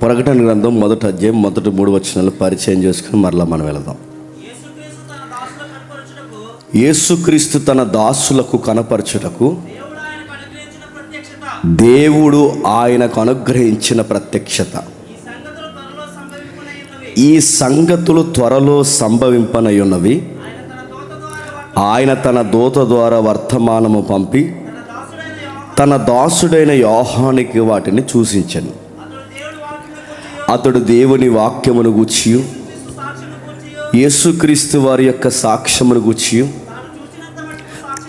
ప్రకటన గ్రంథం 1వ అధ్యాయం 3 వచనాలు పరిచయం చేసుకుని మరలా మనం వెళదాం. యేసుక్రీస్తు తన దాసులకు కనపరచుటకు దేవుడు ఆయనకు అనుగ్రహించిన ప్రత్యక్షత. ఈ సంగతులు త్వరలో సంభవింపనయున్నవి. ఆయన తన దూత ద్వారా వర్తమానము పంపి తన దాసుడైన యోహానికి వాటిని సూచించెను. అతడు దేవుని వాక్యమును గూర్చియు యేసుక్రీస్తు వారి యొక్క సాక్ష్యమును గూర్చియు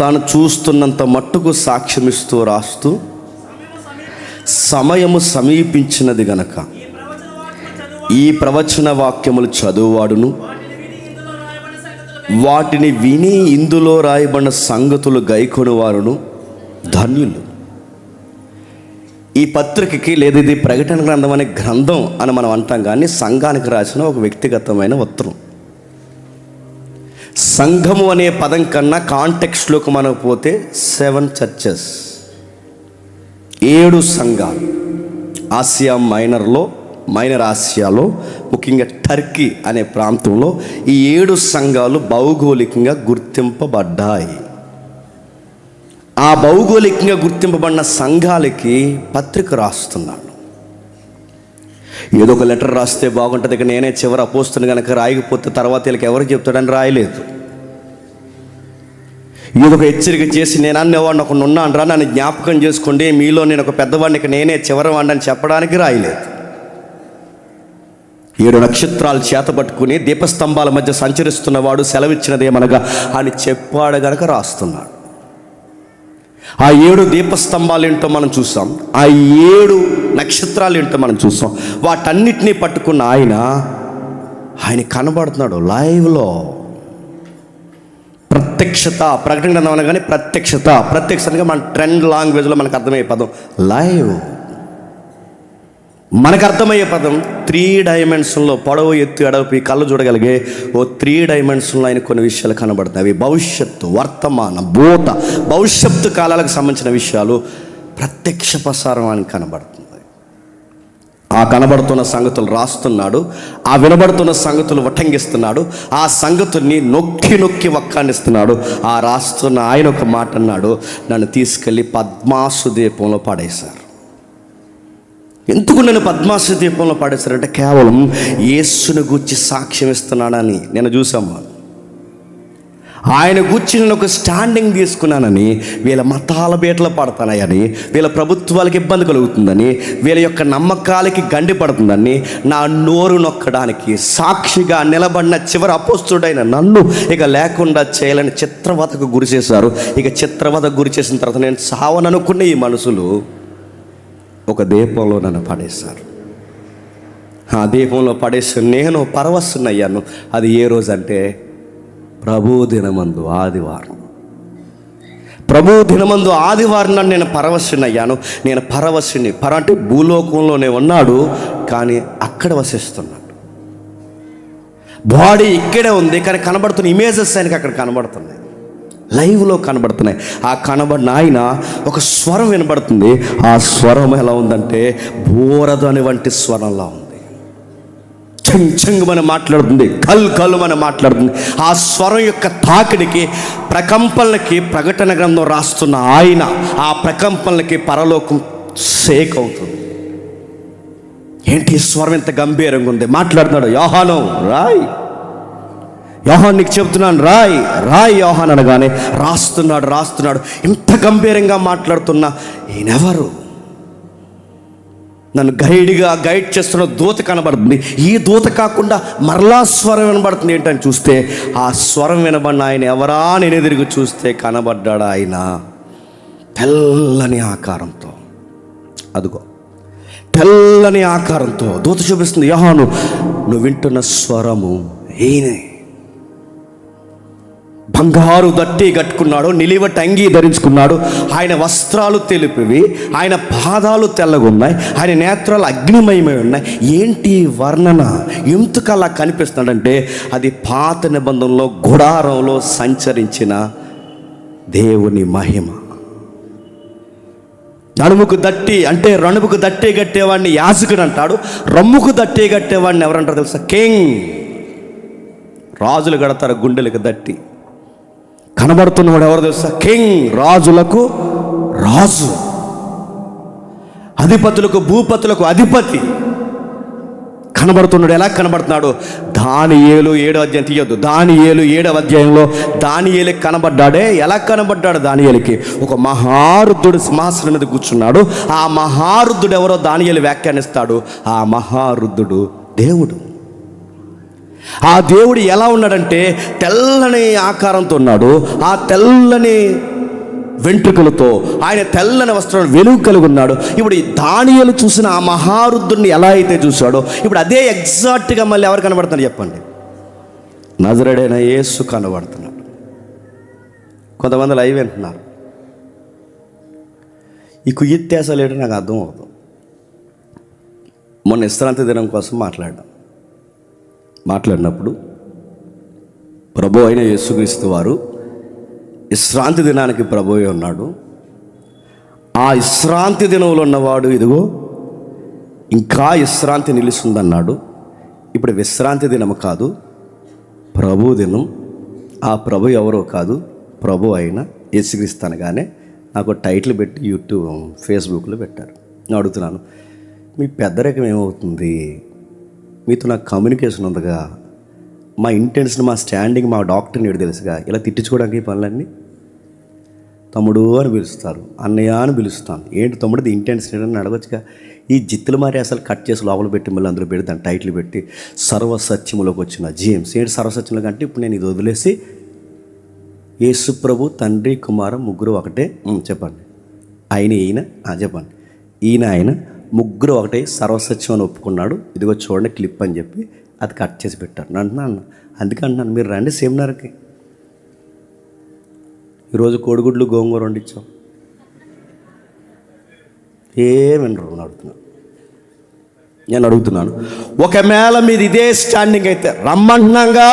తాను చూస్తున్నంత మట్టుకు సాక్ష్యమిస్తూ రాస్తూ, సమయము సమీపించినది గనక ఈ ప్రవచన వాక్యములు చదువువాడును వాటిని విని ఇందులో రాయబడిన సంగతులు గైకొని వారును ధన్యులు. ఈ పత్రికకి లేదా ఇది ప్రకటన గ్రంథం అనే గ్రంథం అని మనం అంటాం, కానీ సంఘానికి రాసిన ఒక వ్యక్తిగతమైన ఉత్తరం. సంఘము అనే పదం కన్నా కాంటెక్స్ట్లోకి మనం పోతే 7 చర్చెస్, 7 సంఘాలు. ఆసియా మైనర్ ఆసియాలో, ముఖ్యంగా టర్కీ అనే ప్రాంతంలో ఈ 7 సంఘాలు భౌగోళికంగా గుర్తింపబడ్డాయి. ఆ భౌగోళికంగా గుర్తింపబడిన సంఘాలకి పత్రిక రాస్తున్నాడు. ఏదో ఒక లెటర్ రాస్తే బాగుంటుంది, ఇక నేనే చివరి అపోస్తుని కనుక రాయకపోతే తర్వాత వీళ్ళకి ఎవరికి చెప్తాడని రాయలేదు. ఏదో ఒక హెచ్చరిక చేసి నేను అనేవాడిని ఒకడు ఉన్నాను రా, నన్ను జ్ఞాపకం చేసుకోండి, మీలో నేను ఒక పెద్దవాడిని, ఇక నేనే చివరి వాడిని అని చెప్పడానికి రాయలేదు. 7 నక్షత్రాలు చేతపట్టుకుని దీపస్తంభాల మధ్య సంచరిస్తున్నవాడు సెలవిచ్చినదేమనగా అని చెప్పాడు గనక రాస్తున్నాడు. ఆ 7 దీపస్తంభాలు ఏంటో మనం చూసాం, ఆ 7 నక్షత్రాలు ఏంటో మనం చూసాం. వాటన్నిటినీ పట్టుకున్న ఆయన కనబడుతున్నాడు లైవ్లో. ప్రత్యక్షత, ప్రకటన గ్రంథం అనగానే ప్రత్యక్షతగా మన ట్రెండ్ లాంగ్వేజ్లో మనకు అర్థమయ్యే పదం లైవ్. మనకు అర్థమయ్యే పదం 3 డైమెన్షన్లో, పొడవు ఎత్తు ఎడపి కళ్ళు చూడగలిగే ఓ 3 డైమెన్షన్లో ఆయన కొన్ని విషయాలు కనబడుతున్నాయి. అవి భవిష్యత్తు, వర్తమాన, భూత, భవిష్యత్తు కాలాలకు సంబంధించిన విషయాలు ప్రత్యక్ష ప్రసారం అని కనబడుతుంది. ఆ కనబడుతున్న సంగతులు రాస్తున్నాడు, ఆ వినబడుతున్న సంగతులు వటంగిస్తున్నాడు, ఆ సంగతుల్ని నొక్కి వక్కానిస్తున్నాడు. ఆ రాస్తున్న ఆయన ఒక మాట అన్నాడు, నన్ను తీసుకెళ్ళి పద్మాసు దీపంలో పడేశారు. ఎందుకు నన్ను పద్మాసు దీపంలో పడేశారంటే కేవలం యేసుని గూర్చి సాక్ష్యం ఇస్తున్నానని. నేను చూసాము, ఆయన గూర్చి నేను ఒక స్టాండింగ్ తీసుకున్నానని, వీళ్ళ మతాల బీటలు పడతానని, వీళ్ళ ప్రభుత్వాలకు ఇబ్బంది కలుగుతుందని, వీళ్ళ యొక్క నమ్మకాలకి గండి పడుతుందని, నా నోరు నొక్కడానికి సాక్షిగా నిలబడిన చివరి అపోస్తుడైన నన్ను ఇక లేకుండా చేయాలని చిత్రవతకు గురి చేశారు. ఇక చిత్రవతకు గురి చేసిన తర్వాత నేను సావననుకున్న ఈ మనుషులు ఒక దీపంలో నన్ను పడేశారు. ఆ దీపంలో పడేసి నేను పరవశున్నయ్యాను. అది ఏ రోజు అంటే ప్రభు దినమందు ఆదివారం. నన్ను నేను పరవశున్నయ్యాను. నేను పరవశుని అంటే భూలోకంలోనే ఉన్నాడు, కానీ అక్కడ వసిస్తున్నాడు. బాడీ ఇక్కడే ఉంది, కానీ కనబడుతున్న ఇమేజెస్ ఆయనకి అక్కడ కనబడుతున్నాయి, లైవ్లో కనబడుతున్నాయి. ఆ కనబడిన ఆయన ఒక స్వరం వినబడుతుంది. ఆ స్వరం ఎలా ఉందంటే బోరదని వంటి స్వరంలా ఉంది. చెంగుమని మాట్లాడుతుంది, కల్లుమని మాట్లాడుతుంది. ఆ స్వరం యొక్క తాకిడికి, ప్రకంపనలకి ప్రకటన గ్రంథం రాస్తున్న ఆయన, ఆ ప్రకంపనలకి పరలోకం షేక్ అవుతుంది. ఏంటి ఈ స్వరం ఎంత గంభీరంగా ఉంది? మాట్లాడుతున్నాడు, యోహాను రాయ్, యోహాన్ నీకు చెప్తున్నాను రాయ్ యోహాన్ అనగానే రాస్తున్నాడు. ఇంత గంభీరంగా మాట్లాడుతున్నా ఈయనెవరు? నన్ను గైడ్ చేస్తున్న దూత కనబడుతుంది. ఈ దూత కాకుండా మరలా స్వరం వినబడుతుంది. ఏంటని చూస్తే ఆ స్వరం వినబడిన ఆయన ఎవరా నేను ఎదురుగా చూస్తే కనబడ్డాడు ఆయన తెల్లని ఆకారంతో. అదిగో తెల్లని ఆకారంతో దూత చూపిస్తుంది, యోహాను నువ్వు వింటున్న స్వరము ఈయనే. బంగారు దట్టి కట్టుకున్నాడు, నిలివటి అంగీ ధరించుకున్నాడు. ఆయన వస్త్రాలు తెలుపివి, ఆయన పాదాలు తెల్లగున్నాయి, ఆయన నేత్రాలు అగ్నిమయమై ఉన్నాయి. ఏంటి వర్ణన? ఎందుకు అలా కనిపిస్తున్నాడంటే అది పాత నిబంధనలో గుడారంలో సంచరించిన దేవుని మహిమ. నడుముకు దట్టి అంటే రణుముకు దట్టి కట్టేవాడిని యాజకుడు అంటాడు. రొమ్ముకు దట్టి కట్టేవాడిని ఎవరంటారు తెలుసా? కింగ్. రాజులు కడతారు గుండెలకు దట్టి. కనబడుతున్నవాడు ఎవరు తెలుసా? కింగ్. రాజులకు రాజు, అధిపతులకు భూపతులకు అధిపతి. కనబడుతున్నాడు. ఎలా కనబడుతున్నాడు? దానియేలు 7వ అధ్యాయం తీయొద్దు. దానియేలు 7వ అధ్యాయంలో దానియేలుకి కనబడ్డాడే. ఎలా కనబడ్డాడు? దానియేలుకి ఒక మహారుద్ధుడు సింహాసనం మీద కూర్చున్నాడు. ఆ మహారుద్ధుడు ఎవరో దానియేలు వ్యాఖ్యానిస్తాడు. ఆ మహారుద్ధుడు దేవుడు. ఆ దేవుడు ఎలా ఉన్నాడంటే తెల్లని ఆకారంతో ఉన్నాడు. ఆ తెల్లని వెంట్రుకలతో, ఆయన తెల్లని వస్త్రం వెలుగు కలిగి ఉన్నాడు. ఇప్పుడు దానియేలు చూసిన ఆ మహారుద్ధుడిని ఎలా అయితే చూశాడో ఇప్పుడు అదే ఎగ్జాక్ట్గా మళ్ళీ ఎవరు కనబడుతున్నారు చెప్పండి? నజరేయుడైన యేసు కనబడుతున్నాడు. కొంతమంది లైవ్ వింటున్నారు. ఈ కుయ్యత్యాసాలు ఏంటో నాకు అర్థం అవుతుంది. మొన్న విశ్రాంతి దినం కోసం మాట్లాడినప్పుడు ప్రభు అయిన యేసుక్రీస్తు వారు విశ్రాంతి దినానికి ప్రభువే ఉన్నాడు. ఆ విశ్రాంతి దినంలో ఉన్నవాడు ఇదిగో ఇంకా విశ్రాంతి నిలుస్తుందన్నాడు. ఇప్పుడు విశ్రాంతి దినం కాదు, ప్రభు దినం. ఆ ప్రభు ఎవరో కాదు, ప్రభు అయిన యేసుక్రీస్తు అనగానే నాకు టైటిల్ పెట్టి యూట్యూబ్ ఫేస్బుక్లో పెట్టారు. నేను అడుగుతున్నాను, మీ పెద్దరికం ఏమవుతుంది? మీతో నాకు కమ్యూనికేషన్ ఉందిగా, మా ఇంటెన్షన్, మా స్టాండింగ్, మా డాక్టర్ని ఏడు తెలుసుగా. ఇలా తిట్టించుకోవడానికి ఈ పనులన్నీ. తమ్ముడు అని పిలుస్తారు, అన్నయ్య అని పిలుస్తాను. ఏంటి తమ్ముడు ఇంటెన్షన్ అని అడగొచ్చుగా. ఈ జిత్తులు మారి అసలు కట్ చేసి లోపల పెట్టి మళ్ళీ అందులో పెట్టి దాని టైటిల్ పెట్టి సర్వసత్యములోకి వచ్చిన జేమ్స్. ఏంటి సర్వసత్యంలోకి అంటే ఇప్పుడు నేను ఇది వదిలేసి యేసు ప్రభు తండ్రి కుమారం ముగ్గురు ఒకటే చెప్పండి. ఈయన చెప్పండి. ఆయన ముగ్గురు ఒకటే సర్వసత్యం అని ఒప్పుకున్నాడు. ఇదిగో చూడండి క్లిప్ అని చెప్పి అది కట్ చేసి పెట్టారు. అంటున్నాను, అందుకే అంటున్నాను మీరు రండి సెమినార్కి. ఈరోజు కోడిగుడ్లు గోంగూర వండించాం. ఏమనరు నేను అడుగుతున్నాను. ఒకవేళ మీరు ఇదే స్టాండింగ్ అయితే రమ్మంటున్నాగా,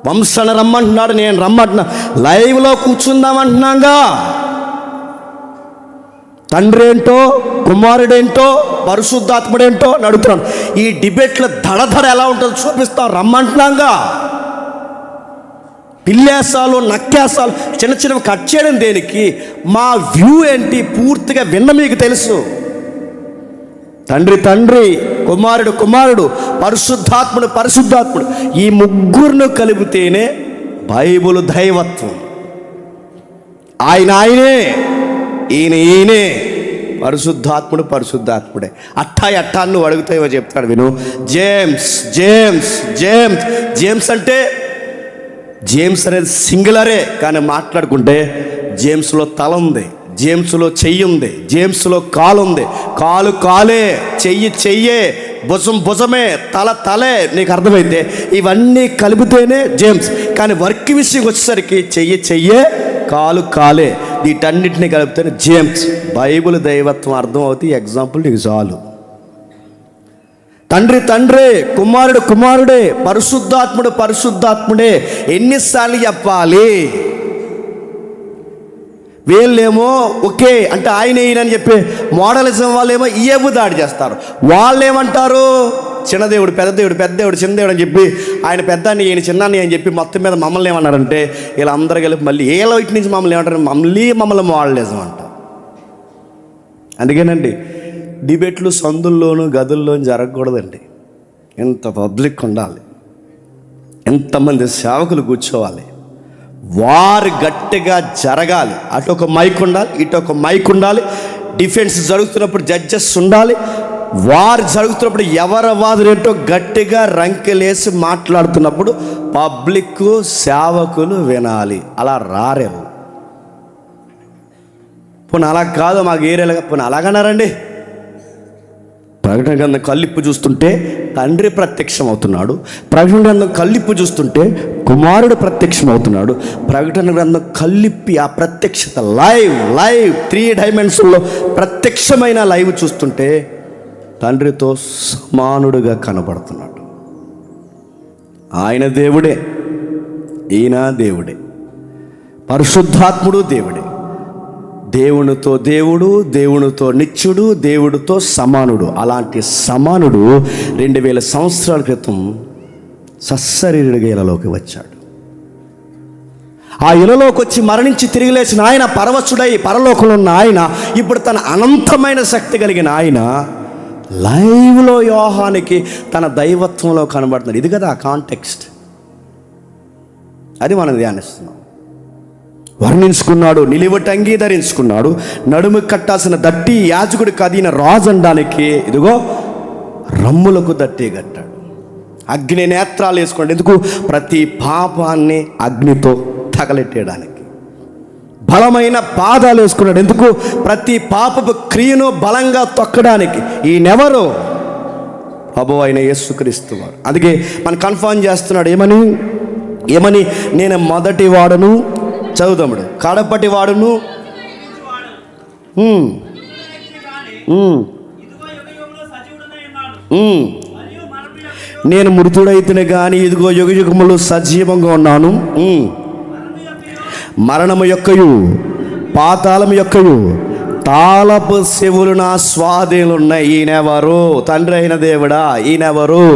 వంశాన్ని రమ్మంటున్నాడు, నేను రమ్మంటున్నా, లైవ్లో కూర్చుందామంటున్నాగా. తండ్రి ఏంటో, కుమారుడేంటో, పరిశుద్ధాత్ముడేంటో అని అడుగుతున్నాను. ఈ డిబేట్లో దడదడ ఎలా ఉంటుందో చూపిస్తాం, రమ్మంటున్నాగా. పిల్లేసాలు, నక్కేసాలు, చిన్న చిన్నవి కట్ చేయడం దేనికి? మా వ్యూ ఏంటి పూర్తిగా విన్న మీకు తెలుసు. తండ్రి, కుమారుడు, పరిశుద్ధాత్ముడు, ఈ ముగ్గురును కలిపితేనే బైబుల్ దైవత్వం. ఆయనే, ఈయనే, పరిశుద్ధాత్ముడే. అట్టా నువ్వు అడుగుతావో చెప్తాడు విను. జేమ్స్ అంటే జేమ్స్ అనేది సింగులరే, కానీ మాట్లాడుకుంటే జేమ్స్లో తల ఉంది, జేమ్స్లో చెయ్యి ఉంది, జేమ్స్లో కాలు ఉంది. కాలే, చెయ్యే, భుజమే, తలే. నీకు అర్థమైతే ఇవన్నీ కలిపితేనే జేమ్స్. కానీ వర్క్ విషయం వచ్చేసరికి చెయ్యే, కాలే, వీటన్నిటిని కలిపితేనే జేమ్స్. బైబిల్ దైవత్వం అర్థం అవుతుంది. ఎగ్జాంపుల్ నీకు చాలు. తండ్రి, కుమారుడే, పరిశుద్ధాత్ముడే. ఎన్నిసార్లు చెప్పాలి? వీళ్ళేమో ఓకే అంటే ఈయన అని చెప్పి మోడలిజం వాళ్ళేమో ఏబు దాడి చేస్తారు. వాళ్ళు ఏమంటారు? చిన్నదేవుడు, పెద్దదేవుడు, చిన్నదేవుడు అని చెప్పి ఆయన పెద్దాన్ని, ఈయన చిన్నాన్ని అని చెప్పి మొత్తం మీద మమ్మల్ని ఏమన్నారంటే వీళ్ళందరూ కలిపి మళ్ళీ ఏ లైట్ నుంచి మమ్మల్ని ఏమంటారు? మమ్మల్ని మోడలిజం అంటారు. అందుకేనండి డిబేట్లు సందుల్లోనూ గదుల్లోనూ జరగకూడదండి. ఎంత పబ్లిక్ ఉండాలి, ఎంతమంది సేవకులు కూర్చోవాలి, వారు గట్టిగా జరగాలి. అటు ఒక మైక్ ఉండాలి, ఇటు ఒక మైక్ ఉండాలి. డిఫెన్స్ జరుగుతున్నప్పుడు జడ్జెస్ ఉండాలి. వారు జరుగుతున్నప్పుడు ఎవరి వాదులేంటో గట్టిగా రంకెలేసి మాట్లాడుతున్నప్పుడు పబ్లిక్ సేవకులు వినాలి. అలా రారేరు. పోనీ అలా కాదు మాకు ఏరియాలుగా, పోనీ అలాగన్నారండి. ప్రకటన గ్రంథం కళ్ళిప్పు చూస్తుంటే తండ్రి ప్రత్యక్షం అవుతున్నాడు. ప్రకటన గ్రంథం కళ్ళిప్పు చూస్తుంటే కుమారుడు ప్రత్యక్షం అవుతున్నాడు. ప్రకటన గ్రంథం కళ్ళిప్పి ఆ ప్రత్యక్షత లైవ్ 3 డైమెన్షన్లో ప్రత్యక్షమైన లైవ్ చూస్తుంటే తండ్రితో సమానుడుగా కనబడుతున్నాడు. ఆయన దేవుడే, ఈయన దేవుడే, పరిశుద్ధాత్ముడు దేవుడే. దేవునితో దేవుడు, దేవునితో నిత్యుడు, దేవుడితో సమానుడు. అలాంటి సమానుడు 2000 సంవత్సరాల క్రితం సశరీరుడిగా ఇలలోకి వచ్చాడు. ఆ ఇలలోకి వచ్చి మరణించి తిరిగి లేచిన ఆయన, పరవశుడై పరలోకంలో ఉన్న ఆయన, ఇప్పుడు తన అనంతమైన శక్తి కలిగిన ఆయన లైవ్లో యోహానికి తన దైవత్వంలో కనబడుతున్నాడు. ఇది కదా కాంటెక్స్ట్. అది మనం ధ్యానిస్తున్నాం. వర్ణించుకున్నాడు, నిలువటంగి ధరించుకున్నాడు, నడుము కట్టాల్సిన దట్టి యాజకుడికి అదిన రాజు అనడానికి ఇదిగో రమ్ములకు దట్టి కట్టాడు. అగ్ని నేత్రాలు వేసుకోండి. ఎందుకు? ప్రతి పాపాన్ని అగ్నితో తగలెట్టేయడానికి. బలమైన పాదాలు వేసుకున్నాడు. ఎందుకు? ప్రతి పాపపు క్రియను బలంగా తొక్కడానికి. ఈయనెవరు? ప్రభువు అయిన యేసుక్రీస్తు వారు. అందుకే మనం కన్ఫర్మ్ చేస్తున్నాడు. ఏమని? నేను మొదటి వాడును, చదువుతాముడు, కడపటి వాడును, నేను మృతుడైతేనే కానీ ఇదిగో యుగయుగములు సజీవంగా ఉన్నాను. మరణము యొక్కయు పాతాళము యొక్కయు తాళపు చెవులు నా స్వాధీనులు ఉన్నాయి. ఈయనెవరు? తండ్రి అయిన దేవుడా. ఈయనెవరు?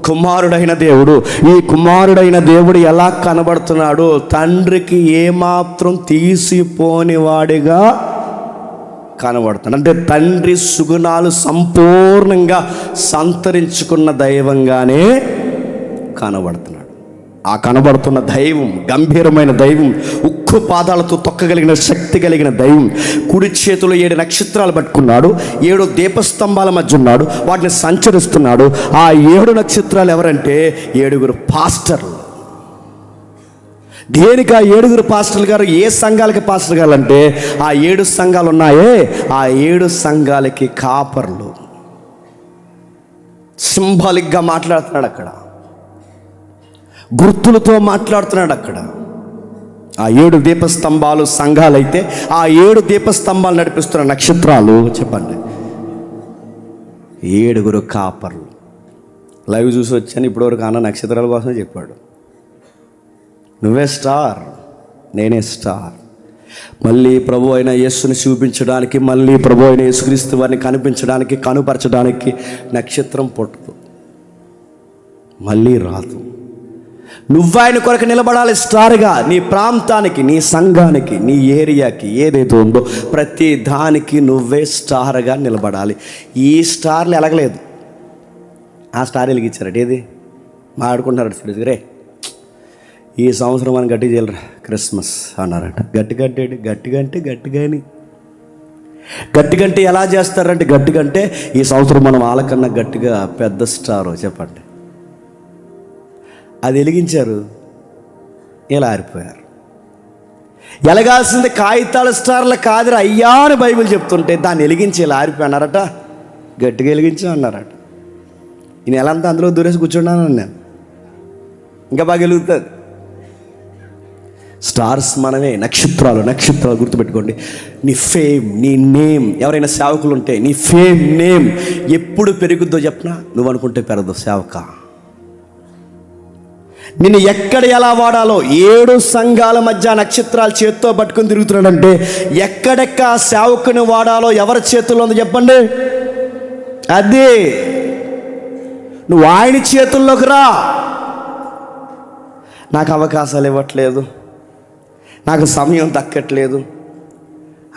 కుమారుడైన దేవుడు. ఈ కుమారుడైన దేవుడు ఎలా కనబడుతున్నాడు? తండ్రికి ఏమాత్రం తీసిపోని వాడిగా కనబడుతున్నాడు. అంటే తండ్రి సుగుణాలు సంపూర్ణంగా సంతరించుకున్న దైవంగానే కనబడుతున్నాడు. ఆ కనబడుతున్న దైవం గంభీరమైన దైవం, ఉక్కు పాదాలతో తొక్కగలిగిన శక్తి కలిగిన దైవం. కుడి చేతిలో 7 నక్షత్రాలు పట్టుకున్నాడు. 7 దీపస్తంభాల మధ్య ఉన్నాడు. వాటిని సంచరిస్తున్నాడు. ఆ 7 నక్షత్రాలు ఎవరంటే 7 పాస్టర్లు. దేనికి ఆ 7 పాస్టర్లు గారు? ఏ సంఘాలకి పాస్టర్ గారు అంటే ఆ 7 సంఘాలు ఉన్నాయే, ఆ 7 సంఘాలకి కాపర్లు. సింబాలిక్గా మాట్లాడుతున్నాడు అక్కడ, గుర్తులతో మాట్లాడుతున్నాడు అక్కడ. ఆ 7 దీపస్తంభాలు సంఘాలైతే ఆ 7 దీపస్తంభాలు నడిపిస్తున్న నక్షత్రాలు చెప్పండి 7 కాపర్లు. లైవ్ చూసి వచ్చాను ఇప్పటివరకు. అన్న నక్షత్రాల కోసమే చెప్పాడు. నువ్వే స్టార్, నేనే స్టార్. మళ్ళీ ప్రభు అయిన యేసుని చూపించడానికి, మళ్ళీ ప్రభు అయిన యేసుక్రీస్తు వారిని కనిపించడానికి, కనుపరచడానికి నక్షత్రం పుట్టదు, మళ్ళీ రాదు. నువ్వాయన కొరకు నిలబడాలి స్టార్గా. నీ ప్రాంతానికి, నీ సంఘానికి, నీ ఏరియాకి ఏదైతే ఉందో ప్రతి దానికి నువ్వే స్టార్గా నిలబడాలి. ఈ స్టార్లు ఎలగలేదు, ఆ స్టార్ వెలిగించారట. ఏది మాట్లాడుకుంటున్నారట. రే ఈ సంవత్సరం మనం గట్టి చేయలేరా క్రిస్మస్ అన్నారట. గట్టిగా అంటే గట్టిగంటే ఎలా చేస్తారంటే గట్టిగంటే ఈ సంవత్సరం మనం వాళ్ళకన్నా గట్టిగా పెద్ద స్టారు చెప్పండి. అది వెలిగించారు, ఇలా ఆరిపోయారు. ఎలగాల్సింది కాగితాల స్టార్ల కాదురా అయ్యా అని బైబిల్ చెప్తుంటే దాన్ని వెలిగించి ఇలా ఆరిపోయినారట. గట్టిగా వెలిగించా అన్నారట. ఈ నెలంతా అందులో దూరేసి కూర్చున్నాను నేను. ఇంకా బాగా వెలుగుతుంది. స్టార్స్ మనమే, నక్షత్రాలు గుర్తుపెట్టుకోండి. నీ ఫేమ్, నీ నేమ్, ఎవరైనా సేవకులు ఉంటే నీ ఫేమ్, నేమ్ ఎప్పుడు పెరుగుద్దో చెప్పనా? నువ్వు అనుకుంటే పెరగదు సేవక. నిన్ను ఎక్కడ ఎలా వాడాలో 7 సంఘాల మధ్య నక్షత్రాలు చేత్తో పట్టుకుని తిరుగుతున్నాడంటే ఎక్కడెక్క సేవకుని వాడాలో ఎవరి చేతుల్లో ఉందో చెప్పండి. అదే నువ్వు ఆయన చేతుల్లోకి రా. నాకు అవకాశాలు ఇవ్వట్లేదు, నాకు సమయం దక్కట్లేదు,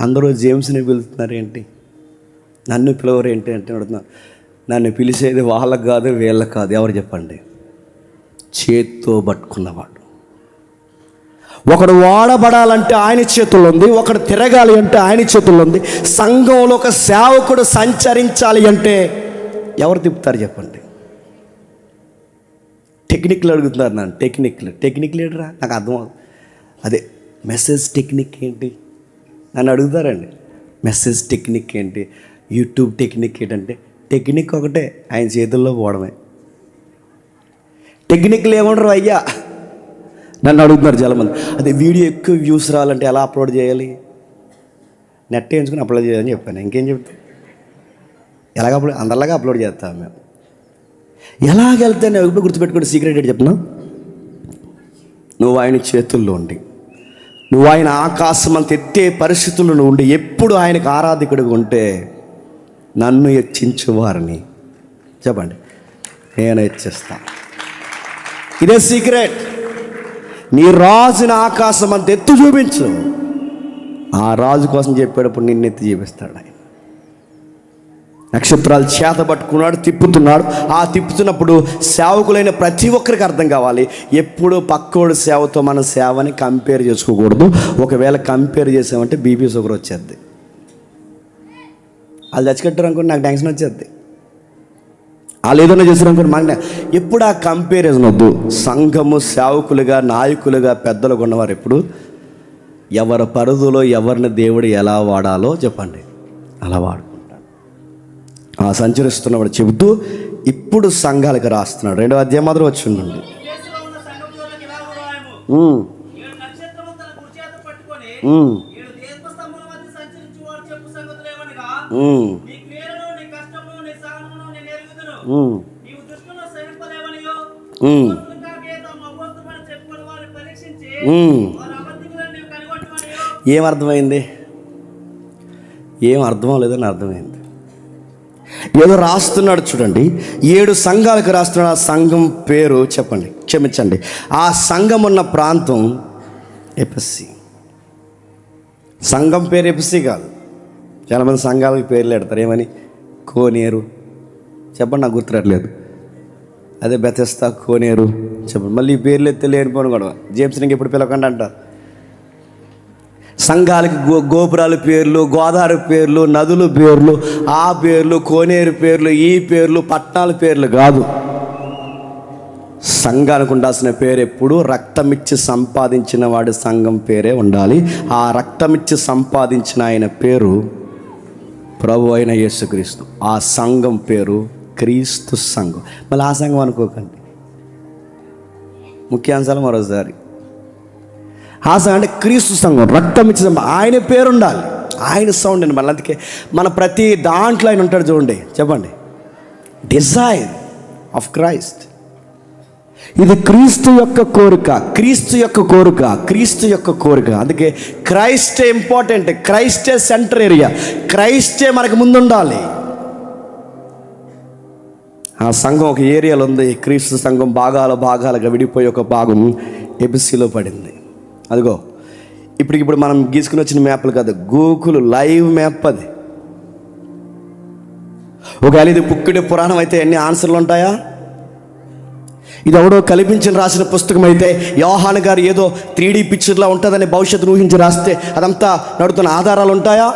అందరూ జేమ్స్ని పిలుస్తున్నారు ఏంటి, నన్ను పిలవరు ఏంటి అంటే అడుగుతున్నారు. నన్ను పిలిచేది వాళ్ళకు కాదు, వీళ్ళకి కాదు. ఎవరు చెప్పండి? చేత్తో పట్టుకున్నవాడు. ఒకడు వాడబడాలంటే ఆయన చేతుల్లో ఉంది, ఒకడు తిరగాలి అంటే ఆయన చేతుల్లో ఉంది. సంఘంలో ఒక సేవకుడు సంచరించాలి అంటే ఎవరు తిప్పుతారు చెప్పండి? టెక్నిక్లు అడుగుతున్నారు నన్ను. టెక్నిక్ లీడరా? నాకు అర్థం అవుతుంది. అదే మెసేజ్ టెక్నిక్ ఏంటి నన్ను అడుగుతారండి. మెసేజ్ టెక్నిక్ ఏంటి, యూట్యూబ్ టెక్నిక్ ఏంటంటే టెక్నిక్ ఒకటే, ఆయన చేతుల్లో పోవడమే. టెక్నిక్లు ఏమంటారు అయ్యా నన్ను అడుగుతున్నారు చాలామంది. అదే వీడియో ఎక్కువ వ్యూస్ రావాలంటే ఎలా అప్లోడ్ చేయాలి? నెట్ వేయించుకొని అప్లోడ్ చేయాలని చెప్పాను. ఇంకేం చెప్తాను? ఎలాగ అప్లోడ్? అందరిలాగా అప్లోడ్ చేస్తాం మేము. ఎలాగెళ్తే నేను ఎప్పుడు గుర్తుపెట్టుకుంటే సీక్రెట్ ఏంటి చెప్పినా? నువ్వు ఆయన చేతుల్లో ఉండి నువ్వు ఆయన ఆకాశం అంత ఎత్తే పరిస్థితుల్లో నువ్వు ఉండి ఎప్పుడు ఆయనకు ఆరాధికుడిగా ఉంటే నన్ను హెచ్చించు వారిని చెప్పండి నేను హెచ్చిస్తాను. ఇదే సీక్రెట్. నీ రాజుని ఆకాశం అంత ఎత్తు చూపించు. ఆ రాజు కోసం చెప్పేటప్పుడు నిన్ను ఎత్తి చూపిస్తాడు ఆయన. నక్షత్రాలు చేత పట్టుకున్నాడు, తిప్పుతున్నాడు. ఆ తిప్పుతున్నప్పుడు సేవకులైన ప్రతి ఒక్కరికి అర్థం కావాలి, ఎప్పుడు పక్కోడు సేవతో మన సేవని కంపేర్ చేసుకోకూడదు. ఒకవేళ కంపేర్ చేసామంటే బీపీ షుగర్ వచ్చేద్ది. వాళ్ళు చచ్చికట్టారు అనుకోండి, నాకు టెన్షన్ వచ్చేద్ది. వాళ్ళు ఏదైనా చేశారు అనుకోండి, మాకు ఎప్పుడు ఆ కంపారిజన్ వద్దు. సంఘము సేవకులుగా, నాయకులుగా, పెద్దలుగా ఉన్నవారు ఎప్పుడు ఎవరి పరిధిలో ఎవరిని దేవుడు ఎలా వాడాలో చెప్పండి అలా వాడుకుంటాడు. ఆ సంచరిస్తున్నవాడు చెబుతూ ఇప్పుడు సంఘాలకు రాస్తున్నాడు. 2వ అధ్యాయం మొదలు వచ్చి ఉండండి. ఏమర్థమైంది? ఏం అర్థం లేదని అర్థమైంది. ఏదో రాస్తున్నాడు చూడండి, 7 సంఘాలకు రాస్తున్నాడు. ఆ సంఘం పేరు చెప్పండి, క్షమించండి, ఆ సంఘం ఉన్న ప్రాంతం ఎఫెసీ. సంఘం పేరు ఎఫెసీ కాదు. చాలామంది సంఘాలకు పేర్లు పెడతారు. ఏమని? కోనేరు చెప్పండి, నాకు గుర్తురాట్లేదు. అదే బెతెస్తా, కోనేరు చెప్పండి. మళ్ళీ ఈ పేర్లు ఎత్తే లేనిపోను కూడా జేమ్స్ ఇంక ఎప్పుడు పిలవకండి అంటారు. సంఘాలకి గోపురాల పేర్లు, గోదావరి పేర్లు, నదుల పేర్లు, ఆ పేర్లు, కోనేరు పేర్లు, ఈ పేర్లు, పట్టణాల పేర్లు కాదు. సంఘానికి ఉండాల్సిన పేరు ఎప్పుడు రక్తమిచ్చి సంపాదించిన వాడి సంఘం పేరే ఉండాలి. ఆ రక్తమిచ్చి సంపాదించిన ఆయన పేరు ప్రభు అయిన యేసుక్రీస్తు. ఆ సంఘం పేరు క్రీస్తు సంఘం. మళ్ళీ ఆ సంఘం అనుకోకండి. ముఖ్యాంశాలు మరోసారి, ఆ సంఘం అంటే క్రీస్తు సంఘం, రక్తం ఇచ్చి ఆయన పేరు ఉండాలి, ఆయన సౌండ్ అండి. మళ్ళీ అందుకే మన ప్రతి దాంట్లో ఆయన ఉంటాడు చూడండి. చెప్పండి, డిజైర్ ఆఫ్ క్రైస్ట్. ఇది క్రీస్తు యొక్క కోరిక, క్రీస్తు యొక్క కోరిక, క్రీస్తు యొక్క కోరిక. అందుకే క్రైస్టే ఇంపార్టెంట్, క్రైస్టే సెంటర్ ఏరియా, క్రైస్టే మనకు ముందు ఉండాలి. ఆ సంఘం ఒక ఏరియాలో ఉంది. క్రీస్తు సంఘం భాగాలుగా విడిపోయి ఒక భాగం ఎబిసిలో పడింది. అదిగో ఇప్పుడు మనం గీసుకుని వచ్చిన మ్యాప్లు కాదు, గూగుల్ లైవ్ మ్యాప్ అది. ఒకవేళ ఇది పుక్కిడి పురాణం అయితే ఎన్ని ఆన్సర్లు ఉంటాయా? ఇది ఎవడో కల్పించిన రాసిన పుస్తకం అయితే యోహాను గారు ఏదో 3D పిక్చర్లా ఉంటుందని భవిష్యత్తును ఊహించి రాస్తే అదంతా నడుతున్న ఆధారాలు ఉంటాయా?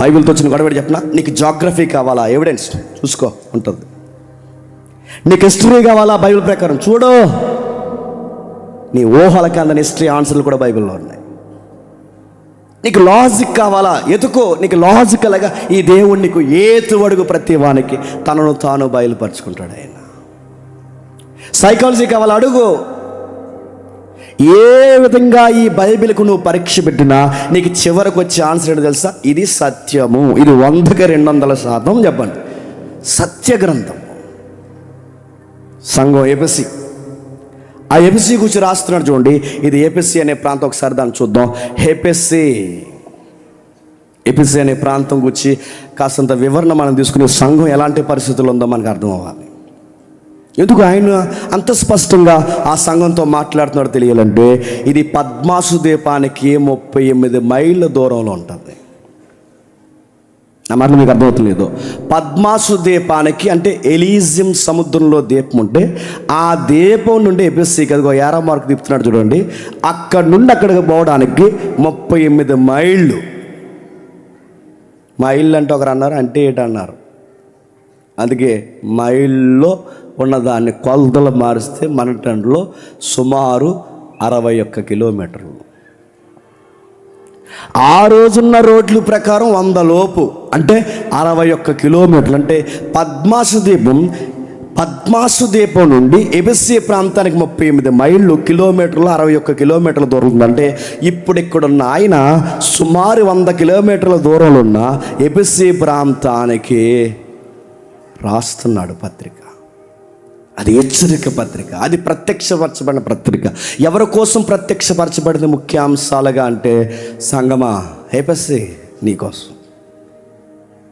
బైబిల్తో వచ్చిన గొడవడి చెప్పిన, నీకు జాగ్రఫీ కావాలా? ఎవిడెన్స్ చూసుకో ఉంటుంది. నీకు హిస్టరీ కావాలా? బైబిల్ ప్రకారం చూడు. నీ ఊహలకి అందని హిస్టరీ ఆన్సర్లు కూడా బైబిల్లో ఉన్నాయి. నీకు లాజిక్ కావాలా? ఎతుకో. నీకు లాజికల్గా ఈ దేవుడు నీకు ఏతువడుగు ప్రతి వానికి తనను తాను బయలుపరుచుకుంటాడు ఆయన. సైకాలజీ కావాలా? అడుగు. ఏ విధంగా ఈ బైబిల్కు నువ్వు పరీక్ష పెట్టినా నీకు చివరికి వచ్చే ఆన్సర్ ఏంటో తెలుసా? ఇది సత్యము. ఇది 100కి 200% చెప్పండి సత్య గ్రంథం. సంఘం ఎఫెసీ. ఆ ఎఫెసీ గురించి రాస్తున్నాడు చూడండి. ఇది ఎఫెసీ అనే ప్రాంతం. ఒకసారి దాన్ని చూద్దాం. ఎఫెసీ అనే ప్రాంతం గురించి కాస్తంత వివరణ మనం తీసుకుని సంఘం ఎలాంటి పరిస్థితులు ఉందో మనకు అర్థం అవ్వాలి. ఎందుకు ఆయన అంత స్పష్టంగా ఆ సంఘంతో మాట్లాడుతున్నాడు తెలియాలంటే, ఇది పద్మాసు ద్వీపానికి 38 మైళ్ళ దూరంలో ఉంటుంది. నా మాటలు మీకు అర్థమవుతలేదు. పద్మాసు ద్వీపానికి అంటే ఎలీజియం సముద్రంలో ద్వీపం ఉంటే ఆ ద్వీపం నుండి ఎఫెసీకి అదిగో ఏరో మార్కు తిప్పుతున్నాడు చూడండి, అక్కడి నుండి అక్కడికి పోవడానికి 38 మైళ్ళు. మైళ్ళు అంటే ఒకరు అన్నారు, అంటే ఏంటన్నారు. అందుకే మైల్లో ఉన్నదాన్ని కొలతలు మారిస్తే మన టన్లో సుమారు 61 కిలోమీటర్లు. ఆ రోజున్న రోడ్ల ప్రకారం 100 లోపు అంటే 61 కిలోమీటర్లు. అంటే పద్మాసు ద్వీపం నుండి ఎఫెసీ ప్రాంతానికి 38 మైళ్ళు, కిలోమీటర్లు 61 కిలోమీటర్ల దూరం ఉందంటే ఇప్పుడు ఇక్కడున్న ఆయన సుమారు 100 కిలోమీటర్ల దూరంలో ఉన్న ఎఫెసీ ప్రాంతానికి రాస్తున్నాడు పత్రిక. అది హెచ్చరిక పత్రిక, అది ప్రత్యక్షపరచబడిన పత్రిక. ఎవరి కోసం ప్రత్యక్షపరచబడిన ముఖ్య అంశాలుగా అంటే సంగమా హేపస్సి నీకోసం.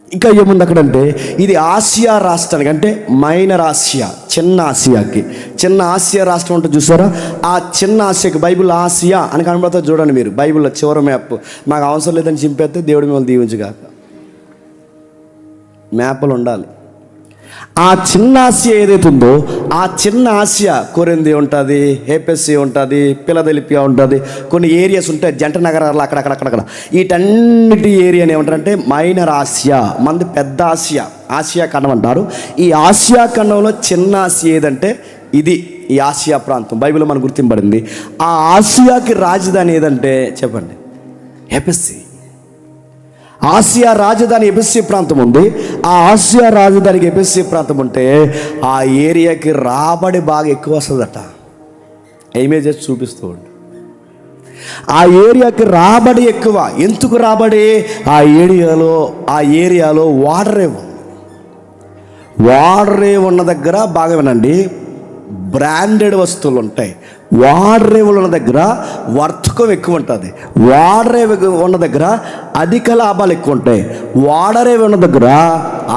ఇంకా ఏముంది అక్కడంటే ఇది ఆసియా రాష్ట్రానికి, అంటే మైనర్ ఆసియా, చిన్న ఆసియాకి. చిన్న ఆసియా రాష్ట్రం అంటే చూసారా, ఆ చిన్న ఆసియాకి బైబిల్ ఆసియా అని కనబడుతుంది చూడండి మీరు బైబిల్లో చివరి మ్యాప్. మాకు అవసరం లేదని చింపేస్తే దేవుడి మిమ్మల్ని దీవించుగాక. మ్యాప్లు ఉండాలి. ఆ చిన్న ఆసియా ఏదైతే ఉందో ఆ చిన్న ఆసియా కొరింథీ ఉంటుంది, హేపెస్సి ఉంటుంది, ఫిలదెల్ఫియా ఉంటుంది, కొన్ని ఏరియాస్ ఉంటాయి జంట నగరాలు అక్కడక్కడ. వీటన్నిటి ఏరియాని ఏమంటారంటే మైనర్ ఆసియా. మనది పెద్ద ఆసియా, ఆసియా ఖండం అంటారు. ఈ ఆసియా ఖండంలో చిన్న ఆసియా ఏదంటే ఇది, ఈ ఆసియా ప్రాంతం బైబిల్లో మనకు గుర్తింపబడింది. ఆ ఆసియాకి రాజధాని ఏదంటే చెప్పండి, హేపెస్సి. ఆసియా రాజధాని ఎఫెసీ ప్రాంతం ఉంది. ఆ ఆసియా రాజధానికి ఎఫెసీ ప్రాంతం ఉంటే ఆ ఏరియాకి రాబడి బాగా ఎక్కువ వస్తుందట. ఇమేజెస్ చూపిస్తూ ఉండు. ఆ ఏరియాకి రాబడి ఎక్కువ. ఎందుకు రాబడి? ఆ ఏరియాలో వాటరే ఉన్న దగ్గర బాగా వినండి, బ్రాండెడ్ వస్తువులు ఉంటాయి. వాటర్ ఉన్న దగ్గర వర్తకం ఎక్కువ ఉంటుంది. వాటర్ ఉన్న దగ్గర అధిక లాభాలు ఎక్కువ ఉంటాయి. వాటర్ ఉన్న దగ్గర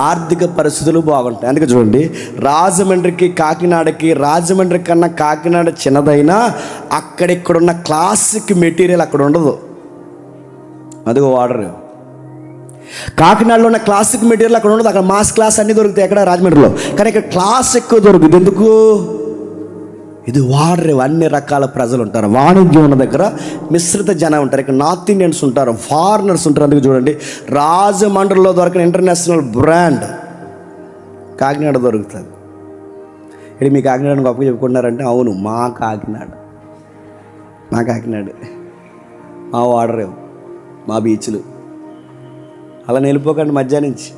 ఆర్థిక పరిస్థితులు బాగుంటాయి. అందుకే చూడండి, రాజమండ్రికి కాకినాడకి, రాజమండ్రి కన్నా కాకినాడ చిన్నదైనా అక్కడిక్కడున్న క్లాసిక్ మెటీరియల్ అక్కడ ఉండదు. అదిగో వాటర్. కాకినాడలో ఉన్న క్లాసిక్ మెటీరియల్ అక్కడ ఉండదు. అక్కడ మాస్ క్లాస్ అన్నీ దొరుకుతాయి ఎక్కడ, రాజమండ్రిలో. కానీ ఇక్కడ క్లాస్ ఎక్కువ దొరుకుతుంది. ఎందుకు? ఇది వాటర్. అన్ని రకాల ప్రజలు ఉంటారు. వాణిజ్యం ఉన్న దగ్గర మిశ్రిత జనం ఉంటారు. ఇక్కడ నార్త్ ఇండియన్స్ ఉంటారు, ఫారినర్స్ ఉంటారు. అందుకే చూడండి, రాజమండ్రిలో దొరకని ఇంటర్నేషనల్ బ్రాండ్ కాకినాడ దొరుకుతుంది. ఇది మీ కాకినాడ గొప్పగా చెప్పుకుంటున్నారంటే అవును, మా కాకినాడ మా వాటర్, మా బీచ్లు. అలా నిలిపోకండి మధ్యాహ్నం నుంచి.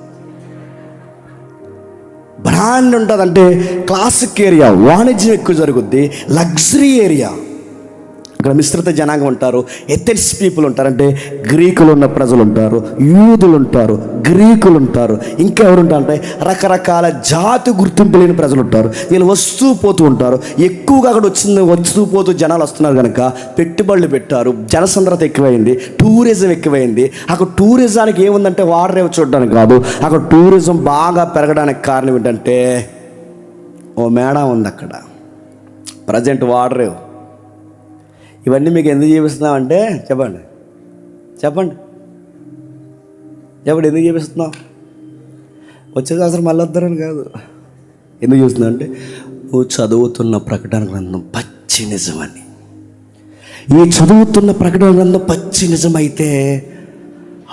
బ్రాండ్ ఉంటుంది, అంటే క్లాసిక్ ఏరియా, వాణిజ్యం ఎక్కువ జరుగుద్ది, లగ్జరీ ఏరియా. అక్కడ మిశ్రిత జనాంగం ఉంటారు, ఎథెన్స్ పీపుల్ ఉంటారు, అంటే గ్రీకులు ఉన్న ప్రజలు ఉంటారు, యూదులు ఉంటారు, గ్రీకులు ఉంటారు, ఇంకెవరు ఉంటారంటే రకరకాల జాతి గుర్తింపు లేని ప్రజలు ఉంటారు. వీళ్ళు వస్తూ పోతూ ఉంటారు. ఎక్కువగా అక్కడ వస్తూ పోతూ జనాలు వస్తున్నారు కనుక పెట్టుబడులు పెట్టారు, జనసంద్రత ఎక్కువైంది, టూరిజం ఎక్కువైంది. అక్కడ టూరిజానికి ఏముందంటే వాటర్ చూడడానికి కాదు, అక్కడ టూరిజం బాగా పెరగడానికి కారణం ఏంటంటే ఓ మేడ ఉంది అక్కడ, ప్రజెంట్ వాటర్. ఇవన్నీ మీకు ఎందుకు చూపిస్తున్నామంటే చెప్పండి ఎందుకు చూపిస్తున్నాం? వచ్చే సంవత్సరం మళ్ళీ వద్దారని కాదు. ఎందుకు చూస్తున్నావు అంటే నువ్వు చదువుతున్న ప్రకటన గ్రంథం పచ్చి నిజమని. ఈ చదువుతున్న ప్రకటన గ్రంథం పచ్చి నిజమైతే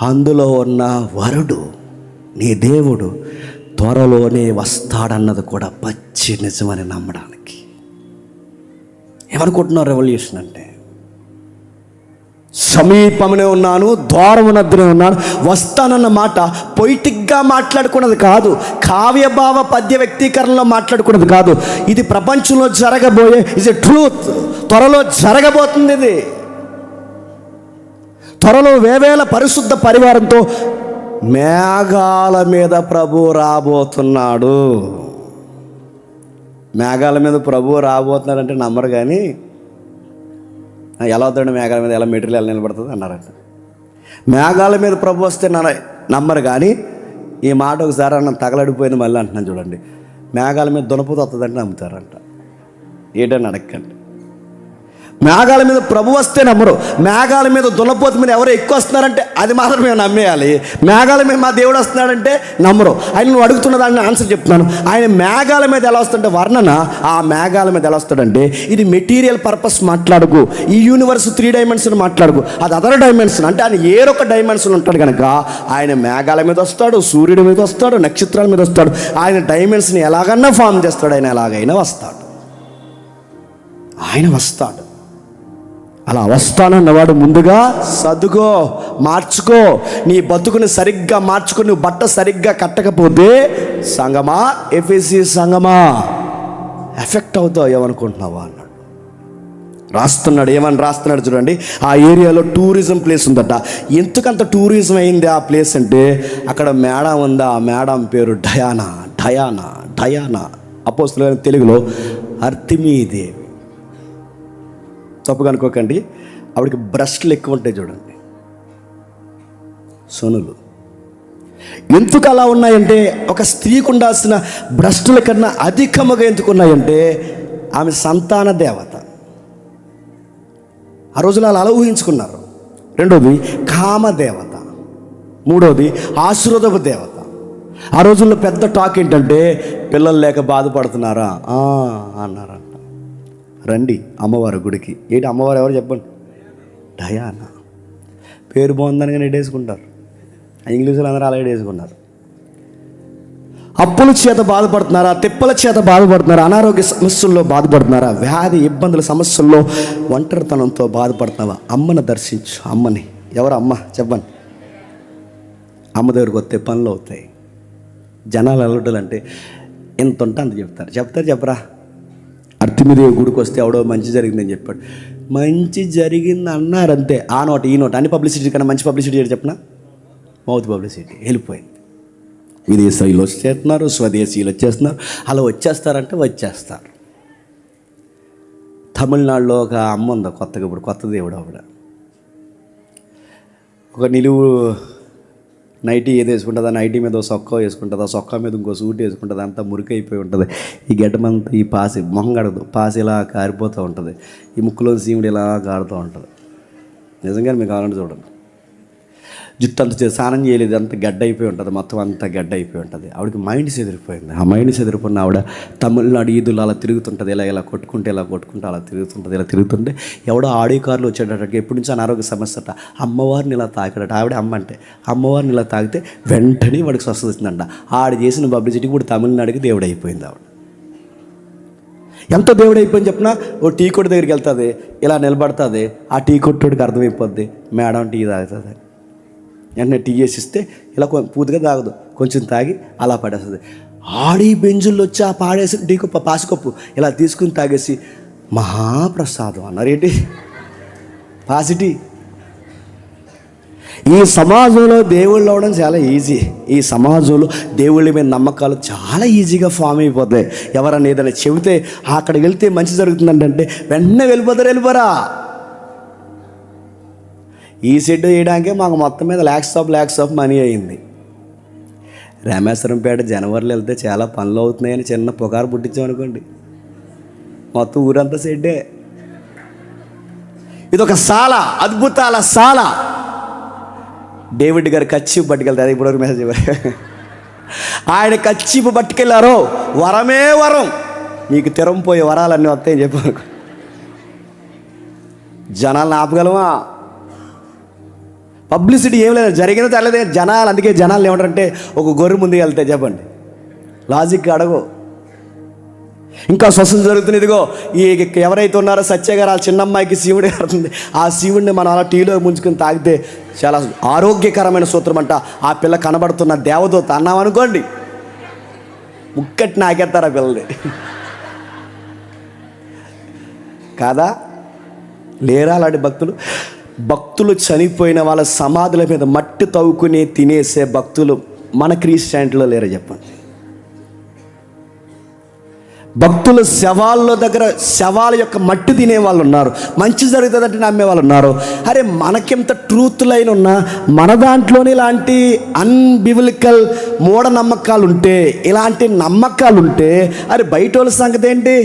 అందులో ఉన్న వరుడు నీ దేవుడు త్వరలోనే వస్తాడన్నది కూడా పచ్చి నిజమని నమ్మడానికి. ఏమనుకుంటున్నావు రెవల్యూషన్ అంటే? సమీపమునే ఉన్నాను, ద్వారమునద్దనే ఉన్నాను, వస్తానన్న మాట పొయిటిక్గా మాట్లాడుకున్నది కాదు, కావ్యభావ పద్య వ్యక్తీకరణలో మాట్లాడుకున్నది కాదు. ఇది ప్రపంచంలో జరగబోయే ఇస్ ఎ ట్రూత్. త్వరలో జరగబోతుంది. ఇది త్వరలో వేవేల పరిశుద్ధ పరివారంతో మేఘాల మీద ప్రభు రాబోతున్నాడు. మేఘాల మీద ప్రభు రాబోతున్నాడంటే నమ్మరు. కానీ ఎలా అవుతాడు మేఘాల మీద, ఎలా మెటీరియల్ ఎలా నిలబడుతుంది అన్నారంట. మేఘాల మీద ప్రభు వస్తే నమ్మరు. కానీ ఈ మాట ఒకసారి అన్న తగలడిపోయింది మళ్ళీ అంటున్నాను చూడండి. మేఘాల మీద దునపోతు వస్తుందంటే నమ్ముతారంట. ఏంటని అడగండి. మేఘాల మీద ప్రభు వస్తే నమ్మరు. మేఘాల మీద దున్నపోతు మీద ఎవరు ఎక్కువ వస్తున్నారంటే అది మాత్రం మేము నమ్మేయాలి. మేఘాల మీద మా దేవుడు వస్తున్నాడంటే నమ్మరు. ఆయన నువ్వు అడుగుతున్న దాన్ని ఆన్సర్ చెప్తున్నాను. ఆయన మేఘాల మీద ఎలా వస్తుంటే వర్ణన, ఆ మేఘాల మీద ఎలా వస్తాడంటే ఇది మెటీరియల్ పర్పస్ మాట్లాడుకు, ఈ యూనివర్స్ 3 డైమెన్షన్ మాట్లాడుకు, అది అదర్ డైమెన్షన్. అంటే ఆయన ఏరొక డైమెన్షన్ ఉంటాడు కనుక ఆయన మేఘాల మీద వస్తాడు, సూర్యుడి మీద వస్తాడు, నక్షత్రాల మీద వస్తాడు. ఆయన డైమెన్షన్ ఎలాగన్నా ఫామ్ చేస్తాడు. ఆయన ఎలాగైనా వస్తాడు. ఆయన వస్తాడు. అలా వస్తానన్నవాడు ముందుగా సర్దుకో, మార్చుకో. నీ బతుకుని సరిగ్గా మార్చుకొని నువ్వు బట్ట సరిగ్గా కట్టకపోతే సంగమా, ఎఫెసీ సంగమా ఎఫెక్ట్ అవుతావు. ఏమనుకుంటున్నావా అన్నాడు. రాస్తున్నాడు. ఏమని రాస్తున్నాడు చూడండి. ఆ ఏరియాలో టూరిజం ప్లేస్ ఉందట. ఎందుకంత టూరిజం అయింది ఆ ప్లేస్ అంటే అక్కడ మేడం ఉంది. ఆ మేడం పేరు డయానా. అపోస్తలుడైన తెలుగులో అర్తిమీదేవి. తప్పుగా అనుకోకండి, ఆవిడకి బ్రష్లు ఎక్కువ ఉంటాయి చూడండి, సొనులు. ఎందుకు అలా ఉన్నాయంటే, ఒక స్త్రీకి ఉండాల్సిన బ్రష్టుల కన్నా అధికముగా ఎందుకు ఉన్నాయంటే ఆమె సంతాన దేవత. ఆ రోజులో అలా ఊహించుకున్నారు. రెండోది కామదేవత. మూడోది ఆశీర్వాదపు దేవత. ఆ రోజుల్లో పెద్ద టాక్ ఏంటంటే, పిల్లలు లేక బాధపడుతున్నారా అన్నారంట. రండి అమ్మవారి గుడికి. ఏంటి అమ్మవారు ఎవరు చెప్పండి? డయానా. పేరు బాగుందని కానీ ఎడేసుకుంటారు. ఇంగ్లీషులో అందరూ అలా ఎడేసుకున్నారు. అప్పుల చేత బాధపడుతున్నారా? తిప్పల చేత బాధపడుతున్నారా? అనారోగ్య సమస్యల్లో బాధపడుతున్నారా? వ్యాధి ఇబ్బందుల సమస్యల్లో ఒంటరితనంతో బాధపడుతున్నావా? అమ్మను దర్శించు. అమ్మని. ఎవరు అమ్మ చెప్పండి. అమ్మ దగ్గరికి వస్తే పనులు అవుతాయి. జనాలు వెళ్ళడాలంటే ఎంత ఉంటే అంత చెప్తారు చెప్పరా? అర్తిమీదేవి గుడికి వస్తే ఎవడో మంచి జరిగిందని చెప్పాడు. మంచి జరిగింది అన్నారంతే. ఆ నోట్ ఈ నోట్ అన్ని పబ్లిసిటీ కన్నా మంచి పబ్లిసిటీ చెప్పినా మౌత్ పబ్లిసిటీ వెళ్ళిపోయింది. విదేశీయులు వచ్చేస్తున్నారు, స్వదేశీయులు వచ్చేస్తున్నారు. అలా వచ్చేస్తారంటే వచ్చేస్తారు. తమిళనాడులో ఒక అమ్మ ఉంది కొత్తగా, ఇప్పుడు కొత్త దేవుడు ఆవిడ. ఒక నిలువు నైటీ ఏది వేసుకుంటుంది, ఆ నైటీ మీద ఒక సొక్కా వేసుకుంటుంది, ఆ సొక్కా మీద ఇంకో సూట్ వేసుకుంటుంది. అంతా మురికైపోయి ఉంటుంది. ఈ గడ్డమంతా ఈ పాసి మొహం కడదు, పాసి ఇలా కారిపోతూ ఉంటుంది. ఈ ముక్కులో సీముడు ఇలా కారుతూ ఉంటుంది. నిజంగా మీకు కావాలంటే చూడండి. జుట్టు అంత స్నానం చేయలేదు, అంత గడ్డ అయిపోయి ఉంటుంది, మొత్తం అంతా గడ్డ అయిపోయి ఉంటుంది. ఆవిడకి మైండ్ చెదిరిపోయింది. ఆ మైండ్ చెదిరిపోయిన ఆవిడ తమిళనాడు ఈదులు అలా తిరుగుతుంటుంది. ఇలా కొట్టుకుంటే అలా తిరుగుతుంటుంది. ఇలా తిరుగుతుంటే ఎవడో ఆడియో కార్లు వచ్చేటట్టు ఎప్పటి నుంచి అనారోగ్య సమస్య అట. అమ్మవారిని ఇలా తాకిడట. ఆవిడ అమ్మ అంటే అమ్మవారిని ఇలా తాకితే వెంటనే వాడికి స్వస్థత వచ్చిందంట. ఆవిడ చేసిన పబ్లిసిటీ ఇప్పుడు తమిళనాడుకి దేవుడు అయిపోయింది. ఆవిడ ఎంత దేవుడు అయిపోయింది చెప్పినా, ఓ టీ కొట్టు దగ్గరికి వెళ్తుంది, ఇలా నిలబడుతుంది. ఆ టీ కొట్టుడికి అర్థమైపోద్ది, మేడం టీ తాగుతుంది. వెంటనే టీ చేసిస్తే ఇలా పూర్తిగా తాగదు, కొంచెం తాగి అలా పడేస్తుంది. ఆడి బెంజుల్లో వచ్చి ఆ పాడేసి టీ కప్పు పాసికప్పు ఇలా తీసుకుని తాగేసి మహాప్రసాదం అన్నారు. ఏంటి పాసిటీ? ఈ సమాజంలో దేవుళ్ళు అవడం చాలా ఈజీ. ఈ సమాజంలో దేవుళ్ళ మీద నమ్మకాలు చాలా ఈజీగా ఫామ్ అయిపోతాయి. ఎవరన్నా ఏదైనా చెబితే అక్కడికి వెళ్తే మంచి జరుగుతుందంటే వెంటనే వెళ్ళిపోరా. ఈ షెడ్ వేయడానికే మాకు మొత్తం మీద ల్యాక్స్ ఆఫ్ మనీ అయింది. రామేశ్వరంపేట జనవరిలో వెళ్తే చాలా పనులు అవుతున్నాయని చిన్న పుకారు పుట్టించామనుకోండి, మొత్తం ఊరంతా షెడ్డే. ఇదొక సాల, అద్భుతాల సాల. డేవిడ్ గారు కచ్చిపు పట్టుకెళ్తారు. ఇప్పటివరకు మెసేజ్ ఇవ్వరు. ఆయన కచ్చిపు పట్టుకెళ్ళారో వరమే వరం. మీకు తెరంపోయే వరాలన్నీ వస్తాయని చెప్పారు. జనాలను ఆపగలమా? పబ్లిసిటీ ఏం లేదు, జరిగిన తెలియదు జనాలు. అందుకే జనాలు ఏమంటారంటే, ఒక గొర్రె ముందుకు వెళ్తే చెప్పండి, లాజిక్ అడగో. ఇంకా స్వస్థత జరుగుతుంది. ఇదిగో ఈ ఎవరైతే ఉన్నారో సత్య గారు, ఆ చిన్నమ్మాయికి శివుడే కడుతుంది. ఆ శివుడిని మనం అలా టీలో ముంచుకొని తాగితే చాలా ఆరోగ్యకరమైన సూత్రం అంట. ఆ పిల్ల కనబడుతున్న దేవదూత అన్నామనుకోండి, ముక్కటి నాకేస్తారు ఆ పిల్లల్ని. కాదా? లేరా అలాంటి భక్తులు చనిపోయిన వాళ్ళ సమాధుల మీద మట్టి తవ్వుకుని తినేసే భక్తులు మన క్రిస్టియానిటీలో లేరా చెప్పండి? భక్తుల శవాల యొక్క మట్టి తినే వాళ్ళు ఉన్నారు. మంచి జరుగుతుందంటే నమ్మే వాళ్ళు ఉన్నారు. అరే మనకెంత ట్రూత్ లైన్ ఉన్నా మన దాంట్లోనే ఇలాంటి అన్బిబిలికల్ మూఢనమ్మకాలు ఉంటే, ఇలాంటి నమ్మకాలు ఉంటే, అరే బయట వాళ్ళ సంగతి ఏంటి?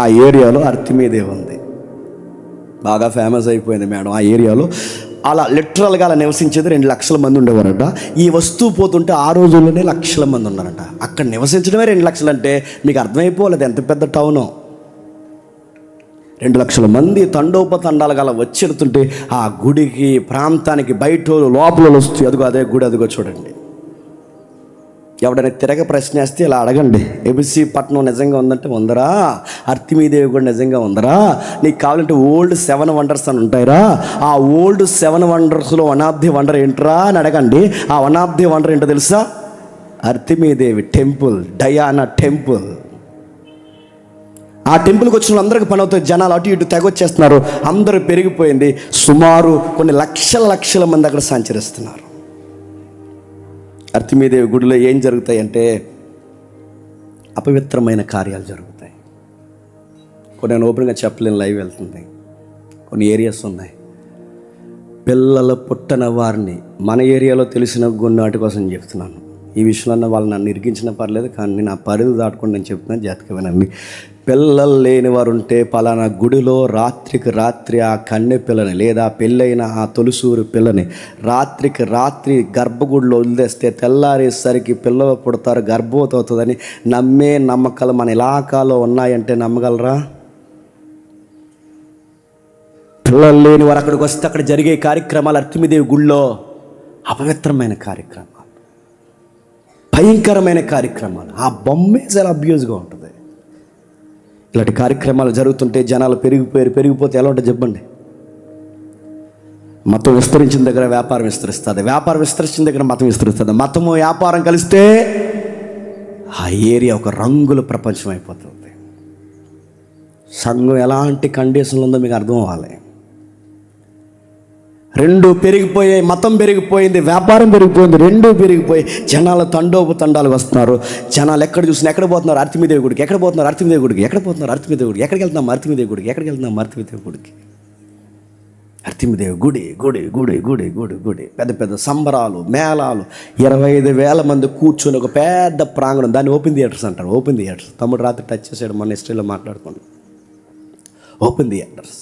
ఆ ఏరియాలో అర్తిమీదేవి ఉంది, బాగా ఫేమస్ అయిపోయింది మేడం. ఆ ఏరియాలో అలా లిటరల్గా అలా నివసించేది 2 లక్షల మంది ఉండేవారట. ఈ వస్తువు పోతుంటే ఆ రోజుల్లోనే లక్షల మంది ఉన్నారట. అక్కడ నివసించడమే 2 లక్షలు అంటే మీకు అర్థమైపోలేదు ఎంత పెద్ద టౌనో. 2 లక్షల మంది తండోపతండాలుగా అలా వచ్చెడుతుంటే ఆ గుడికి ప్రాంతానికి బయట లోపల వస్తూ అదే గుడి, అదిగో చూడండి. ఎవడైనా తిరగ ప్రశ్నేస్తే ఇలా అడగండి, ఎబిసి పట్నం నిజంగా ఉందంటే ఉందరా, అర్తిమీదేవి కూడా నిజంగా ఉందరా, నీకు కావాలంటే ఓల్డ్ 7 వండర్స్ అని ఉంటాయిరా, ఆ ఓల్డ్ 7 వండర్స్లో 1 ఆఫ్ ది వండర్ ఏంట్రా అని అడగండి. ఆ 1 ఆఫ్ ది వండర్ ఏంటో తెలుసా? అర్తిమీదేవి టెంపుల్, డయానా టెంపుల్. ఆ టెంపుల్కి వచ్చిన వాళ్ళందరికీ పని అవుతుంది. జనాలు అటు ఇటు తెగొచ్చేస్తున్నారు. అందరూ పెరిగిపోయింది. సుమారు కొన్ని లక్షల మంది అక్కడ సంచరిస్తున్నారు. అర్తిమీదేవి గుడిలో ఏం జరుగుతాయంటే, అపవిత్రమైన కార్యాలు జరుగుతాయి. కొన్ని నేను ఓపెన్గా చెప్పలేని లైవ్ వెళ్తుంది. కొన్ని ఏరియాస్ ఉన్నాయి, పిల్లల పుట్టన వారిని మన ఏరియాలో తెలిసిన వాటి కోసం చెప్తున్నాను. ఈ విషయంలో వాళ్ళు నన్ను ఇరికించినా పర్లేదు, కానీ నా పరిధి దాటుకొని నేను చెప్తున్నాను, జాగ్రత్తగా వినండి. పిల్లలు లేని వారు ఉంటే పలానా గుడిలో రాత్రికి రాత్రి ఆ కన్నె పిల్లని లేదా పెళ్ళైన ఆ తొలిసూరు పిల్లని రాత్రికి రాత్రి గర్భగుడిలో వదిలేస్తే తెల్లారేసరికి పిల్లలు పుడతారు, గర్భవతి అవుతుందని నమ్మే నమ్మకాలు మన ఇలాకాలో ఉన్నాయంటే నమ్మగలరా? పిల్లలు లేని వారు అక్కడికి వస్తే అక్కడ జరిగే కార్యక్రమాలు అర్తిమిదేవి గుళ్ళో అపవిత్రమైన కార్యక్రమాలు, భయంకరమైన కార్యక్రమాలు. ఆ బొమ్మే చాలా అబ్యూజ్గా ఉంటుంది. ఇలాంటి కార్యక్రమాలు జరుగుతుంటే జనాలు పెరిగిపోతే ఎలా ఉంటుంది చెప్పండి? మతం విస్తరించిన దగ్గర వ్యాపారం విస్తరిస్తుంది, వ్యాపారం విస్తరించిన దగ్గర మతం విస్తరిస్తుంది, మతము వ్యాపారం కలిస్తే ఆ ఏరియా ఒక రంగుల ప్రపంచం అయిపోతుంది. సంఘం ఎలాంటి కండిషన్లు ఉందో మీకు అర్థం అవ్వాలి. రెండు పెరిగిపోయాయి, మతం పెరిగిపోయింది, వ్యాపారం పెరిగిపోయింది, రెండూ పెరిగిపోయి జనాలు తండాలు వస్తున్నారు. జనాలు ఎక్కడ చూసినా ఎక్కడ పోతున్నారు? అర్తిమిదేవి గుడికి. ఎక్కడ పోతున్నారు? అర్తిమిదేవి గుడికి. ఎక్కడ పోతున్నారు? అర్తిమిదేవి గుడికి. ఎక్కడికి వెళ్తున్నాం? అర్తిమిదేవి గుడికి. ఎక్కడికి వెళ్తున్నాం? అర్తిమిదేవి గుడికి. అర్తిమిదేవి గుడి గుడి గుడి గుడి గుడి గుడి పెద్ద పెద్ద సంబరాలు, మేళాలు, 25,000 మంది కూర్చొని ఒక పెద్ద ప్రాంగణం. దాన్ని ఓపెన్ థియేటర్స్ అంటారు. Open theatres. తమ్ముడు రాత్రి టచ్ చేసాడు, మన హిస్టరీలో మాట్లాడుకోండి. Open theatres.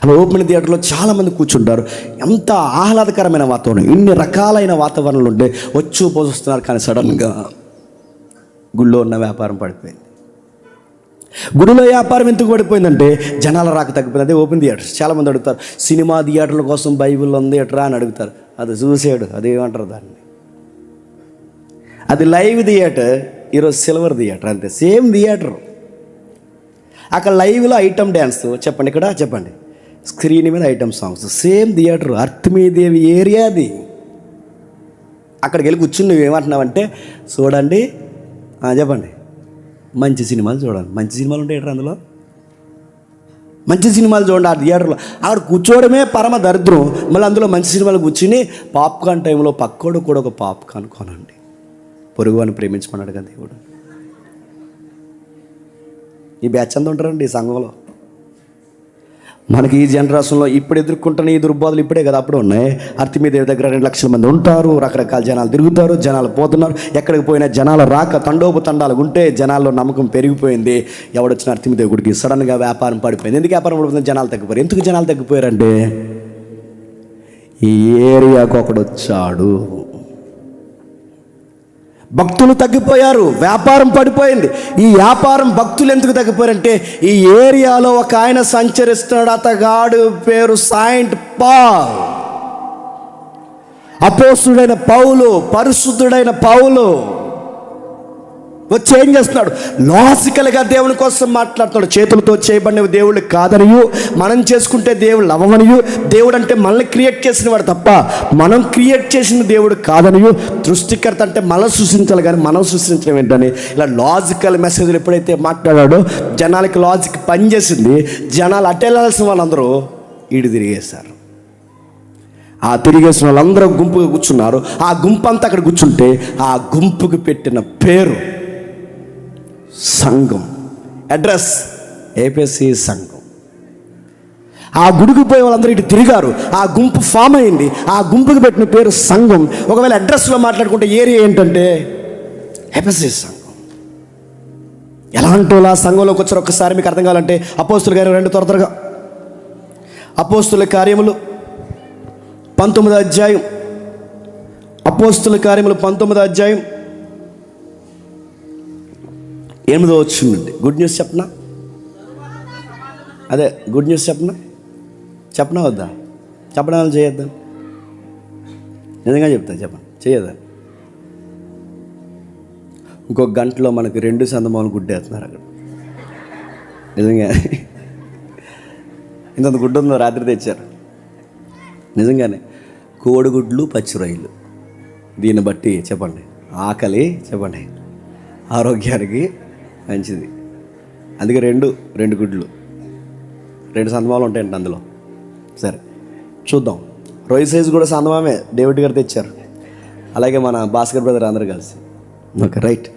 అలా ఓపెన్ థియేటర్లో చాలామంది కూర్చుంటారు. ఎంత ఆహ్లాదకరమైన వాతావరణం, ఇన్ని రకాలైన వాతావరణాలు ఉంటే పోస్తున్నారు. కానీ సడన్గా గుళ్ళో ఉన్న వ్యాపారం పడిపోయింది. గుడిలో వ్యాపారం ఎందుకు పడిపోయిందంటే జనాల రాక తగ్గిపోయింది. అదే ఓపెన్ థియేటర్స్. చాలామంది అడుగుతారు, సినిమా థియేటర్ల కోసం బైబిల్ ఉంది ఎట్రా అని అడుగుతారు. అది చూసాడు, అదేమంటారు దాన్ని, అది లైవ్ థియేటర్, ఈరోజు సిల్వర్ థియేటర్, అంతే. Same theatre. అక్కడ లైవ్లో ఐటమ్ డ్యాన్స్ చెప్పండి, ఇక్కడ చెప్పండి, స్క్రీన్ మీద ఐటమ్ సాంగ్స్. సేమ్ థియేటర్, అర్తిమీదేవి ఏరియా అది. అక్కడికి వెళ్ళి కూర్చుని నువ్వు ఏమంటున్నావంటే, చూడండి చెప్పండి, మంచి సినిమాలు చూడండి. మంచి సినిమాలు ఉంటాయి అందులో, మంచి సినిమాలు చూడండి. ఆ థియేటర్లో అక్కడ కూర్చోవడమే పరమ దరిద్రం. మళ్ళీ అందులో మంచి సినిమాలు కూర్చుని పాప్కార్న్ టైంలో పక్కోడు కూడా ఒక పాప్కార్న్ కొనండి. పొరుగు అని ప్రేమించమన్నాడు కదా దేవుడు. ఈ బ్యాచ్ అంతా ఉంటారండి ఈ సంఘంలో. మనకి ఈ జనరేషన్లో ఇప్పుడు ఎదుర్కొంటున్న ఈ దుర్బోధలు ఇప్పుడే కదా, అప్పుడు ఉన్నాయి. అర్తిమీదేవి దగ్గర 2 లక్షల మంది ఉంటారు, రకరకాల జనాలు తిరుగుతారు, జనాలు పోతున్నారు. ఎక్కడికి పోయినా జనాలు రాక తండాలు ఉంటే జనాల్లో నమ్మకం పెరిగిపోయింది. ఎవడొచ్చిన అర్తిమీదేవి గుడికి సడన్గా వ్యాపారం పడిపోయింది. ఎందుకు వ్యాపారం పడిపోయింది? జనాలు తగ్గిపోయారు. ఎందుకు జనాలు తగ్గిపోయారంటే ఈ ఏరియాకు ఒకడు వచ్చాడు. భక్తులు తగ్గిపోయారు, వ్యాపారం పడిపోయింది. ఈ వ్యాపారం భక్తులు ఎందుకు తగ్గిపోయారంటే ఈ ఏరియాలో ఒక ఆయన సంచరిస్తున్నాడు. అతగాడు పేరు సెయింట్ పాల్. అపోస్తుడైన పౌలు, పరిశుద్ధుడైన పౌలు వచ్చి ఏం చేస్తున్నాడు? లాజికల్గా దేవుని కోసం మాట్లాడుతున్నాడు. చేతులతో చేయబడినవి దేవుళ్ళు కాదనియు, మనం చేసుకుంటే దేవుళ్ళు అవ్వమనియు, దేవుడు అంటే మనల్ని క్రియేట్ చేసిన వాడు తప్ప మనం క్రియేట్ చేసిన దేవుడు కాదనియు, సృష్టికర్త అంటే మనం సృష్టించాలి కానీ మనం సృష్టించడం ఏంటని ఇలా లాజికల్ మెసేజ్లు ఎప్పుడైతే మాట్లాడాడో జనాలకి లాజిక్ పనిచేసింది. జనాలు అట్టెళ్ళాల్సిన వాళ్ళందరూ ఈడు తిరిగేశారు. ఆ తిరిగేసిన వాళ్ళందరూ గుంపుగా కూర్చున్నారు. ఆ గుంపు అంతా అక్కడ కూర్చుంటే ఆ గుంపుకి పెట్టిన పేరు సంఘం. అడ్రస్ ఏపీసీ సంఘం. ఆ గుడికి పోయే వాళ్ళందరూ ఇటు తిరిగారు. ఆ గుంపు ఫామ్ అయింది. ఆ గుంపుకి పెట్టిన పేరు సంఘం. ఒకవేళ అడ్రస్లో మాట్లాడుకుంటే ఏరియా ఏంటంటే ఏపీసీ సంఘం. ఎలాంటి వాళ్ళు ఆ సంఘంలోకి వచ్చారు ఒక్కసారి మీకు అర్థం కావాలంటే అపోస్తుల కార్యం 2 త్వరగా అపోస్తుల కార్యములు 19వ అధ్యాయం. అపోస్తుల కార్యములు 19వ అధ్యాయం 8వ వచనం నుండి. గుడ్ న్యూస్ చెప్పనా? అదే గుడ్ న్యూస్ చెప్పనా వద్దా? చెప్పడం చేయొద్దా? నిజంగా చెప్తా, చెప్పండి, చేయొద్దా? ఇంకొక గంటలో మనకి 2 సందమాలు గుడ్డేస్తున్నారు అక్కడ. నిజంగా ఇంత గుడ్డు ఉందో రాత్రి తెచ్చారు. నిజంగానే కోడిగుడ్లు, పచ్చి రొయ్యలు. దీన్ని బట్టి చెప్పండి, ఆకలి చెప్పండి ఆరోగ్యానికి మంచిది. అందుకే 2 గుడ్లు, 2 సందమాలు ఉంటాయండి అందులో. సరే చూద్దాం. రొయ్య సైజు కూడా సందమామే డేవిడ్ గారు తెచ్చారు. అలాగే మన భాస్కర్ బ్రదర్ అందరూ కలిసి. ఓకే రైట్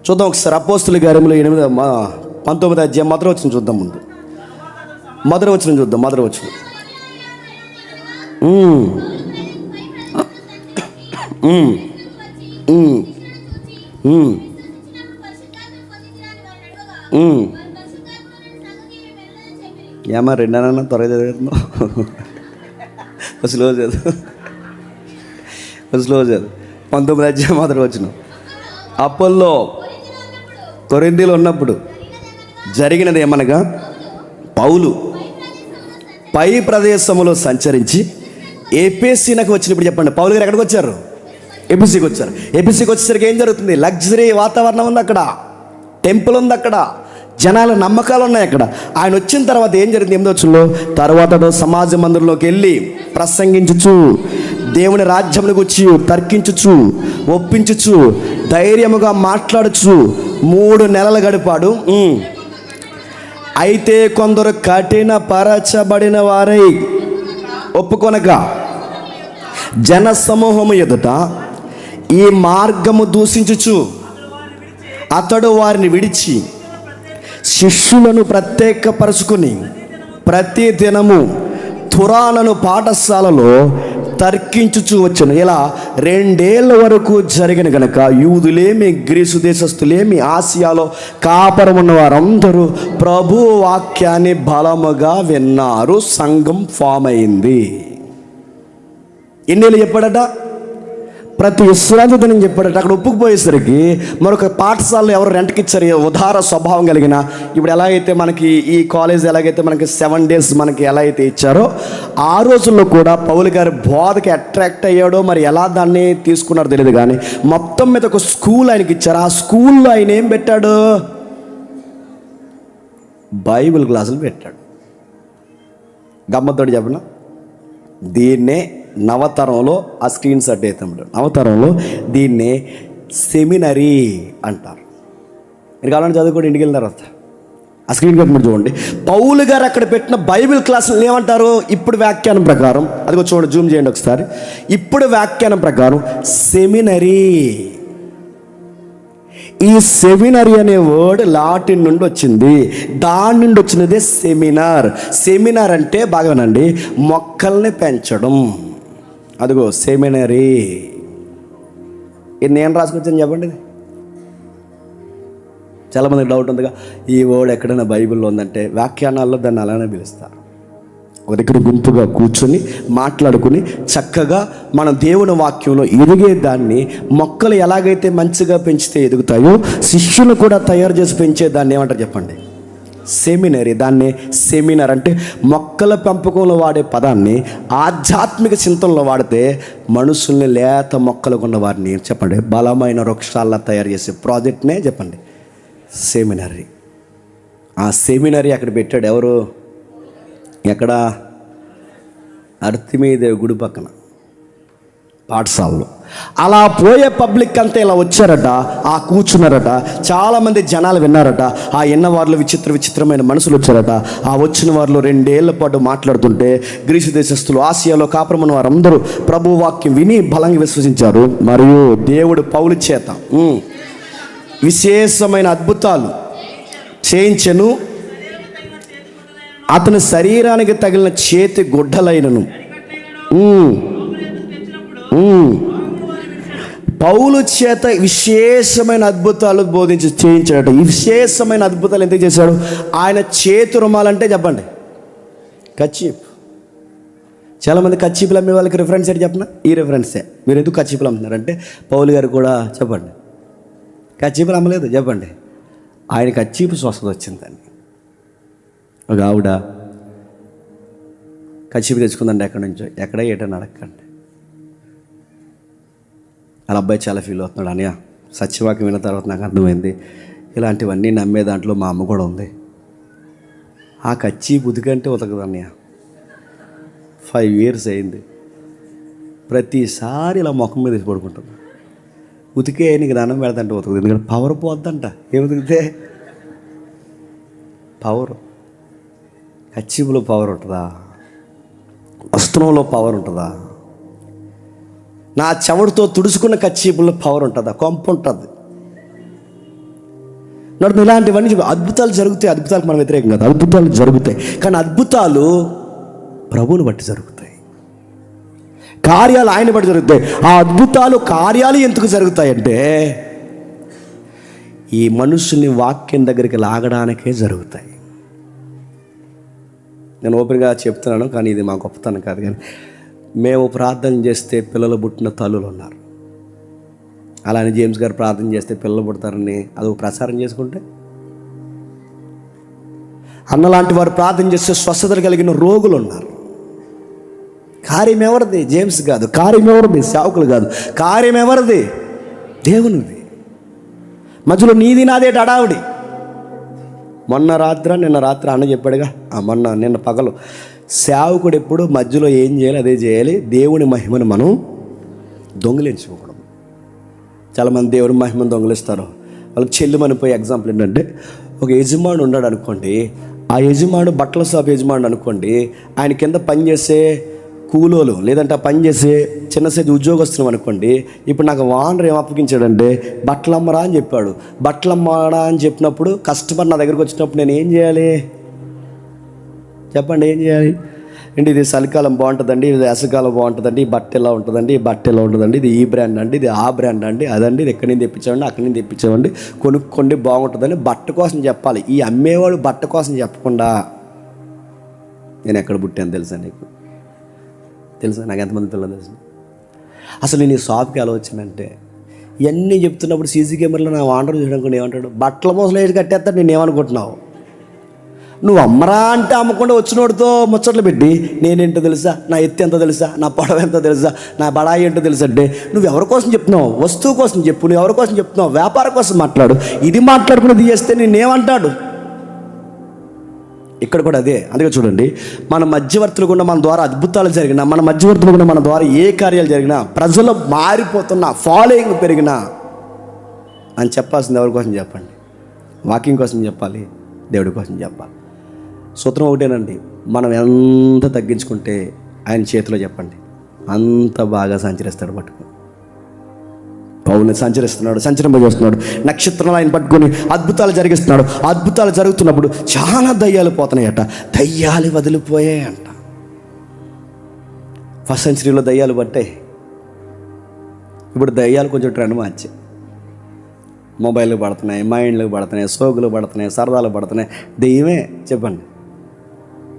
చూద్దాం ఒకసారి అపోస్తుల కార్యములు 19వ అధ్యాయం మొదటి వచనం చూద్దాం. ముందు మొదటి వచనం చూద్దాం. మొదటి వచనం ఏమా రెండన్నా త్వరగా చదివేస్తున్నావు. స్లో చదువు, స్లో చదువు. 19వ అధ్యాయం మొదటి వచనం. అపోల్లో కొరింథీలో ఉన్నప్పుడు జరిగినది ఏమనగా, పౌలు పై ప్రదేశములో సంచరించి ఎఫెసీనకు వచ్చినప్పుడు, చెప్పండి, పౌలు గారు ఎక్కడికి వచ్చారు? ఎఫెసీకి వచ్చారు. ఎఫెసీకి వచ్చేసరికి ఏం జరుగుతుంది? లగ్జరీ వాతావరణం ఉంది అక్కడ, టెంపుల్ ఉంది అక్కడ, జనాల నమ్మకాలు ఉన్నాయి అక్కడ. ఆయన వచ్చిన తర్వాత ఏం జరిగింది? 8వ వచనంలో, తర్వాత సమాజ మందిరంలోకి వెళ్ళి ప్రసంగించుచు, దేవుని రాజ్యమును గురించి తర్కించుచు, ఒప్పించుచు, ధైర్యముగా మాట్లాడుచు 3 నెలలు గడిపాడు. అయితే కొందరు కఠిన పరచబడిన వారై ఒప్పుకొనక జన సమూహము ఎదుట ఈ మార్గము దూషించుచు అతడు వారిని విడిచి శిష్యులను ప్రత్యేకపరుచుకుని ప్రతి దినము తురాలను పాఠశాలలో తర్కించుచూ వచ్చాను. ఇలా 2 ఏళ్ళ వరకు జరిగిన గనక యూదులేమి గ్రీసు దేశస్తులేమి ఆసియాలో కాపురం ఉన్న వారందరూ ప్రభు వాక్యాన్ని బలముగా విన్నారు. సంఘం ఫామ్ అయింది. ఎన్నేళ్ళు చెప్పాడట? ప్రతి విశ్రాంతి దినం చెప్పాడట. అక్కడ ఒప్పుకుపోయేసరికి మరొక పాఠశాలలో ఎవరు రెంట్కి ఇచ్చారు? ఉదార స్వభావం కలిగిన, ఇప్పుడు ఎలా అయితే మనకి ఈ కాలేజ్ ఎలాగైతే మనకి 7 days మనకి ఎలా అయితే ఇచ్చారో, ఆ రోజుల్లో కూడా పౌలు గారి బోధకి అట్రాక్ట్ అయ్యాడో మరి ఎలా దాన్ని తీసుకున్నారో తెలియదు, కానీ మొత్తం మీద ఒక స్కూల్ ఆయనకి ఇచ్చారు. ఆ స్కూల్లో ఆయన ఏం పెట్టాడు? బైబిల్ క్లాసులు పెట్టాడు. గమ్మత్తోడు చెప్పిన దీన్నే నవతరంలో, ఆ స్క్రీన్ షాట్ అయితే నవతరంలో దీన్నే సెమినరీ అంటారు. మీరు కావాలని చదువుకోండి, ఇంటికి వెళ్ళిన తర్వాత ఆ స్క్రీన్ షాట్ మీరు చూడండి. పౌలు గారు అక్కడ పెట్టిన బైబిల్ క్లాసులు ఏమంటారు? ఇప్పుడు వ్యాఖ్యానం ప్రకారం, అదిగో చూడండి, జూమ్ చేయండి ఒకసారి. ఇప్పుడు వ్యాఖ్యానం ప్రకారం సెమినరీ. ఈ సెమినరీ అనే వర్డ్ లాటిన్ నుండి వచ్చింది. దాని నుండి వచ్చినదే సెమినార్. సెమినార్ అంటే బాగానండి, మొక్కల్ని పెంచడం. అదిగో సెమినరీ. ఇది నేను రాసుకొచ్చాను చెప్పండి. చాలామందికి డౌట్ ఉందిగా, ఈ వర్డ్ ఎక్కడైనా బైబిల్లో ఉందంటే వ్యాఖ్యానాల్లో దాన్ని అలానే పిలుస్తారు. ఒక దగ్గర గుంపుగా కూర్చొని మాట్లాడుకుని చక్కగా మనం దేవుని వాక్యంలో ఎదిగే దాన్ని, మొక్కలు ఎలాగైతే మంచిగా పెంచితే ఎదుగుతాయో శిష్యులు కూడా తయారు చేసి పెంచే దాన్ని ఏమంటారు చెప్పండి? సెమినరీ. దాన్ని సెమినార్ అంటే మొక్కల పెంపకంలో వాడే పదాన్ని ఆధ్యాత్మిక చింతనలో వాడితే మనుషుల్ని లేత మొక్కలకు ఉన్న వారిని చెప్పండి బలమైన వృక్షాల్లో తయారు చేసే ప్రాజెక్ట్నే చెప్పండి సెమినరీ. ఆ సెమినరీ అక్కడ పెట్టాడు ఎవరు? ఎక్కడ? అర్తిమీదేవి గుడి పక్కన పాఠశాలలో. అలా పోయే పబ్లిక్ అంతా ఇలా వచ్చారట, ఆ కూర్చున్నారట, చాలామంది జనాలు విన్నారట. ఆ ఎన్న వారిలో విచిత్రమైన మనుషులు వచ్చారట. ఆ వచ్చిన వారిలో 2 ఏళ్ల పాటు మాట్లాడుతుంటే గ్రీసు దేశస్తులు, ఆసియాలో కాపురమైన వారందరూ ప్రభు వాక్యం విని బలంగా విశ్వసించారు. మరియు దేవుడు పౌలు చేత విశేషమైన అద్భుతాలు చేయించెను. అతని శరీరానికి తగిలిన చేతి గుడ్డలైనను పౌలు చేత విశేషమైన అద్భుతాలు చేయించాడట. ఈ విశేషమైన అద్భుతాలు ఎందుకు చేశాడు? ఆయన చేతి రుమాలంటే చెప్పండి కచ్చీప్. చాలామంది కచ్చీపులు అమ్మే వాళ్ళకి రిఫరెన్స్ ఏంటి చెప్పిన? ఈ రిఫరెన్సే. మీరు ఎందుకు కచ్చీపులు అమ్ముతున్నారంటే పౌలు గారు కూడా చెప్పండి కచ్చీపులు అమ్మలేదు చెప్పండి. ఆయన కచ్చీపు స్వస్థత వచ్చిందండి. ఒక ఆవిడ కచ్చీపు తెచ్చుకుందండి ఎక్కడి నుంచో, ఎక్కడ ఏటని అడగండి. వాళ్ళ అబ్బాయి చాలా ఫీల్ అవుతున్నాడు. అన్నయ్య సత్యవాక్యం విన్న తర్వాత నాకు అర్థమైంది, ఇలాంటివన్నీ నమ్మే దాంట్లో మా అమ్మ కూడా ఉంది. ఆ కచ్చీపు ఉతికంటే ఉతకదు అన్నయ్య. 5 years అయింది. ప్రతిసారి ఇలా ముఖం మీద వేసి పడుకుంటుంది. ఉతికే నీకు దండం పెడతంటే ఉతకదు, ఎందుకంటే పవర్ పోద్దంట. ఏం ఉతికితే పవర్. కచ్చీపులో పవర్ ఉంటుందా? వస్త్రంలో పవర్ ఉంటుందా? నా చెవుడితో తుడుచుకున్న కచ్చీపుల్లో పవర్ ఉంటుందా? కొంప ఉంటుంది. నడుతుంది. ఇలాంటివన్నీ అద్భుతాలు జరుగుతాయి. అద్భుతాలకు మనం వ్యతిరేకం కాదు, అద్భుతాలు జరుగుతాయి. కానీ అద్భుతాలు ప్రభువుని బట్టి జరుగుతాయి, కార్యాలు ఆయన బట్టి జరుగుతాయి. ఆ అద్భుతాలు కార్యాలు ఎందుకు జరుగుతాయంటే ఈ మనుషుల్ని వాక్యం దగ్గరికి లాగడానికే జరుగుతాయి. నేను ఓపెన్గా చెప్తున్నాను, కానీ ఇది మా గొప్పతనం కాదు. కానీ మేము ప్రార్థన చేస్తే పిల్లలు పుట్టిన తల్లులు ఉన్నారు. అలానే జేమ్స్ గారు ప్రార్థన చేస్తే పిల్లలు పుడతారని అది ప్రచారం చేసుకుంటే, అన్నలాంటి వారు ప్రార్థన చేస్తే స్వస్థతలు కలిగిన రోగులు ఉన్నారు. కార్యం ఎవరిది? జేమ్స్ కాదు. కార్యం ఎవరిది? సేవకులు కాదు. కార్యం ఎవరిది? దేవునిది. మధ్యలో నీది నాదే అడావుడి. నిన్న రాత్రి అన్న చెప్పాడుగా, నిన్న పగలు, సేవకుడు ఎప్పుడు మధ్యలో ఏం చేయాలి అదే చేయాలి. దేవుని మహిమను మనం దొంగిలించుకోకూడదు. చాలామంది దేవుని మహిమను దొంగిలిస్తారు. వాళ్ళకి చెల్లిమనిపోయే ఎగ్జాంపుల్ ఏంటంటే, ఒక యజమానుడు ఉన్నాడు అనుకోండి, ఆ యజమానుడు బట్టల షాప్ యజమానుడు అనుకోండి, ఆయన కింద పనిచేసే కూలోలు లేదంటే ఆ పనిచేసే చిన్న సైజు ఉద్యోగస్తులు అనుకోండి. ఇప్పుడు నాకు వానర్ ఏం అప్పగించాడంటే బట్టలు అమ్మరా అని చెప్పాడు. బట్టలు అమ్మరా అని చెప్పినప్పుడు కస్టమర్ నా దగ్గరికి వచ్చినప్పుడు నేను ఏం చేయాలి చెప్పండి? ఏం చేయాలి? ఏంటి, ఇది చలికాలం బాగుంటుందండి, ఇది వేసవికాలం బాగుంటుందండి, ఈ బట్ట ఎలా ఉంటుందండి, ఈ బట్ట ఎలా ఉంటుందండి, ఇది ఈ బ్రాండ్ అండి, ఇది ఆ బ్రాండ్ అండి, అదండి, ఇది ఎక్కడి నుంచి తెప్పించామండి, అక్కడి నుంచి తెప్పించామండి, కొనుక్కోండి బాగుంటుందని బట్ట కోసం చెప్పాలి. ఈ అమ్మేవాడు బట్ట కోసం చెప్పకుండా నేను ఎక్కడ పుట్టాను తెలుసా నీకు? తెలుసా నాకు ఎంతమంది పిల్లలు తెలుసు? అసలు నేను ఈ షాప్కి ఎలా వచ్చానంటే, ఇవన్నీ చెప్తున్నప్పుడు సీసీ కెమెరాలో నా వాండర్ చూడకుండా ఏమంటాడు, బట్టల మోసలు వేసి కట్టేస్తాడు. నేను ఏమనుకుంటున్నావు? నువ్వు అమ్మరా అంటే అమ్మకుండా వచ్చినోడితో ముచ్చట్లు పెట్టి నేనేంటో తెలుసా, నా ఎత్తు ఎంతో తెలుసా, నా పొడవ ఎంతో తెలుసా, నా బడాయి ఏంటో తెలుసా అంటే నువ్వు ఎవరి కోసం చెప్తున్నావు? వస్తువు కోసం చెప్పు. నువ్వు ఎవరి కోసం చెప్తున్నావు? వ్యాపారం కోసం మాట్లాడు. ఇది మాట్లాడుకుని చేస్తే నేనేమంటాడు? ఇక్కడ కూడా అదే. అందుకే చూడండి, మన మధ్యవర్తులు కూడా మన ద్వారా అద్భుతాలు జరిగినా, మన మధ్యవర్తులు కూడా మన ద్వారా ఏ కార్యాలు జరిగినా, ప్రజలు మారిపోతున్నా, ఫాలోయింగ్ పెరిగినా అని చెప్పాల్సింది ఎవరి కోసం చెప్పండి? వాకింగ్ కోసం చెప్పాలి, దేవుడి కోసం చెప్పాలి. సూత్రం ఒకటేనండి, మనం ఎంత తగ్గించుకుంటే ఆయన చేతిలో చెప్పండి అంత బాగా సంచరిస్తాడు. పట్టుకుని పౌల్ని సంచరింపజేస్తున్నాడు. నక్షత్రాలు ఆయన పట్టుకొని అద్భుతాలు జరిగిస్తున్నాడు. అద్భుతాలు జరుగుతున్నప్పుడు చాలా దయ్యాలు పోతున్నాయట, దయ్యాలు వదిలిపోయాయంట. ఫస్ట్ సెంచరీలో దయ్యాలు పట్టాయి. ఇప్పుడు దయ్యాలు కొంచెం ట్రెండ్ మార్చి మొబైల్కి పడుతున్నాయి, మైండ్లకు పడుతున్నాయి, సోగులు పడుతున్నాయి, సరదాలు పడుతున్నాయి. దెయ్యమే చెప్పండి.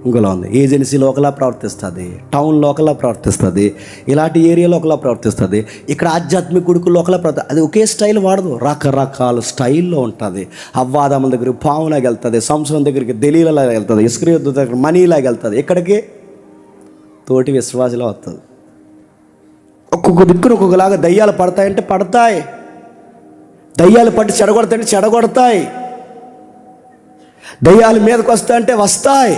ఇంకోలా ఉంది. ఏజెన్సీలో ఒకలా ప్రవర్తిస్తుంది, టౌన్లో ఒకలా ప్రవర్తిస్తుంది, ఇలాంటి ఏరియాలో ఒకలా ప్రవర్తిస్తుంది, ఇక్కడ ఆధ్యాత్మిక గుడుకుల్లో ఒకలా అది ఒకే స్టైల్ వాడదు, రకరకాల స్టైల్లో ఉంటుంది. అవ్వాదముల దగ్గరికి పావులాగా వెళ్తుంది, సంవత్సరం దగ్గరికి దలీలాగా వెళ్తుంది, ఇస్కరియోతు దగ్గర మనీలాగా వెళ్తుంది, ఇక్కడికి తోటి విశ్వాసలో వస్తుంది. ఒక్కొక్క దిక్కును ఒక్కొక్కలాగా దయ్యాలు పడతాయంటే పడతాయి, దయ్యాలు పట్టి చెడగొడతాయంటే చెడగొడతాయి, దయ్యాలు మీదకి వస్తాయంటే వస్తాయి.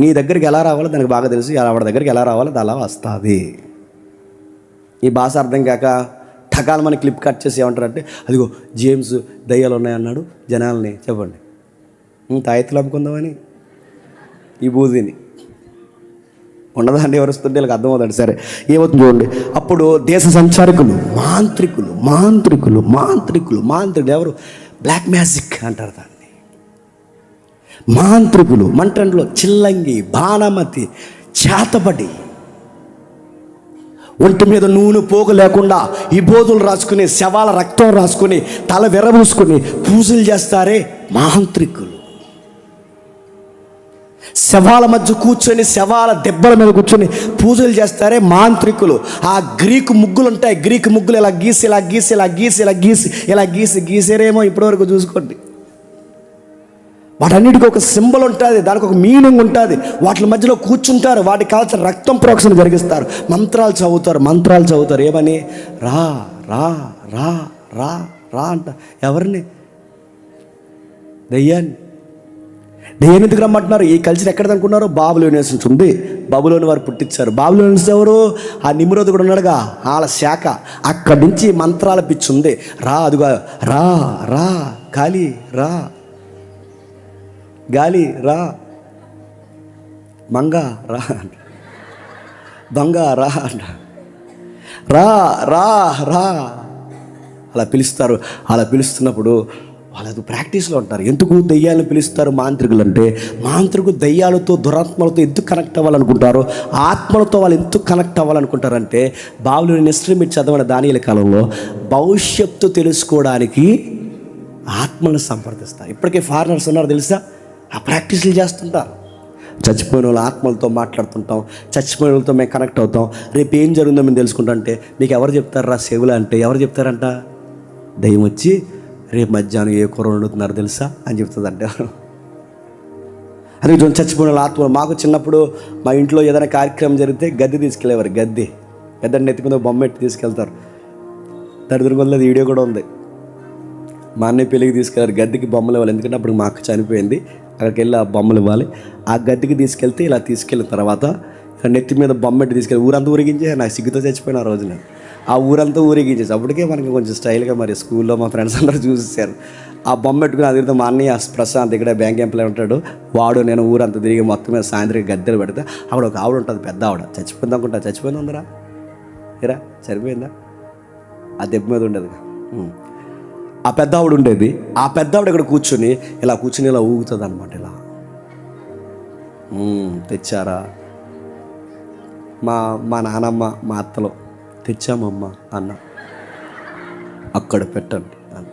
నీ దగ్గరికి ఎలా రావాలో దానికి బాగా తెలుసు, ఎవరి దగ్గరికి ఎలా రావాలో అది అలా వస్తుంది. ఈ భాష అర్థం కాక ఠకాలు మన క్లిప్ కట్ చేసి ఏమంటారంటే, అదిగో జేమ్స్ దయ్యాలు ఉన్నాయన్నాడు జనాల్ని చెప్పండి తాయెత్తులు అమ్ముకుందామని ఈ బూదిని ఉండదండి. ఎవరు వస్తుంటే వీళ్ళకి అర్థమవుతుంది. సరే ఏమవుతుంది చూడండి. అప్పుడు దేశ సంచారకులు, మాంత్రికులు ఎవరు? బ్లాక్ మ్యాజిక్ అంటారు దాన్ని. మాంత్రికులు మంటంలో చిల్లంగి, బాణమతి, చేతబడి, ఒంటి మీద నూనె పోగు లేకుండా ఈ బోధులు రాసుకుని, శవాల రక్తం రాసుకుని, తల విరబూసుకుని పూజలు చేస్తారే మాంత్రికులు. శవాల మధ్య కూర్చొని, శవాల దెబ్బల మీద కూర్చొని పూజలు చేస్తారే మాంత్రికులు. ఆ గ్రీకు ముగ్గులు ఉంటాయి, గ్రీకు ముగ్గులు ఇలా గీసేరేమో ఇప్పటివరకు చూసుకోండి. వాటన్నిటికీ ఒక సింబల్ ఉంటుంది, దానికి ఒక మీనింగ్ ఉంటుంది. వాటి మధ్యలో కూర్చుంటారు, వాటికి కావాల్సిన రక్తం ప్రోక్షణ జరిగిస్తారు, మంత్రాలు చదువుతారు. ఏమని? రా రా రా రా రా అంట. ఎవరిని? దెయ్యాన్ని ఎందుకు రమ్మంటున్నారు? ఈ కల్చర్ ఎక్కడ అనుకున్నారు? బాబులోనియన్స్ నుంచి ఉంది. బాబులోని వారు పుట్టించారు. బాబులోనియన్స్ ఎవరు? ఆ నిమ్రోదు కూడా ఉన్నాడుగా, వాళ్ళ శాఖ. అక్కడి నుంచి మంత్రాల పిచ్చి ఉంది. రా, అదిగా రా రా, గాలి రా, గాలి రా, మంగ రా, దొంగ రా అంట, రా రా రా అలా పిలుస్తారు. అలా పిలుస్తున్నప్పుడు వాళ్ళది ప్రాక్టీస్లో ఉంటారు. ఎందుకు దెయ్యాలను పిలుస్తారు మాంత్రికులు అంటే, మాంత్రికులు దెయ్యాలతో దురాత్మలతో ఎందుకు కనెక్ట్ అవ్వాలనుకుంటారో, ఆత్మలతో వాళ్ళు ఎందుకు కనెక్ట్ అవ్వాలనుకుంటారంటే, బాబులోని నిశ్చయం మీరు చదవని దానియేలు కాలంలో భవిష్యత్తు తెలుసుకోవడానికి ఆత్మలను సంప్రదిస్తారు. ఇప్పటికే ఫారినర్స్ ఉన్నారు తెలుసా, ఆ ప్రాక్టీస్లు చేస్తుంటారు. చచ్చిపోయిన వాళ్ళు ఆత్మలతో మాట్లాడుతుంటాం, చచ్చిపోయిన వాళ్ళతో మేము కనెక్ట్ అవుతాం. రేపు ఏం జరుగుతుందో మేము తెలుసుకుంటా అంటే, మీకు ఎవరు చెప్తారా సేవలు అంటే, ఎవరు చెప్తారంట, దయ్యం వచ్చి రేపు మధ్యాహ్నం ఏ కూర వండుతున్నారు తెలుసా అని చెప్తుందంటే. అది చచ్చిపోయిన వాళ్ళ ఆత్మ. మాకు చిన్నప్పుడు మా ఇంట్లో ఏదైనా కార్యక్రమం జరిగితే గద్దె తీసుకెళ్ళేవారు. గద్దె నెత్తి మీద బొమ్మ ఎట్టి తీసుకెళ్తారు. దరిద్రంగా వీడియో కూడా ఉంది. మా అన్నయ్య పెళ్ళికి తీసుకెళ్ళారు, గద్దెకి బొమ్మలు ఇవ్వాలి. ఎందుకంటే అప్పుడు మా అక్క చనిపోయింది, అక్కడికి వెళ్ళి ఆ బొమ్మలు ఇవ్వాలి. ఆ గద్దెకి తీసుకెళ్తే ఇలా తీసుకెళ్ళిన తర్వాత నెత్తి మీద బొమ్మ ఎట్టి తీసుకెళ్ళి ఊరంతా ఊరిగించే. నాకు సిగ్గుతో చచ్చిపోయిన ఆ రోజున ఆ ఊరంతా ఊరేగించేసి. అప్పటికే మనకి కొంచెం స్టైల్గా మరి స్కూల్లో మా ఫ్రెండ్స్ అందరూ చూసేసారు. ఆ బొమ్మ పెట్టుకుని అది మా అన్నయ్య ప్రశాంత్ ఇక్కడ బ్యాంక్ ఎంప్లాయ్ ఉంటాడు, వాడు నేను ఊరంతా తిరిగి మొత్తం మీద సాయంత్రం గద్దెలు పెడితే అక్కడ ఒక ఆవిడ ఉంటుంది, పెద్ద ఆవిడ. చచ్చిపోయింది అనుకుంటా, చచ్చిపోయింది ఉందరా ఏరా, చనిపోయిందా, ఆ దెబ్బ మీద ఉండేది. ఆ పెద్ద ఆవిడ ఉండేది. ఆ పెద్ద ఆవిడ ఇక్కడ కూర్చొని ఇలా ఊగుతుంది అనమాట. ఇలా తెచ్చారా మా నానమ్మ మా అత్తలో తెచ్చామమ్మ అన్న, అక్కడ పెట్టండి అన్న.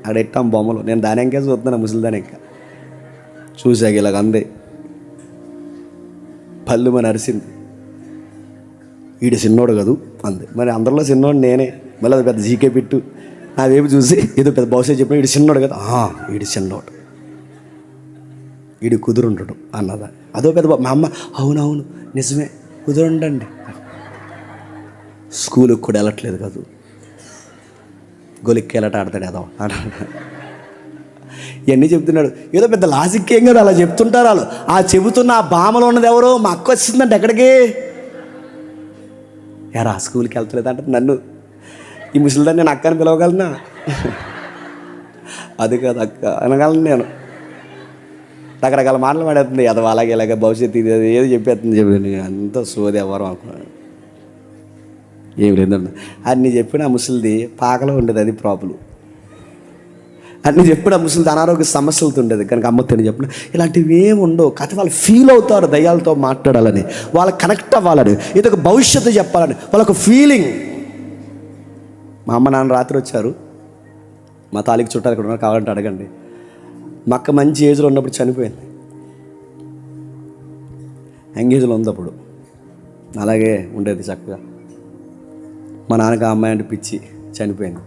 అక్కడ ఎట్టాం బొమ్మలు. నేను దాని ఇంకా చూస్తున్నాను, ముసలి దాని ఇంకా చూసాక ఇలాగ అందే, పళ్ళు మన అరిసింది. వీడు చిన్నోడు కదూ అంది. మరి అందరిలో చిన్నోడు నేనే. మళ్ళీ అది పెద్ద జీకే పెట్టు నా వేపు చూసి ఏదో పెద్ద భవిష్యత్తు చెప్పిన, వీడు చిన్నోడు కదా, వీడు చిన్నోడు, వీడు కుదురుండడు అన్నదా. అదో పెద్ద మా అమ్మ అవునవును నిజమే కుదురుండండి. స్కూల్కి కూడా వెళ్ళట్లేదు కాదు, గొలిక్కి వెళ్ళట ఆడతాడు ఏదో ఇవన్నీ చెప్తున్నాడు. ఏదో పెద్ద లాజిక్ ఏం కదా అలా చెప్తుంటారు వాళ్ళు. ఆ చెబుతున్న ఆ బామలో ఉన్నది ఎవరో మా అక్క వచ్చిందంటే ఎక్కడికి ఎరా స్కూల్కి వెళ్తలేదంటే నన్ను ఈ ముసలిదాన్ని నేను అక్కని పిలవగలనా? అది కాదు అక్క అనగలను నేను. రకరకాల మాటలు మాడేస్తుంది. అది అలాగే ఇలాగే భవిష్యత్తు ఇది ఏదో చెప్పేస్తుంది. చెప్పి అంత సోది ఎవరు అనుకున్నాను. ఏమి లేదండి అన్నీ చెప్పిన ఆ ముసలిది పాకలో ఉండేది, అది ప్రాబ్లం. అన్నీ చెప్పిన ఆ ముసలిది అనారోగ్య సమస్యలతో ఉండేది. కనుక అమ్మతోని చెప్పిన ఇలాంటివి ఏమి ఉండవు. కథ వాళ్ళు ఫీల్ అవుతారు దయ్యాలతో మాట్లాడాలని, వాళ్ళకి కనెక్ట్ అవ్వాలని, ఇదొక భవిష్యత్తు చెప్పాలని వాళ్ళకు ఫీలింగ్. మా అమ్మ నాన్న రాత్రి వచ్చారు, మా తాలికి చుట్టాలు ఇక్కడ ఉన్నారు, కావాలంటే అడగండి. మా అక్క మంచి ఏజ్లో ఉన్నప్పుడు చనిపోయింది. యంగేజ్లో ఉంది అప్పుడు, అలాగే ఉండేది చక్కగా. మా నాన్నకి ఆ అమ్మాయి అంటే పిచ్చి, చనిపోయింది.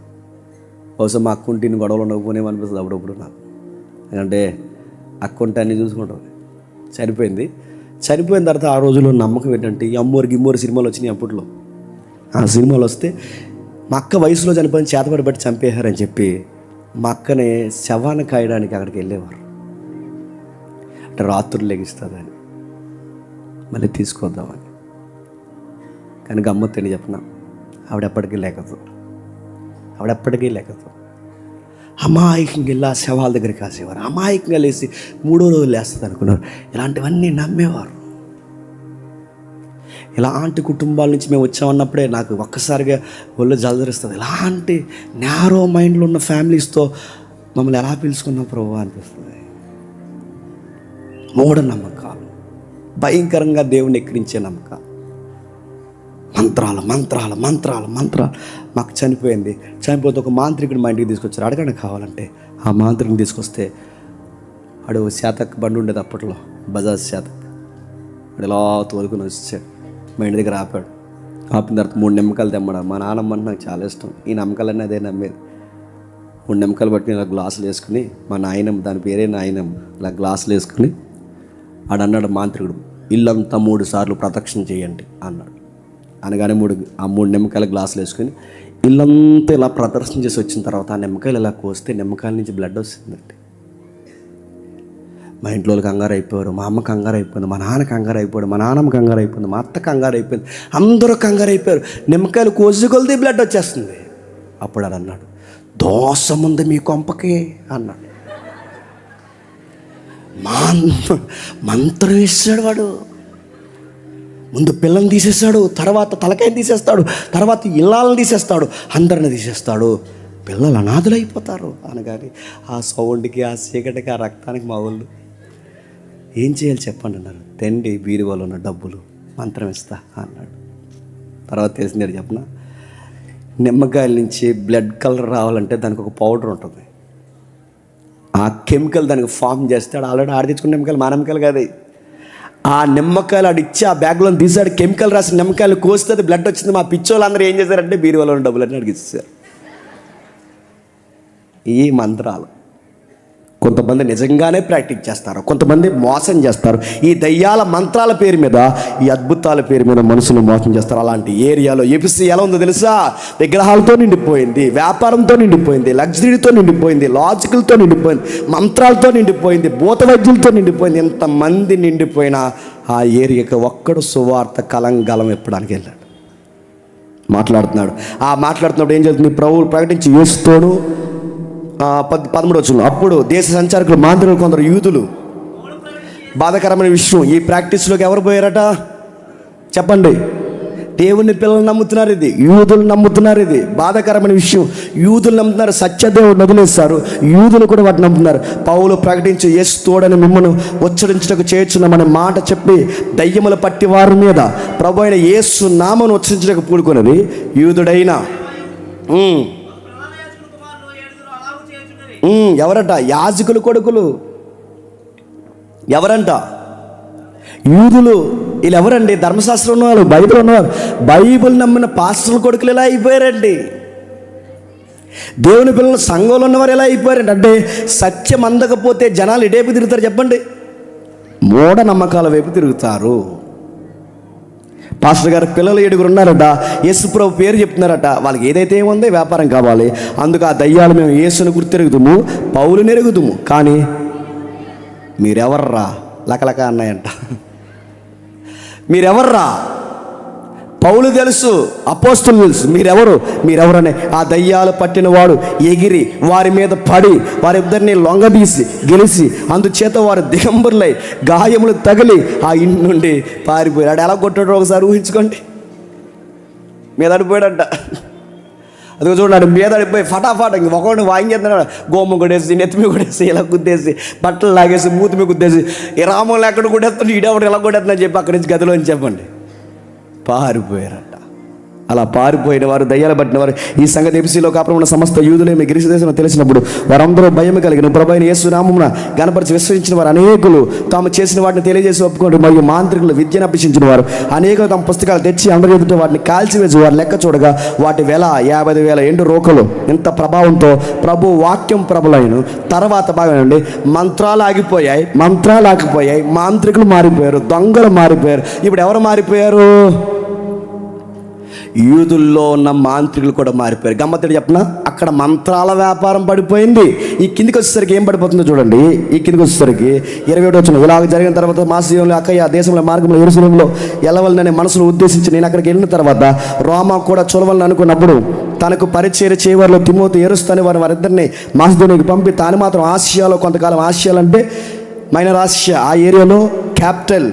బహుశా మా అక్క ఉంటే ఇన్ని గొడవలు ఉండకపోనేమనిపిస్తుంది అప్పుడప్పుడు నాకు. ఎందుకంటే అక్క ఉంటే అన్నీ చూసుకుంటాం. చనిపోయింది. చనిపోయిన తర్వాత ఆ రోజుల్లో నమ్మకం ఏంటంటే ఈ అమ్మోరు గిమ్మోరు సినిమాలు వచ్చినాయి అప్పట్లో. ఆ సినిమాలు వస్తే మా అక్క వయసులో చనిపోయిన చేతబడి బట్టి చంపేశారని చెప్పి మా అక్కని శవాన్ని కాయడానికి అక్కడికి వెళ్ళేవారు. అంటే రాత్రులు లెగిస్తుందని మళ్ళీ తీసుకొద్దామని. కానీ గమ్మత్తని చెప్పిన ఆవిడెప్పటికీ లేకదు. అమాయకంగా వెళ్ళి ఆ శవాల దగ్గరికి కాసేవారు. అమాయకంగా లేచి 3వ రోజు లేస్తుంది అనుకున్నారు. ఇలాంటివన్నీ నమ్మేవారు. ఇలాంటి కుటుంబాల నుంచి మేము వచ్చామన్నప్పుడే నాకు ఒక్కసారిగా ఒళ్ళు జలదరిస్తుంది. ఇలాంటి నేరో మైండ్లో ఉన్న ఫ్యామిలీస్తో మమ్మల్ని ఎలా పిలుచుకున్నాం ప్రభు అనిపిస్తుంది. మూఢనమ్మకాలు, భయంకరంగా దేవుని ఎక్కిరించే నమ్మకాలు, మంత్రాలు. మాకు చనిపోతే ఒక మాంత్రికుడు మా ఇంటికి తీసుకొచ్చారు. అడగండి కావాలంటే. ఆ మాంత్రికుని తీసుకొస్తే వాడు శాతక్ బండి ఉండేది అప్పట్లో, బజాజ్ శాతక్. వాడు ఎలా తోలుకుని వచ్చాడు, మా ఇంటి దగ్గర ఆపాడు. ఆపిన తర్వాత 3 నిమ్మకాయలు తెమ్మడా. మా నాన్నమ్మ అంటే నాకు చాలా ఇష్టం. ఈ నమ్మకాలన్నీ అదే నమ్మేది. 3 నిమ్మకాయలు పట్టుకుని ఇలా గ్లాసులు వేసుకుని, మా నాయనమ్మ, దాని పేరే నాయనమ్మ, ఇలా గ్లాసులు వేసుకుని ఆడు అన్నాడు మాంత్రికుడు, ఇల్లంతా 3 సార్లు ప్రదక్షిణ చేయండి అన్నాడు. అనగానే 3 నిమ్మకాయల గ్లాసులు వేసుకుని ఇల్లంతా ఇలా ప్రదర్శన చేసి వచ్చిన తర్వాత ఆ నిమ్మకాయలు ఇలా కోస్తే నిమ్మకాయల నుంచి బ్లడ్ వస్తుందండి. మా ఇంట్లో వాళ్ళు కంగారు అయిపోయారు, మా అమ్మ కంగారు అయిపోయింది, మా నాన్న కంగారు అయిపోయాడు, మా నాన్నమ్మ కంగారు అయిపోయింది, మా అత్త కంగారు అయిపోయింది, అందరూ కంగారు అయిపోయారు. నిమ్మకాయలు కోసుకొలితే బ్లడ్ వచ్చేస్తుంది. అప్పుడు అది అన్నాడు, దోషం ఉంది మీ కొంపకి అన్నాడు. మంత్రం ఇస్తాడు వాడు. ముందు పిల్లల్ని తీసేస్తాడు, తర్వాత తలకాయని తీసేస్తాడు, తర్వాత ఇళ్ళాలను తీసేస్తాడు, అందరిని తీసేస్తాడు. పిల్లలు అనాథులైపోతారు అనగాని ఆ సౌండ్కి, ఆ చీకటికి, ఆ రక్తానికి మా వాళ్ళు ఏం చేయాలి చెప్పండి అన్నారు. తెండి బీరువాలో ఉన్న డబ్బులు, మంత్రం ఇస్తా అన్నాడు. తర్వాత తెలిసింది చెప్పిన, నిమ్మకాయల నుంచి బ్లడ్ కలర్ రావాలంటే దానికి ఒక పౌడర్ ఉంటుంది. ఆ కెమికల్ దానికి ఫామ్ చేస్తాడు. ఆల్రెడీ ఆడి తెచ్చుకున్న నిమ్మకాయలు మా నిమ్మకాయలు కాదు. ఆ నిమ్మకాయలు ఆడు ఇచ్చి ఆ బ్యాగ్లో తీసాడు, కెమికల్ రాసిన నిమ్మకాయలు కోస్తే అది బ్లడ్ వచ్చింది. మా పిచ్చోళ్ళు అందరూ ఏం చేశారంటే బీరువాలో ఉన్న డబ్బులన్నీ అడిగిస్తారు. ఈ మంత్రాలు కొంతమంది నిజంగానే ప్రాక్టీస్ చేస్తారు, కొంతమంది మోసం చేస్తారు. ఈ దయ్యాల మంత్రాల పేరు మీద, ఈ అద్భుతాల పేరు మీద మనుషులు మోసం చేస్తారు. అలాంటి ఏరియాలో ఎపిసి ఎలా ఉందో తెలుసా? విగ్రహాలతో నిండిపోయింది, వ్యాపారంతో నిండిపోయింది, లగ్జరీతో నిండిపోయింది, లాజికల్తో నిండిపోయింది, మంత్రాలతో నిండిపోయింది, భూత వైద్యులతో నిండిపోయింది. ఎంతమంది నిండిపోయినా ఆ ఏరియాకి ఒక్కడు సువార్త కలంగలం ఎప్పడానికి వెళ్ళాడు. మాట్లాడుతున్నాడు. ఆ మాట్లాడుతున్నప్పుడు ఏం జరుగుతుంది? ప్రభువు ప్రకటించి యేసుతోను 13 వచనం, అప్పుడు దేశ సంచారకులు, మాంత్రికులు, కొందరు యూదులు. బాధాకరమైన విషయం, ఈ ప్రాక్టీస్లోకి ఎవరు పోయారట చెప్పండి? దేవుని పిల్లలు నమ్ముతున్నారు, ఇది యూదులు నమ్ముతున్నారు. ఇది బాధాకరమైన విషయం. యూదులు నమ్ముతున్నారు, సత్యదేవుడు వదిలేస్తారు, యూదులు కూడా వాటిని నమ్ముతున్నారు. పౌలు ప్రకటించి యేసు తోడని మిమ్మల్ని ఉచ్చరించటకు చేర్చున్నామనే మాట చెప్పి దయ్యములు పట్టి వారి మీద ప్రభు అయిన యేసు నామను ఉచ్చరించడానికి పూడుకున్నది యూదుడైనా. ఎవరట? యాజకులు కొడుకులు. ఎవరంట? యూదులు. వీళ్ళు ఎవరండి? ధర్మశాస్త్రం ఉన్నవాళ్ళు, బైబిల్ ఉన్నవారు. బైబిల్ నమ్మిన పాస్టర్ల కొడుకులు ఎలా అయిపోయారండి? దేవుని పిల్లలు సంఘంలో ఉన్నవారు ఎలా అయిపోయారండి? అంటే సత్యం అందకపోతే జనాలు ఎటేపు తిరుగుతారు చెప్పండి? మూఢ నమ్మకాల వైపు తిరుగుతారు. పాస్టర్ గారు పిల్లలు 7 ఉన్నారట, యేసుప్రభు పేరు చెప్తున్నారట. వాళ్ళకి ఏదైతే ఏముందో వ్యాపారం కావాలి. అందుకు ఆ దయ్యాలు మేము యేసుని గుర్తెరుగుదుము, పౌలుని ఎరుగుదుము, కానీ మీరెవర్రా లకలక అన్నాయంట. మీరెవర్రా? పౌలు తెలుసు, అపోస్తులు తెలుసు, మీరెవరనే ఆ దయ్యాలు పట్టిన వాడు ఎగిరి వారి మీద పడి వారిద్దరిని లొంగదీసి గెలిచి అందుచేత వారు దిగంబరులై గాయములు తగిలి ఆ ఇంటి నుండి పారిపోయాడు. ఎలా కొట్టాడో ఒకసారి ఊహించుకోండి. మీద అడిపోయాడంట. అదిగో చూడండి, మీద అడిపోయి ఫటాఫట ఇంక ఒకరిని వాయించేస్తున్నాడు. గోము కొట్టేసి, నెత్తిమి కొట్టేసి, ఇలా గుద్దేసి, బట్టలు లాగేసి, మూతిమి గుద్దేసి, ఈ రామంలో ఎక్కడ కొట్టేస్తాడు, ఈడెవడు ఎలా కొట్టేస్తుందని చెప్పి అక్కడి నుంచి గదిలో చెప్పండి పారిపోయారట. అలా పారిపోయిన వారు, దయ్యాలు పట్టిన వారు, ఈ సంగతి ఎపిసిలో కాపురం ఉన్న సమస్త యూదులేమి గ్రీసు దేశంలో తెలిసినప్పుడు వారందరూ భయం కలిగిన ప్రభు అయిన యేసు నామమున గణపరిచి విశ్వసించిన వారు అనేకులు తాము చేసిన వాటిని తెలియజేసి ఒప్పుకోండి. మరియు మాంత్రికులు విద్యను అభ్యసించిన వారు అనేకులు తమ పుస్తకాలు తెచ్చి అందరి ఎదుట వాటిని కాల్చివేసి వారు లెక్క చూడగా వాటి వెల 50,000 ఎండు రోకలు. ఇంత ప్రభావంతో ప్రభు వాక్యం ప్రబలైన తర్వాత బాగానండి మంత్రాలు ఆగిపోయాయి, మాంత్రికులు మారిపోయారు, దొంగలు మారిపోయారు. ఇప్పుడు ఎవరు మారిపోయారు? యూదుల్లో ఉన్న మాంత్రికులు కూడా మారిపోయారు. గమ్మత్తు చెప్పిన, అక్కడ మంత్రాల వ్యాపారం పడిపోయింది. ఈ కిందికి వచ్చేసరికి ఏం పడిపోతుందో చూడండి. ఈ కిందికి వచ్చేసరికి 21 వచనం, ఇలాగ జరిగిన తర్వాత మాసియంలో అక్కయ్య దేశంలో మార్గంలో యెరూషలేములో ఎల్లవలననే మనసును ఉద్దేశించి నేను అక్కడికి వెళ్ళిన తర్వాత రోమా కూడా చూడవలని అనుకున్నప్పుడు తనకు పరిచర్య చేయవారిలో తిమోతి, ఎరుస్తని వారిద్దరిని మాసిదోనికి పంపి తాను మాత్రం ఆసియాలో కొంతకాలం, ఆసియాలంటే మైనర్ ఆసియా, ఆ ఏరియాలో క్యాపిటల్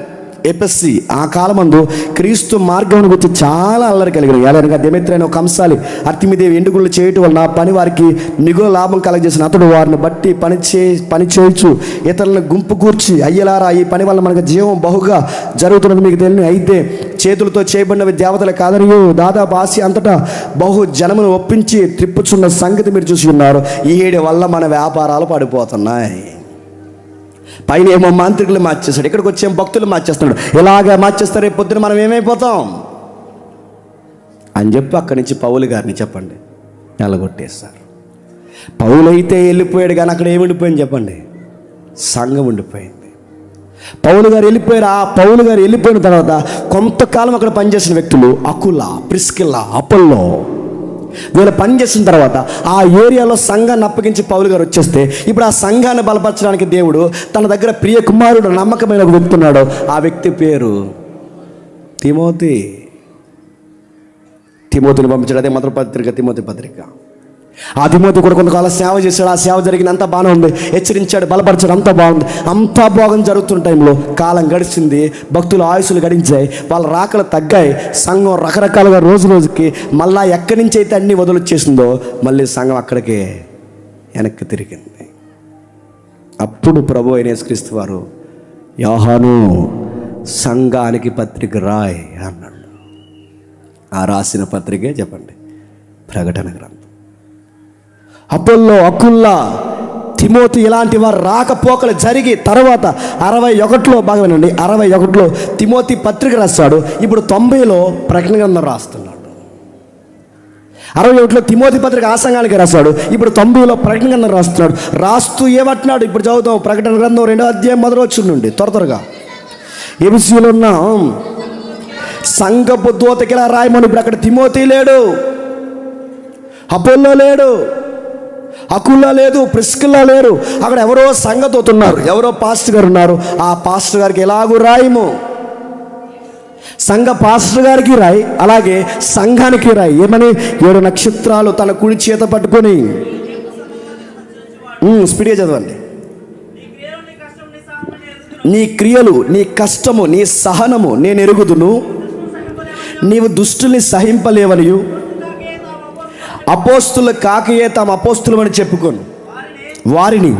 ఎపిసి, ఆ కాలమందు క్రీస్తు మార్గం గురించి చాలా అల్లరి కలిగిన ఎలాగనగా దెమెత్రి అనే ఒక కంసాలి అర్తిమిదేవి ఎండుగుళ్ళు చేయటం వలన పని వారికి మిగులు లాభం కలగజేసిన అతడు వారిని బట్టి పని చేయొచ్చు ఇతరులను గుంపు కూర్చి, అయ్యలారా ఈ పని వల్ల మనకు జీవం బహుగా జరుగుతున్నది మీకు తెలియని, అయితే చేతులతో చేయబడినవి దేవతలు కాదనియు దాదాపు ఆసియా అంతటా బహు జనమును ఒప్పించి త్రిప్పుచున్న సంగతి మీరు చూసి ఉన్నారు. ఈ వల్ల మన వ్యాపారాలు పడిపోతున్నాయి. పైన ఏమో మాంత్రికులు మార్చేస్తాడు, ఇక్కడికి వచ్చే భక్తులు మార్చేస్తున్నాడు. ఇలాగ మార్చేస్తారు, రేపు పొద్దున మనం ఏమైపోతాం అని చెప్పి అక్కడి నుంచి పౌలు గారిని చెప్పండి ఎలగొట్టేస్తారు. పౌలు అయితే వెళ్ళిపోయాడు, కానీ అక్కడ ఏముండిపోయింది చెప్పండి? సంఘం ఉండిపోయింది. పౌలు గారు వెళ్ళిపోయారు. ఆ పౌలు గారు వెళ్ళిపోయిన తర్వాత కొంతకాలం అక్కడ పనిచేసిన వ్యక్తులు అకులా, ప్రిస్కిల్లా, అపోల్లో వీళ్ళు పనిచేసిన తర్వాత ఆ ఏరియాలో సంఘాన్ని అప్పగించి పౌలు గారు వచ్చేస్తే ఇప్పుడు ఆ సంఘాన్ని బలపరచడానికి దేవుడు తన దగ్గర ప్రియ కుమారుడు, నమ్మకమైన ఒక వ్యక్తి ఉన్నాడు. ఆ వ్యక్తి పేరు తిమోతిని పంపించాడు. అదే మొదటి పత్రిక, తిమోతి పత్రిక. ఆ తిమోతి కూడా కొంతకాలం సేవ చేశాడు. ఆ సేవ జరిగిన అంతా బాగానే ఉంది. హెచ్చరించాడు, బలపరిచాడు, అంతా బాగుంది. అంతా బాగుంది జరుగుతున్న టైంలో కాలం గడిచింది. భక్తుల ఆయుసులు గడించాయి, వాళ్ళ రాకలు తగ్గాయి. సంఘం రకరకాలుగా రోజు రోజుకి మళ్ళా ఎక్కడి నుంచి అయితే అన్నీ వదిలొచ్చేసిందో మళ్ళీ సంఘం అక్కడికే వెనక్కి తిరిగింది. అప్పుడు ప్రభు అయిన యేసుక్రీస్తు వారు, యోహాను సంఘానికి పత్రిక రాయ్ అన్నాడు. ఆ రాసిన పత్రికే చెప్పండి, ప్రకటన గ్రంథం. అపోల్లో, అకుల్లా, తిమోతి ఇలాంటి వారు రాకపోకలు జరిగి తర్వాత 61లో బాగా వినండి, 61లో తిమోతి పత్రిక రాస్తాడు. ఇప్పుడు 90లో ప్రకటన గ్రంథం రాస్తున్నాడు. 61లో తిమోతి పత్రిక ఆ సంఘానికి రాస్తాడు. ఇప్పుడు 90లో ప్రకటన గ్రంథం రాస్తున్నాడు. రాస్తూ ఏమంటున్నాడు ఇప్పుడు చదువుతాం. ప్రకటన గ్రంథం 2వ అధ్యాయం 1వ వచనం నుండి త్వరగా. ఎఫెసీయులో ఉన్న సంఘపు దూతకి ఇలా రాయమని. ఇప్పుడు అక్కడ తిమోతి లేడు, అపోల్లో లేడు, అకుల్లా లేదు, ప్రిస్కిల్లా లేరు. అక్కడ ఎవరో సంఘదూత ఉన్నారు, ఎవరో పాస్టర్ గారు ఉన్నారు. ఆ పాస్టర్ గారికి ఎలాగూ రాయము, సంఘ పాస్టర్ గారికి రాయి, అలాగే సంఘానికి రాయి. ఏమని? 7 నక్షత్రాలు తన కుడి చేత పట్టుకొని. స్పీడ్గా చదవండి. నీ క్రియలు, నీ కష్టము, నీ సహనము నేను ఎరుగుదును. నీవు దుష్టుల్ని సహింపలేవనియు అపోస్తులు కాకయే తాము అపోస్తులు అని చెప్పుకోను వారిని,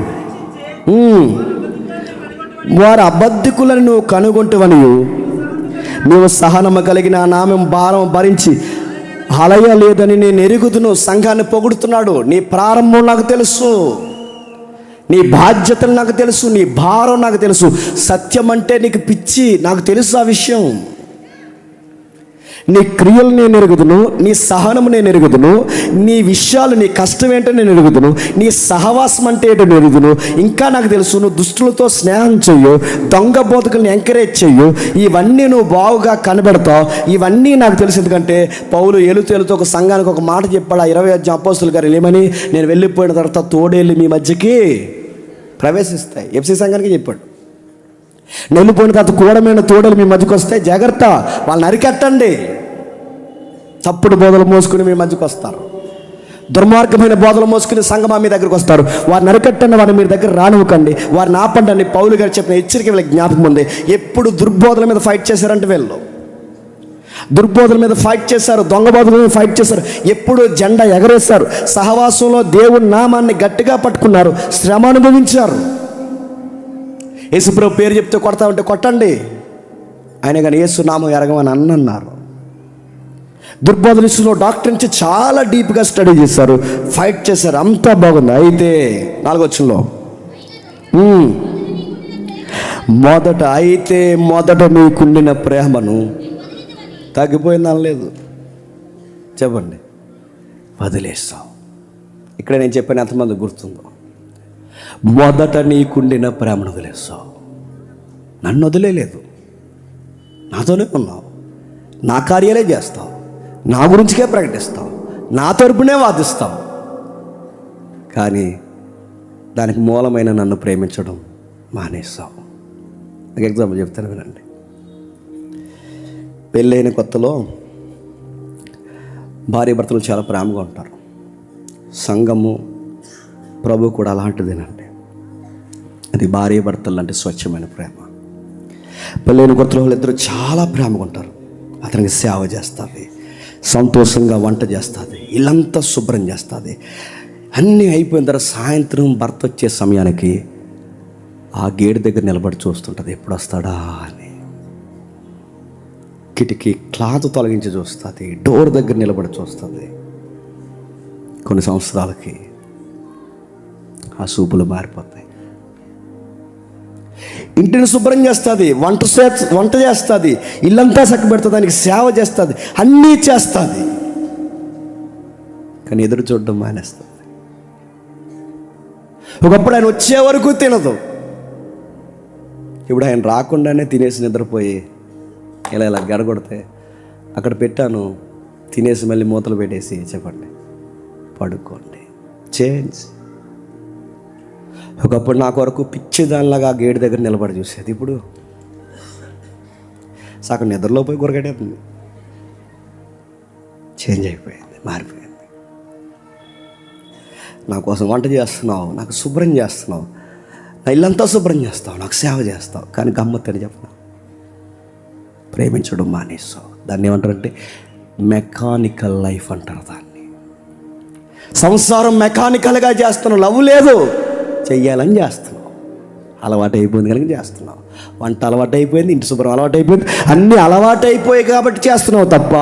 వారు అబద్ధికులను నువ్వు కనుగొంటువనియు నీవు సహనము కలిగిన నామం భారం భరించి హలయ లేదని నేను ఎరుగుదును. సంఘాన్ని పొగుడుతున్నాడు. నీ ప్రారంభం నాకు తెలుసు, నీ బాధ్యతలు నాకు తెలుసు, నీ భారం నాకు తెలుసు. సత్యం అంటే నీకు పిచ్చి, నాకు తెలుసు ఆ విషయం. నీ క్రియలు నేను ఎరుగుదును, నీ సహనము నేను ఎరుగుదును, నీ విషయాలు, నీ కష్టం ఏంటో నేను ఎరుగుదును, నీ సహవాసం అంటే ఏంటో నేను ఎరుగుదును. ఇంకా నాకు తెలుసు, నువ్వు దుష్టులతో స్నేహం చెయ్యు, దొంగ బోధకుల్ని ఎంకరేజ్ చెయ్యు, ఇవన్నీ నువ్వు బాగుగా కనబెడతావు. ఇవన్నీ నాకు తెలుసు. ఎందుకంటే పౌలు ఏలుతో ఒక సంఘానికి ఒక మాట చెప్పాడు. 20 అపోస్తుల గారు ఏమని? నేను వెళ్ళిపోయిన తర్వాత తోడేళ్ళు మీ మధ్యకి ప్రవేశిస్తాయి. ఎఫ్సీ సంఘానికి చెప్పాడు. వెళ్ళిపోయిన తర్వాత కూడమైన తోడలు మీ మధ్యకి వస్తాయి, జాగ్రత్త, వాళ్ళని అరికట్టండి. తప్పుడు బోధలు మోసుకుని మీ మధ్యకి వస్తారు, దుర్మార్గమైన బోధలు మోసుకుని సంఘమా మీ దగ్గరికి వస్తారు. వారిని అరికట్టండి, వారిని మీ దగ్గర రానివ్వకండి, వారిని ఆపండి అని పౌలు గారు చెప్పిన హెచ్చరిక వీళ్ళకి జ్ఞాపకం ఉంది. ఎప్పుడు దుర్బోధల మీద ఫైట్ చేశారంటే వీళ్ళు దుర్బోధల మీద ఫైట్ చేశారు, దొంగ బోధల మీద ఫైట్ చేశారు. ఎప్పుడు జెండా ఎగరేశారు, సహవాసంలో దేవుని నామాన్ని గట్టిగా పట్టుకున్నారు, శ్రమ అనుభవించారు. యేసుప్రభు పేరు చెప్తే కొడతా ఉంటే కొట్టండి, ఆయన కానీ యేసు నామం ఎరగమని అన్నారు. దుర్బోధనిస్తులో డాక్టర్ నుంచి చాలా డీప్గా స్టడీ చేశారు, ఫైట్ చేశారు, అంతా బాగుంది. అయితే 4వ వచనంలో మొదట నీకుండిన ప్రేమను తగ్గిపోయిందని లేదు, చెప్పండి, వదిలేస్తావు. ఇక్కడ నేను చెప్పాను, ఎంతమంది గుర్తుందో? మొదట నీకుండిన ప్రేమను వదిలేస్తావు. నన్ను వదిలేదు, నాతోనే ఉన్నావు, నా కార్యాలే చేస్తావు, నా గురించికే ప్రకటిస్తావు, నా తరపునే వాదిస్తావు. కానీ దానికి మూలమైన నన్ను ప్రేమించడం మానేస్తావు. ఒక ఎగ్జాంపుల్ చెప్తాను వినండి. పెళ్ళైన కొత్తలో భార్య భర్తలు చాలా ప్రేమగా ఉంటారు. సంఘము, ప్రభు కూడా అలాంటిదేనండి. అది భార్య భర్తలు అంటే స్వచ్ఛమైన ప్రేమ. పెళ్ళైన కొత్తలో వాళ్ళిద్దరూ చాలా ప్రేమగా ఉంటారు. అతనికి సేవ చేస్తుంది, సంతోషంగా వంట చేస్తుంది, ఇల్లంతా శుభ్రం చేస్తుంది. అన్నీ అయిపోయిన తర్వాత సాయంత్రం భర్త వచ్చే సమయానికి ఆ గేటు దగ్గర నిలబడి చూస్తుంటుంది, ఎప్పుడు వస్తాడా అని. కిటికీ క్లాత్ తొలగించి చూస్తుంది, డోర్ దగ్గర నిలబడి చూస్తుంది. కొన్ని సంవత్సరాలకి ఆ చూపులు మారిపోతాయి. ఇంటిని శుభ్రం చేస్తుంది, వంట చేస్తుంది, ఇల్లంతా చక్కబెడుతుంది, దానికి సేవ చేస్తుంది, అన్నీ చేస్తుంది. కానీ ఎదురు చూడడం మానేస్తుంది. ఒకప్పుడు ఆయన వచ్చే వరకు తినదు, ఇప్పుడు ఆయన రాకుండానే తినేసి నిద్రపోయి ఇలా గడగొడితే అక్కడ పెట్టాను, తినేసి మళ్ళీ మూతలు పెట్టేసి చెప్పండి పడుకోండి, చేంజ్. ఒకప్పుడు నా కొరకు పిచ్చిదానిలాగా గేటు దగ్గర నిలబడి చూసేది, ఇప్పుడు సగం నిద్రలో పోయి గురగడేస్తుంది. చేంజ్ అయిపోయింది, మారిపోయింది. నా కోసం వంట చేస్తున్నావు, నాకు శుభ్రం చేస్తున్నావు, నా ఇల్లంతా శుభ్రం చేస్తావు, నాకు సేవ చేస్తావు. కానీ గమ్మత్తని చెప్పిన ప్రేమించడం మానేస్తావు. దాన్ని ఏమంటారంటే మెకానికల్ లైఫ్ అంటారు. దాన్ని సంసారం మెకానికల్గా చేస్తున్నావు. లవ్ లేదు, చెయ్యాలని చేస్తున్నావు. అలవాటు అయిపోయింది కనుక చేస్తున్నావు. వంట అలవాటు అయిపోయింది, ఇంటి శుభ్రం అలవాటు అయిపోయింది, అన్నీ అలవాటు అయిపోయాయి కాబట్టి చేస్తున్నావు తప్ప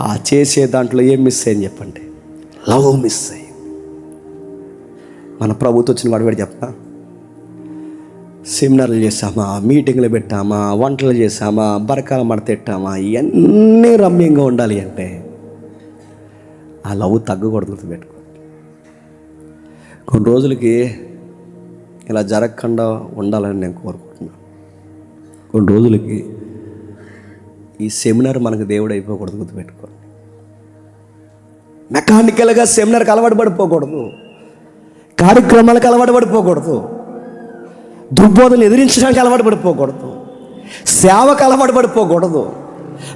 ఆ చేసే దాంట్లో ఏం మిస్ అయ్యింది చెప్పండి? లవ్ మిస్ అయ్యింది. మన ప్రభుత్వం వచ్చిన వాడు చెప్పనా, సెమినార్లు చేసామా, మీటింగ్లు పెట్టామా, వంటలు చేసామా, బరకాల మడతెట్టామా, ఇవన్నీ రమ్యంగా ఉండాలి అంటే ఆ లవ్ తగ్గకూడదు. పెట్టుకోండి. కొన్ని రోజులకి ఇలా జరగకుండా ఉండాలని నేను కోరుకుంటున్నాను. కొన్ని రోజులకి ఈ సెమినార్ మనకు దేవుడు అయిపోకూడదు. గుర్తుపెట్టుకోండి. మెకానికల్గా సెమినార్కి అలవాటు పడిపోకూడదు, కార్యక్రమాలకు అలవాటు పడిపోకూడదు, దుర్బోధనలు ఎదిరించడానికి అలవాటు పడిపోకూడదు, సేవకు అలవాటు పడిపోకూడదు,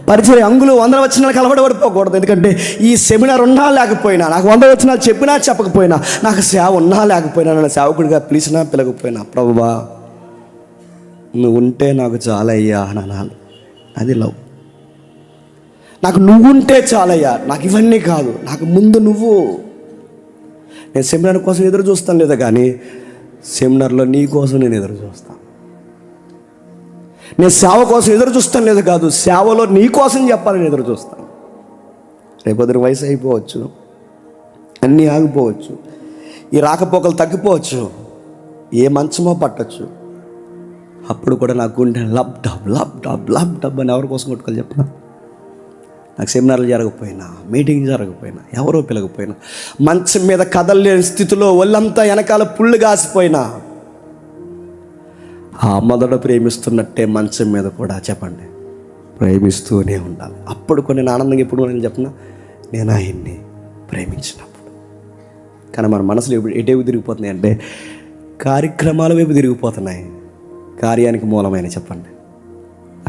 పరిచయ అంగులు 100 వచనాలకు అలవాటు పడిపోకూడదు. ఎందుకంటే ఈ సెమినార్ ఉన్నా లేకపోయినా, నాకు 100 వచనాలు చెప్పినా చెప్పకపోయినా, నాకు సేవ ఉన్నా లేకపోయినా, నన్ను సేవకుడిగా పిలిచినా పిలకపోయినా, ప్రభువా నువ్వు ఉంటే నాకు చాలయ్యా అని అనాలి. అది లవ్. నాకు నువ్వు ఉంటే చాలయ్యా, నాకు ఇవన్నీ కాదు, నాకు ముందు నువ్వు. నేను సెమినార్ కోసం ఎదురు చూస్తాను లేదా, కానీ సెమినార్లో నీ కోసం నేను ఎదురు చూస్తాను. నేను సేవ కోసం ఎదురు చూస్తాను లేదు కాదు, సేవలో నీ కోసం చెప్పాలని ఎదురు చూస్తాను. రేపొద్దున వయసు అయిపోవచ్చు, అన్నీ ఆగిపోవచ్చు, ఈ రాకపోకలు తగ్గిపోవచ్చు, ఏ మంచమో పట్టచ్చు. అప్పుడు కూడా నాకు గుండె lub dub lub dub lub dub అని ఎవరి కోసం కొట్టుకోవాలి చెప్పిన? నాకు సెమినార్లు జరగకపోయినా, మీటింగ్ జరగకపోయినా, ఎవరో పిలకపోయినా, మంచం మీద కదలలేని స్థితిలో ఒళ్ళంతా వెనకాల పుళ్ళు కాసిపోయినా, ఆ మొదట ప్రేమిస్తున్నట్టే మంచం మీద కూడా చెప్పండి ప్రేమిస్తూనే ఉండాలి. అప్పుడు కొన్ని ఆనందంగా ఎప్పుడు నేను చెప్పిన, నేను ఆయన్ని ప్రేమించినప్పుడు. కానీ మన మనసులో ఎటేవి తిరిగిపోతున్నాయి అంటే కార్యక్రమాల వైపు తిరిగిపోతున్నాయి. కార్యానికి మూలమైన చెప్పండి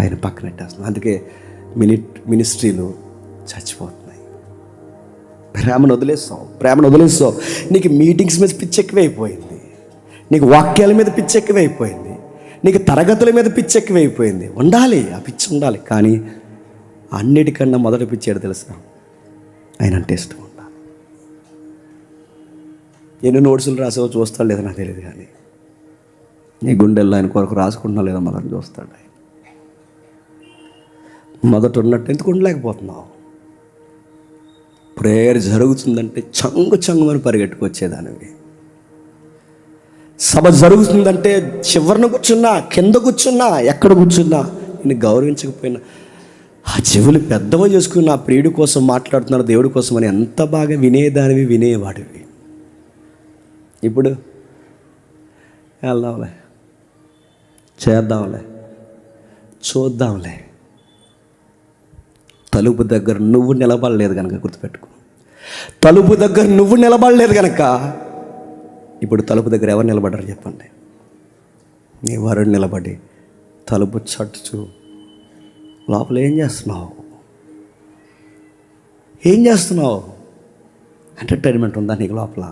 ఆయన పక్కనెట్టేస్తున్నాం. అందుకే మినిస్ట్రీలు చచ్చిపోతున్నాయి. ప్రేమను వదిలేస్తావు. నీకు మీటింగ్స్ మీద పిచ్చి ఎక్కువైపోయింది, నీకు వాక్యాల మీద పిచ్చి ఎక్కువైపోయింది, నీకు తరగతుల మీద పిచ్చి ఎక్కువైపోయింది. ఉండాలి, ఆ పిచ్చి ఉండాలి. కానీ అన్నిటికన్నా మొదటి పిచ్చి ఏడు తెలుసా? ఆయన అంటే ఇష్టం ఉండాలి. ఎన్ని నోట్సులు రాసావో చూస్తాడు లేదా నాకు తెలియదు, కానీ నీ గుండెల్లో ఆయన కొరకు రాసుకుంటున్నా లేదా మొదటి చూస్తాడు. ఆయన మొదట ఉన్నట్టు ఎందుకు ఉండలేకపోతున్నావు? ప్రేయర్ జరుగుతుందంటే చంగుమని పరిగెట్టుకొచ్చేదానివి. సభ జరుగుతుందంటే చివరిన కూర్చున్నా, కింద కూర్చున్నా, ఎక్కడ కూర్చున్నా నేను గౌరవించకపోయినా ఆ చెవులు పెద్దవ చేసుకుని నా ప్రియుడి కోసం మాట్లాడుతున్నారు, దేవుడి కోసం అని ఎంత బాగా వినేదానివి, వినేవాడివి. ఇప్పుడు వెళ్దాంలే, చేద్దాంలే, చూద్దాంలే. తలుపు దగ్గర నువ్వు నిలబడలేదు కనుక గుర్తుపెట్టుకో. తలుపు దగ్గర నువ్వు నిలబడలేదు కనుక ఇప్పుడు తలుపు దగ్గర ఎవరు నిలబడ్డారు చెప్పండి? నీ వరుడు నిలబడి తలుపు చట్టుచు లోపల ఏం చేస్తున్నావు? ఎంటర్టైన్మెంట్ ఉందా నీకు లోపల?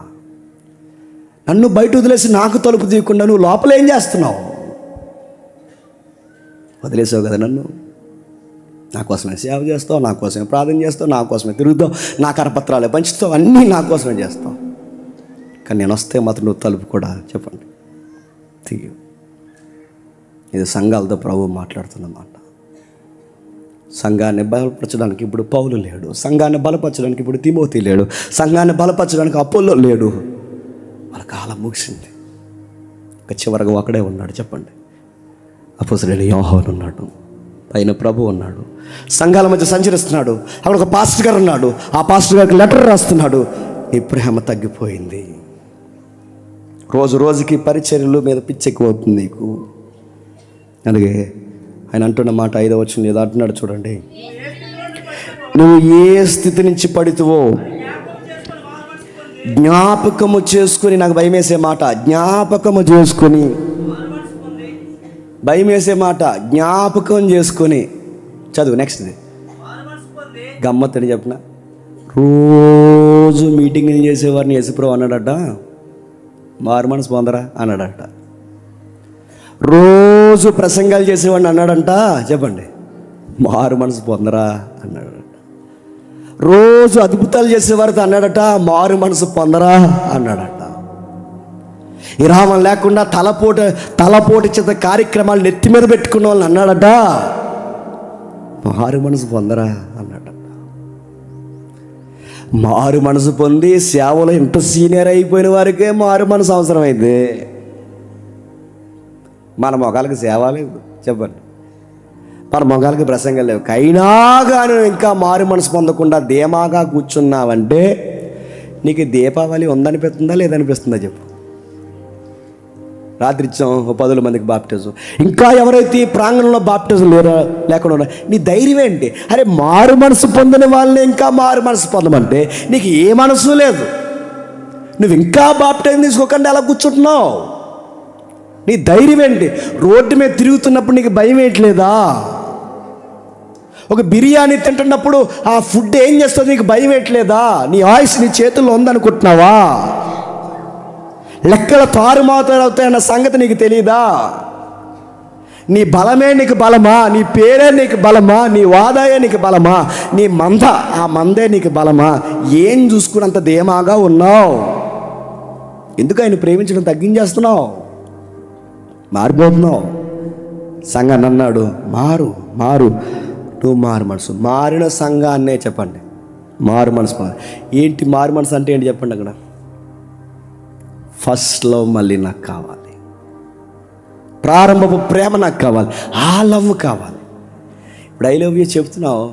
నన్ను బయట వదిలేసి నాకు తలుపు తీయకుండా నువ్వు లోపల ఏం చేస్తున్నావు? వదిలేసావు కదా నన్ను. నా కోసమే సేవ చేస్తావు, నా కోసమే ప్రార్థన చేస్తావు, నా కోసమే తిరుగుతావు, నా కరపత్రాలే పంచుతావు, అన్నీ నా కోసమే చేస్తావు. కానీ నేను వస్తే మాత్రం నువ్వు తలుపు కూడా చెప్పండి తీయు. ఇది సంఘాలతో ప్రభు మాట్లాడుతున్నమాట. సంఘాన్ని బలపరచడానికి ఇప్పుడు పౌలు లేడు, సంఘాన్ని బలపరచడానికి ఇప్పుడు తిమోతి లేడు, సంఘాన్ని బలపరచడానికి అపోల్లో లేడు. వాళ్ళ కాలం ముగిసింది. ఇక చివరగా ఒకడే ఉన్నాడు చెప్పండి. అపోస్తలుడైన యోహాను ఉన్నాడు, పైన ప్రభు ఉన్నాడు, సంఘాల మధ్య సంచరిస్తున్నాడు. అక్కడ ఒక పాస్టర్ గారు ఉన్నాడు, ఆ పాస్టర్ గారికి లెటర్ రాస్తున్నాడు. నీ ప్రేమ తగ్గిపోయింది, రోజు రోజుకి పరిచర్యల మీద పిచ్చెక్కువవుతుంది నీకు. అలాగే ఆయన అంటున్న మాట 5వ వచనం ఏదో అంటున్నాడు చూడండి. నువ్వు ఏ స్థితి నుంచి పడితువో జ్ఞాపకము చేసుకుని, నాకు భయం వేసే మాట జ్ఞాపకము చేసుకుని, భయం వేసే మాట జ్ఞాపకం చేసుకొని చదువు. నెక్స్ట్ గమ్మత్తని చెప్పిన, రోజు రోజు మీటింగ్లు చేసేవారిని యేసుప్రభు అన్నాడట, మారు మనసు పొందరా అన్నాడట. రోజు ప్రసంగాలు చేసేవాడిని అన్నాడంట, చెప్పండి, మారు మనసు పొందరా అన్నాడట. రోజు అద్భుతాలు చేసేవారితో అన్నాడట, మారు మనసు పొందరా అన్నాడట. విరామం లేకుండా తలపోటు చేత కార్యక్రమాలు నెత్తి మీద పెట్టుకున్న వాళ్ళని అన్నాడట, మారు మనసు పొందరా అన్నాడట. మారు మనసు పొంది సేవలో ఇంత సీనియర్ అయిపోయిన వారికే మారు మనసు అవసరమైంది. మన మొగాలకి సేవ లేదు, చెప్పండి, మన మొగాలకి ప్రసంగం లేవు. అయినా కానీ ఇంకా మారు మనసు పొందకుండా ధీమాగా కూర్చున్నావంటే నీకు దీపావళి ఉందనిపిస్తుందా లేదనిపిస్తుందా చెప్పు. రాత్రి ఇచ్చాం 10 మందికి బాప్టిజం, ఇంకా ఎవరైతే ఈ ప్రాంగణంలో బాప్టిజం లేకుండా నీ ధైర్యం ఏంటి? అరే మారు మనసు పొందిన వాళ్ళని ఇంకా మారు మనసు పొందమంటే నీకు ఏ మనసు లేదు. నువ్వు ఇంకా బాప్టిజం తీసుకోకుండా ఎలా కూర్చుంటున్నావు? నీ ధైర్యం ఏంటి? రోడ్డు మీద తిరుగుతున్నప్పుడు నీకు భయం వేయట్లేదా? ఒక బిర్యానీ తింటున్నప్పుడు ఆ ఫుడ్ ఏం చేస్తుంది నీకు భయం వేయట్లేదా? నీ ఆయుష్ నీ చేతుల్లో ఉందనుకుంటున్నావా? లెక్కల తారుమాతారు అవుతాయన్న సంగతి నీకు తెలియదా? నీ బలమే నీకు బలమా? నీ పేరే నీకు బలమా? నీ వాదాయే నీకు బలమా? నీ ఆ మందే నీకు బలమా? ఏం చూసుకున్నంత ధీమాగా ఉన్నావు? ఎందుకు ఆయన ప్రేమించడం తగ్గించేస్తున్నావు? మారిపోతున్నావు. సంఘాన్ని అన్నాడు, మారు నువ్వు మారు మనసు. మారిన సంఘాన్నే చెప్పండి మారు మనసు. ఏంటి మారు మనసు అంటే ఏంటి చెప్పండి. అక్కడ ఫస్ట్ లవ్ మళ్ళీ నాకు కావాలి, ప్రారంభపు ప్రేమ నాకు కావాలి, ఆ లవ్ కావాలి. ఇప్పుడు ఐ లవ్ యూ చెప్తున్నావు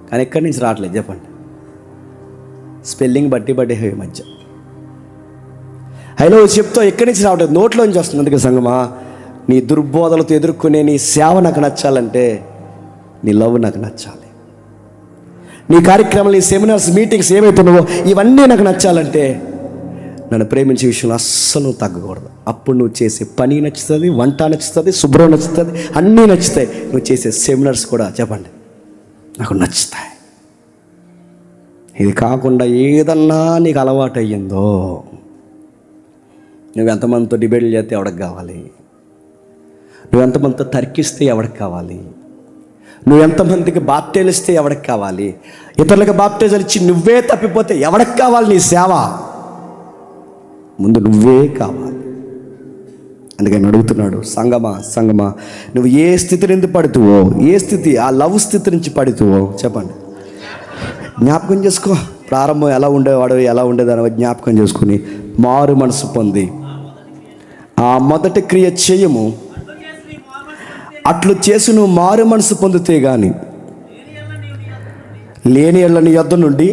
కానీ ఎక్కడి నుంచి రావట్లేదు చెప్పండి. స్పెల్లింగ్ బట్టి ఈ మధ్య ఐ లవ్ యూ చెప్తావు, ఎక్కడి నుంచి రావట్లేదు, నోట్లోంచి వస్తుంది. అందుకే సంగమా, నీ దుర్బోధలతో ఎదుర్కొనే నీ సేవ నాకు నచ్చాలంటే నీ లవ్ నాకు నచ్చాలి. నీ కార్యక్రమాలు, నీ సెమినార్స్, మీటింగ్స్ ఏమవుతున్నావో ఇవన్నీ నాకు నచ్చాలంటే నన్ను ప్రేమించే విషయంలో అస్సలు తగ్గకూడదు. అప్పుడు నువ్వు చేసే పని నచ్చుతుంది, వంట నచ్చుతుంది, శుభ్రం నచ్చుతుంది, అన్నీ నచ్చుతాయి. నువ్వు చేసే సెమినార్స్ కూడా చెప్పండి నాకు నచ్చుతాయి. ఇది కాకుండా ఏదన్నా నీకు అలవాటు అయ్యిందో, నువ్వు ఎంతమందితో డిబేట్లు చేస్తే ఎవరికి కావాలి? నువ్వు ఎంతమందితో తర్కిస్తే ఎవరికి కావాలి? నువ్వు ఎంతమందికి బాప్టిజాలు ఇస్తే ఎవరికి కావాలి? ఇతరులకు బాప్టిజాలు ఇచ్చి నువ్వే తప్పిపోతే ఎవరికి కావాలి నీ సేవ? ముందు నువ్వే కావాలి. అందుకని అడుగుతున్నాడు, సంగమా నువ్వు ఏ స్థితి నుంచి పడుతువో, ఏ స్థితి, ఆ లవ్ స్థితి నుంచి పడుతువో చెప్పండి. జ్ఞాపకం చేసుకో. ప్రారంభం ఎలా ఉండేవాడు, ఎలా ఉండేదాని జ్ఞాపకం చేసుకుని మారు మనసు పొంది ఆ మొదటి క్రియ చేయము. అట్లు చేసి నువ్వు మారు మనసు పొందితే గాని లేని ఎళ్ళ నీ యొద్ద నుండి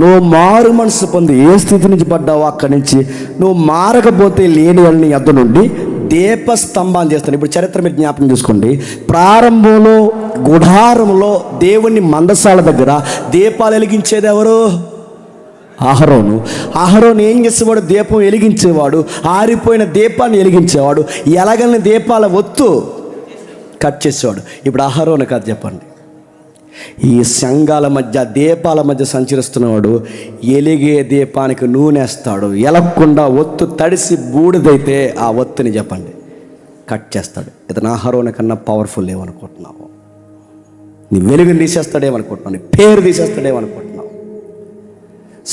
నువ్వు మారు మనసు పొంది ఏ స్థితి నుంచి పడ్డావో అక్కడి నుంచి నువ్వు మారకపోతే లేని ఎళ్ళ నీ యొద్ద నుండి దీపస్తంభాన్ని చేస్తాను. ఇప్పుడు చరిత్ర మీరు జ్ఞాపకం చూసుకోండి. ప్రారంభంలో గుడారంలో దేవుని మందసాల దగ్గర దీపాలు వెలిగించేది ఎవరు? అహరోను ఏం చేసేవాడు? దీపం వెలిగించేవాడు, ఆరిపోయిన దీపాన్ని వెలిగించేవాడు, ఎలగని దీపాల ఒత్తు కట్ చేసేవాడు. ఇప్పుడు అహరోను కథ చెప్పండి. ఈ సంఘాల మధ్య, దీపాల మధ్య సంచరిస్తున్నవాడు ఎలిగే దీపానికి నూనెస్తాడు, ఎలగకుండా ఒత్తు తడిసి బూడిదైతే ఆ ఒత్తుని చెప్పండి కట్ చేస్తాడు. ఇతను అహరోను కన్నా పవర్ఫుల్ ఏమనుకుంటున్నావు? నీ వెలుగుని తీసేస్తాడేమనుకుంటున్నావు? నీ పేరు తీసేస్తాడేమనుకుంటున్నావు?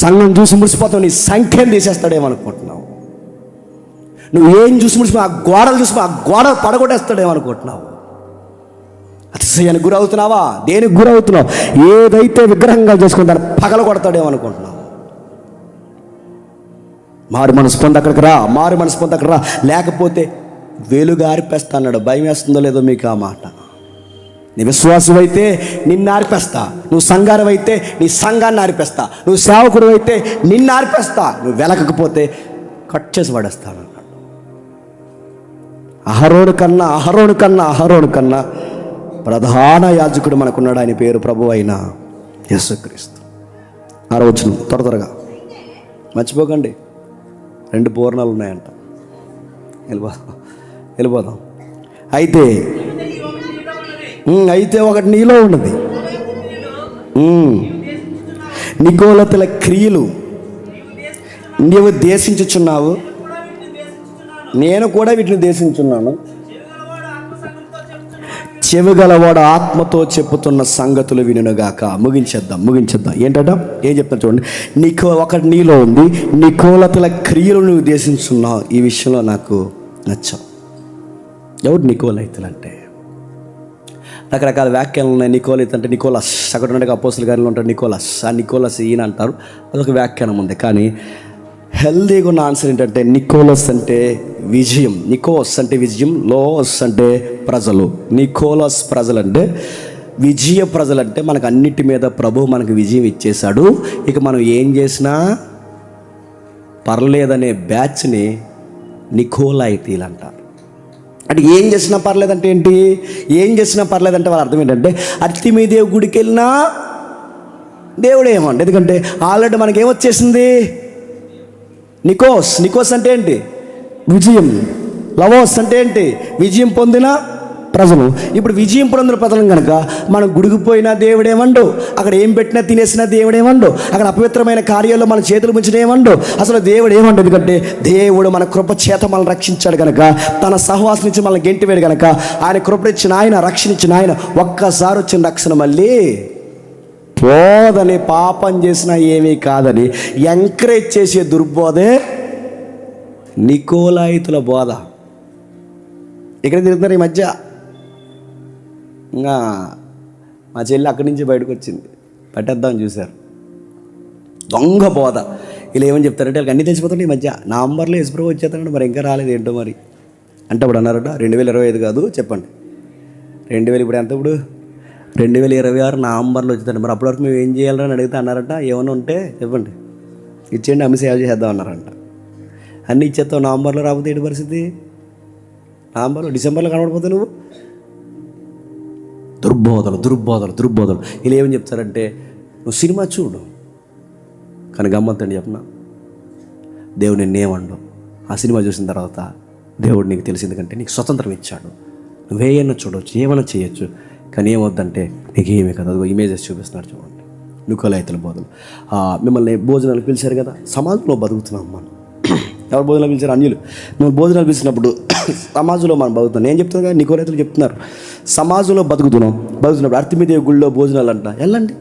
సంఘం చూసి మురిసిపోతావు, నీ సంఖ్యను తీసేస్తాడేమనుకుంటున్నావు? నువ్వు ఏం చూసి మురిసిపో, ఆ గోడలు చూసి ఆ గోడలు పడగొట్టేస్తాడేమనుకుంటున్నావు? అతిశయానికి గురవుతున్నావా? దేనికి గురవుతున్నావు? ఏదైతే విగ్రహంగా చేసుకుని దాన్ని పగల కొడతాడేమనుకుంటున్నావు? మారు మనసు పొంది అక్కడికి రా, మారు మనసు పొంది అక్కడ రా, లేకపోతే వెలుగు ఆరిపేస్తా అన్నాడు. భయం వేస్తుందో లేదో మీకు ఆ మాట? నీ విశ్వాసం అయితే నిన్ను ఆర్పేస్తా, నువ్వు సంఘారం అయితే నీ సంఘాన్ని ఆర్పేస్తా, నువ్వు సేవకుడు అయితే నిన్ను ఆర్పేస్తా, నువ్వు వెలకపోతే కట్ చేసి పడేస్తాను అన్నాడు. అహరోను కన్నా ప్రధాన యాజకుడు మనకున్నాడు. ఆయన పేరు ప్రభు అయిన యేసుక్రీస్తు. 6వ వచనం త్వరగా మర్చిపోకండి. 2 పూర్ణాలు ఉన్నాయంట. వెళ్ళిపోదాం. అయితే ఒకటి నీలో ఉన్నది, నికోలతల క్రియలు నీవు దేశించుచున్నావు, నేను కూడా వీటిని దేశించున్నాను. చెవిగలవాడు ఆత్మతో చెప్పుతున్న సంగతులు వినుగాక. ముగించేద్దాం. ఏంటంట? ఏం చెప్తాను చూడండి. ఒకటి నీలో ఉంది, నికోలతల క్రియలు నువ్వు దేశించున్నావు. ఈ విషయంలో నాకు నచ్చావు. ఎవరు నికోలైతులు అంటే? రకరకాల వ్యాఖ్యలు ఉన్నాయి. నికోలైత్ అంటే నికోలస్, అక్కడ ఉండే అపోస్తల కార్యంలో ఉంటాడు నికోలస్. ఆ నికోలస్ ఈయన అంటారు, అదొక వ్యాఖ్యానం ఉంది. కానీ హెల్దీగా ఉన్న ఆన్సర్ ఏంటంటే నికోలస్ అంటే విజయం. నికోస్ అంటే విజయం, లోస్ అంటే ప్రజలు. నికోలస్ ప్రజలు అంటే విజయ ప్రజలు. అంటే మనకు అన్నిటి మీద ప్రభు మనకు విజయం ఇచ్చేశాడు, ఇక మనం ఏం చేసినా పర్లేదనే బ్యాచ్ని నికోలైతీలు అంటారు. అంటే ఏం చేసినా పర్లేదంటే ఏంటి? ఏం చేసినా పర్లేదంటే వాళ్ళ అర్థం ఏంటంటే అర్తిమీదేవి గుడికి వెళ్ళినా దేవుడు ఏమంటే, ఎందుకంటే ఆల్రెడీ మనకేమొచ్చేసింది? నికోస్ అంటే ఏంటి? విజయం. లవోస్ అంటే ఏంటి? విజయం పొందిన ప్రజలు. ఇప్పుడు విజయం పొందిన ప్రజలు కనుక మనం గుడికి పోయినా దేవుడేమండు, అక్కడ ఏం పెట్టినా తినేసినా దేవుడేమండు, అక్కడ అపవిత్రమైన కార్యాల్లో మన చేతులు ముంచిన ఏమండు, అసలు దేవుడు ఏమండు. ఎందుకంటే దేవుడు మన కృప చేత మనల్ని రక్షించాడు కనుక, తన సహవాసం నుంచి మనల్ని గెంటివేడు కనుక, ఆయన కృపనిచ్చిన ఆయన, రక్షణించిన ఆయన, ఒక్కసారి వచ్చిన రక్షణ మళ్ళీ పోదని, పాపం చేసినా ఏమీ కాదని ఎంకరేజ్ చేసే దుర్బోధే నికోలైతుల బోధ. ఇక్కడ తిరుగుతున్నారు ఈ మధ్య. ఇంకా మా చెల్లి అక్కడి నుంచి బయటకు వచ్చింది, పట్టేద్దామని చూశారు. దొంగ బోధ. వీళ్ళు ఏమని చెప్తారంటే వాళ్ళకి అన్నీ తెలిసిపోతుంటే ఈ మధ్య నవంబర్లో యశ్ప్రభు వచ్చేస్తాడు, మరి ఇంకా రాలేదు ఏంటో మరి అంటే అప్పుడు అన్నారట 2025 కాదు చెప్పండి 2000 ఇప్పుడు ఎంత? ఇప్పుడు 2026 నవంబర్లో వచ్చేదండి. మరి అప్పటివరకు మేము ఏం చేయాలని అడిగితే అన్నారట, ఏమైనా ఉంటే చెప్పండి ఇచ్చేయండి, అమ్మి సేవ చేద్దాం అన్నారంట. అన్నీ ఇచ్చేస్తావు, నవంబర్లో రాకపోతే ఏంటి పరిస్థితి? నవంబర్లో, డిసెంబర్లో కనబడిపోతే నువ్వు. దుర్బోధలు. వీళ్ళు ఏమని చెప్తారంటే నువ్వు సినిమా చూడు, కానీ గమ్మత్తండి చెప్పనా, దేవుడు నిన్నేమండు. ఆ సినిమా చూసిన తర్వాత దేవుడు నీకు తెలిసింది కంటే నీకు స్వతంత్రం ఇచ్చాడు, నువ్వేయన్నా చూడవచ్చు, ఏమైనా చేయొచ్చు, కానీ ఏమొద్దంటే నీకు ఏమీ కదా. అదిగో ఇమేజెస్ చూపిస్తున్నాడు చూడండి, నికోలైతుల బోధలు. మిమ్మల్ని భోజనాలు పిలిచారు కదా, సమాజంలో బతుకుతున్నాం మనం. ఎవరు భోజనాలు పిలిచారు? అన్యులు. మేము భోజనాలు పిలిచినప్పుడు సమాజంలో మనం బతుకుతున్నాం. నేను చెప్తున్నాను కదా, నికోలైతులు చెప్తున్నారు సమాజంలో బతుకుతున్నప్పుడు అర్తిమీదేవి గుళ్ళో భోజనాలు అంట, వెళ్ళండి,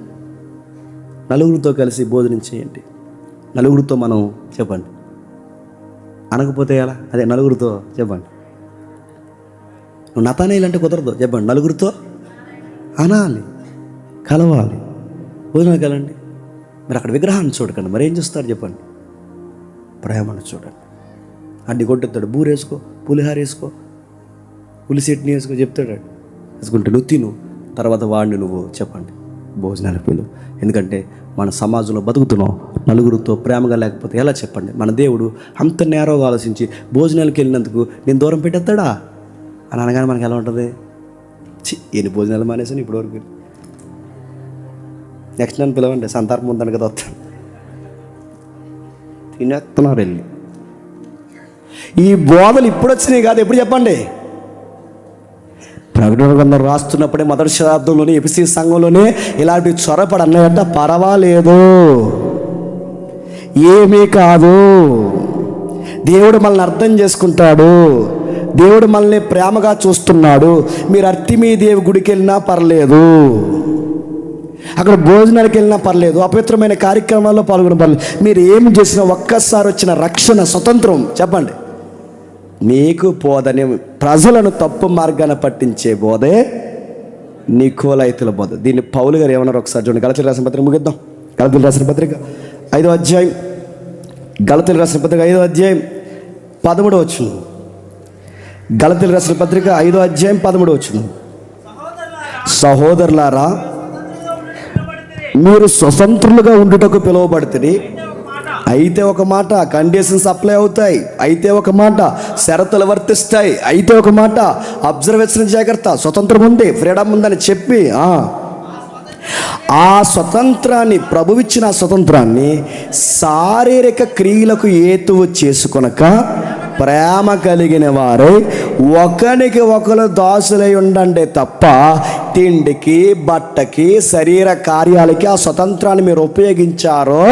నలుగురితో కలిసి భోజనం చేయండి. నలుగురితో మనం చెప్పండి, అనకపోతే ఎలా? అదే నలుగురితో చెప్పండి. నువ్వు నతానేలు అంటే కుదరదు, చెప్పండి, నలుగురితో అనాలి, కలవాలి, భోజనానికి వెళ్ళండి. మరి అక్కడ విగ్రహాన్ని చూడకండి, మరి ఏం చూస్తారు చెప్పండి? ప్రేమను చూడండి. అడ్డి కొట్టేస్తాడు, బూరేసుకో, పులిహార వేసుకో, పులి చట్నీ వేసుకో చెప్తాడు. వేసుకుంటే నువ్వు తిను, తర్వాత వాడిని నువ్వు చెప్పండి భోజనాలకు పిలు. ఎందుకంటే మన సమాజంలో బతుకుతున్నాం, నలుగురితో ప్రేమగా లేకపోతే ఎలా చెప్పండి? మన దేవుడు అంత నేరోగా ఆలోచించి భోజనాలకు వెళ్ళినందుకు నేను దూరం పెట్టేస్తాడా అని అనగానే మనకి ఎలా ఉంటుంది? ఎన్ని భోజనాలు మానేసాను ఇప్పటివరకు, నెక్స్ట్ నన్ను పిలవండి, సంతాపం ఉందని కదా వస్తాను. తినేస్తున్నారు వెళ్ళి. ఈ బోధలు ఇప్పుడు వచ్చినాయి కాదు, ఎప్పుడు చెప్పండి? ప్రకటన గ్రంథం రాస్తున్నప్పుడే మొదటి శతాబ్దంలోనే ఎఫెసీ సంఘంలోనే ఇలాంటి చొరపడి అన్నాయంట. పర్వాలేదు, ఏమీ కాదు, దేవుడు మనల్ని అర్థం చేసుకుంటాడు, దేవుడు మనల్ని ప్రేమగా చూస్తున్నాడు. మీరు అర్తిమీదేవి గుడికి వెళ్ళినా పర్లేదు, అక్కడ భోజనాలకు వెళ్ళినా పర్లేదు, అపవిత్రమైన కార్యక్రమాల్లో పాల్గొన పర్లేదు, మీరు ఏం చేసినా ఒక్కసారి వచ్చిన రక్షణ, స్వతంత్రం చెప్పండి మీకు పోదని ప్రజలను తప్పు మార్గాన పట్టించే బోధే నికోలైతుల బోధ. దీన్ని పౌలు గారు ఏమన్నారు ఒకసారి చూడండి. గలతీయులకు రాసిన పత్రిక ముగిద్దాం. గలతీయులకు రాసిన పత్రిక 5వ అధ్యాయం, గలతీయులకు రాసిన పత్రిక 5వ అధ్యాయం 13వ వచనం. గలతీయులకు రాసిన పత్రిక 5వ అధ్యాయం 13వ వచనం. సహోదరులారా, మీరు స్వతంత్రులుగా ఉండుటకు పిలువబడితే, అయితే ఒక మాట కండిషన్స్ అప్లై అవుతాయి, అయితే ఒక మాట షరతులు వర్తిస్తాయి, అయితే ఒక మాట అబ్జర్వేషన్ జాగ్రత్త, స్వతంత్రం ఉంది, ఫ్రీడమ్ ఉందని చెప్పి ఆ స్వతంత్రాన్ని, ప్రభువిచ్చిన స్వతంత్రాన్ని శారీరక క్రియలకు హేతువు చేసుకొనక ప్రేమ కలిగిన వారై ఒకరికి ఒకరు దాసులై ఉండండి తప్ప తిండికి, బట్టకి, శరీర కార్యాలకి ఆ స్వతంత్రాన్ని మీరు ఉపయోగించారో,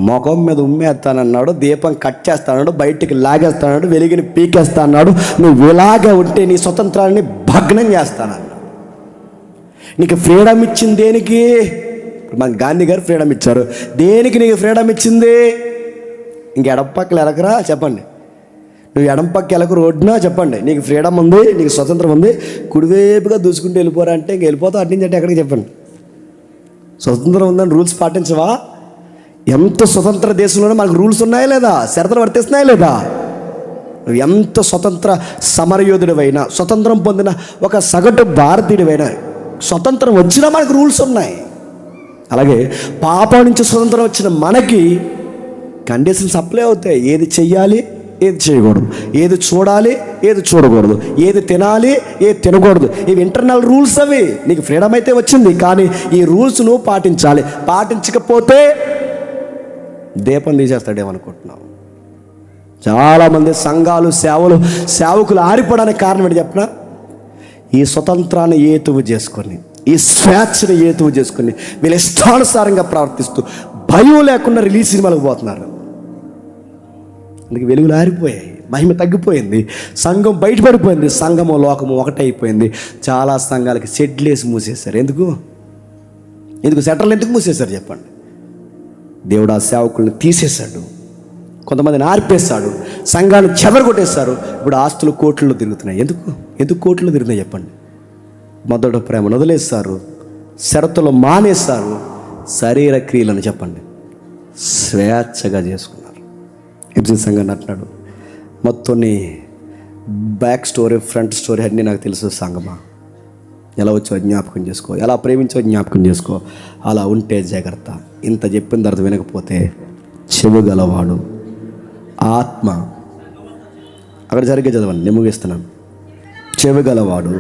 ముఖం మీద ఉమ్మేస్తానన్నాడు, దీపం కట్ చేస్తాడు, బయటికి లాగేస్తాడు, వెలిగిని పీకేస్తాడు, నువ్వు ఇలాగే ఉంటే నీ స్వతంత్రాన్ని భగ్నం చేస్తానన్నాడు. నీకు ఫ్రీడమ్ ఇచ్చింది దేనికి? మన గాంధీ గారు ఫ్రీడమ్ ఇచ్చారు. దేనికి నీకు ఫ్రీడమ్ ఇచ్చింది? ఇంక ఎడం పక్కల ఎలకరా చెప్పండి. నువ్వు ఎడం పక్క ఎలకు రోడ్డునా చెప్పండి, నీకు ఫ్రీడమ్ ఉంది, నీకు స్వతంత్రం ఉంది. కుడివైపుగా దూసుకుంటూ వెళ్ళిపోరా అంటే ఇంక వెళ్ళిపోతావు. అటు నుంచి అంటే ఎక్కడికి చెప్పండి. స్వతంత్రం ఉందని రూల్స్ పాటించవా? ఎంత స్వతంత్ర దేశంలోనే మనకు రూల్స్ ఉన్నాయా లేదా? షరతులు వర్తిస్తున్నాయా లేదా? నువ్వు ఎంత స్వతంత్ర సమరయోధుడివైనా, స్వతంత్రం పొందిన ఒక సగటు భారతీయుడివైనా, స్వతంత్రం వచ్చినా మనకు రూల్స్ ఉన్నాయి. అలాగే పాపం నుంచి స్వతంత్రం వచ్చిన మనకి కండిషన్స్ అప్లై అవుతాయి. ఏది చెయ్యాలి, ఏది చేయకూడదు, ఏది చూడాలి, ఏది చూడకూడదు, ఏది తినాలి, ఏది తినకూడదు. ఇవి ఇంటర్నల్ రూల్స్. అవి నీకు ఫ్రీడమ్ అయితే వచ్చింది, కానీ ఈ రూల్స్ నువ్వు పాటించాలి. పాటించకపోతే దీపం తీసేస్తాడేమనుకుంటున్నావు. చాలామంది సంఘాలు, సేవకులు ఆరిపోవడానికి కారణం ఏంటి చెప్పిన? ఈ స్వతంత్రాన్ని ఏతువు చేసుకొని, ఈ స్వేచ్ఛను ఏతువు చేసుకొని వీళ్ళ ఇష్టానుసారంగా ప్రవర్తిస్తూ భయం లేకుండా రిలీజ్ సినిమాలకు పోతున్నారు. అందుకే వెలుగులు ఆరిపోయాయి, మహిమ తగ్గిపోయింది, సంఘం బయటపడిపోయింది, సంఘము లోకము ఒకటైపోయింది. చాలా సంఘాలకి షెడ్లేసి మూసేశారు. ఎందుకు షట్టర్లు ఎందుకు మూసేశారు చెప్పండి? దేవుడు ఆ సేవకుల్ని తీసేశాడు, కొంతమందిని ఆర్పేశాడు, సంఘాన్ని చెదరగొట్టేశారు. ఇప్పుడు ఆస్తులు కోట్లలో తిరుగుతున్నాయి. ఎందుకు కోట్లు తిరుగుతున్నాయి చెప్పండి? మొదట ప్రేమను వదిలేస్తారు, షరతులు మానేస్తారు, శరీర క్రియలను చెప్పండి స్వేచ్ఛగా చేసుకున్నారు. ఎఫ్ఎస్సీ సంఘాన్ని అంటున్నాడు, మొత్తం నీ బ్యాక్ స్టోరీ, ఫ్రంట్ స్టోరీ అన్నీ నాకు తెలుసు. సంగమా, ఎలా వచ్చో జ్ఞాపకం చేసుకో, ఎలా ప్రేమించో జ్ఞాపకం చేసుకో, అలా ఉంటే జాగ్రత్త. ఇంత చెప్పిన తర్వాత వినకపోతే చెవి గలవాడు ఆత్మ, అక్కడ జరిగే చదవండి, నేను ముగిస్తున్నాను. చెవి గలవాడు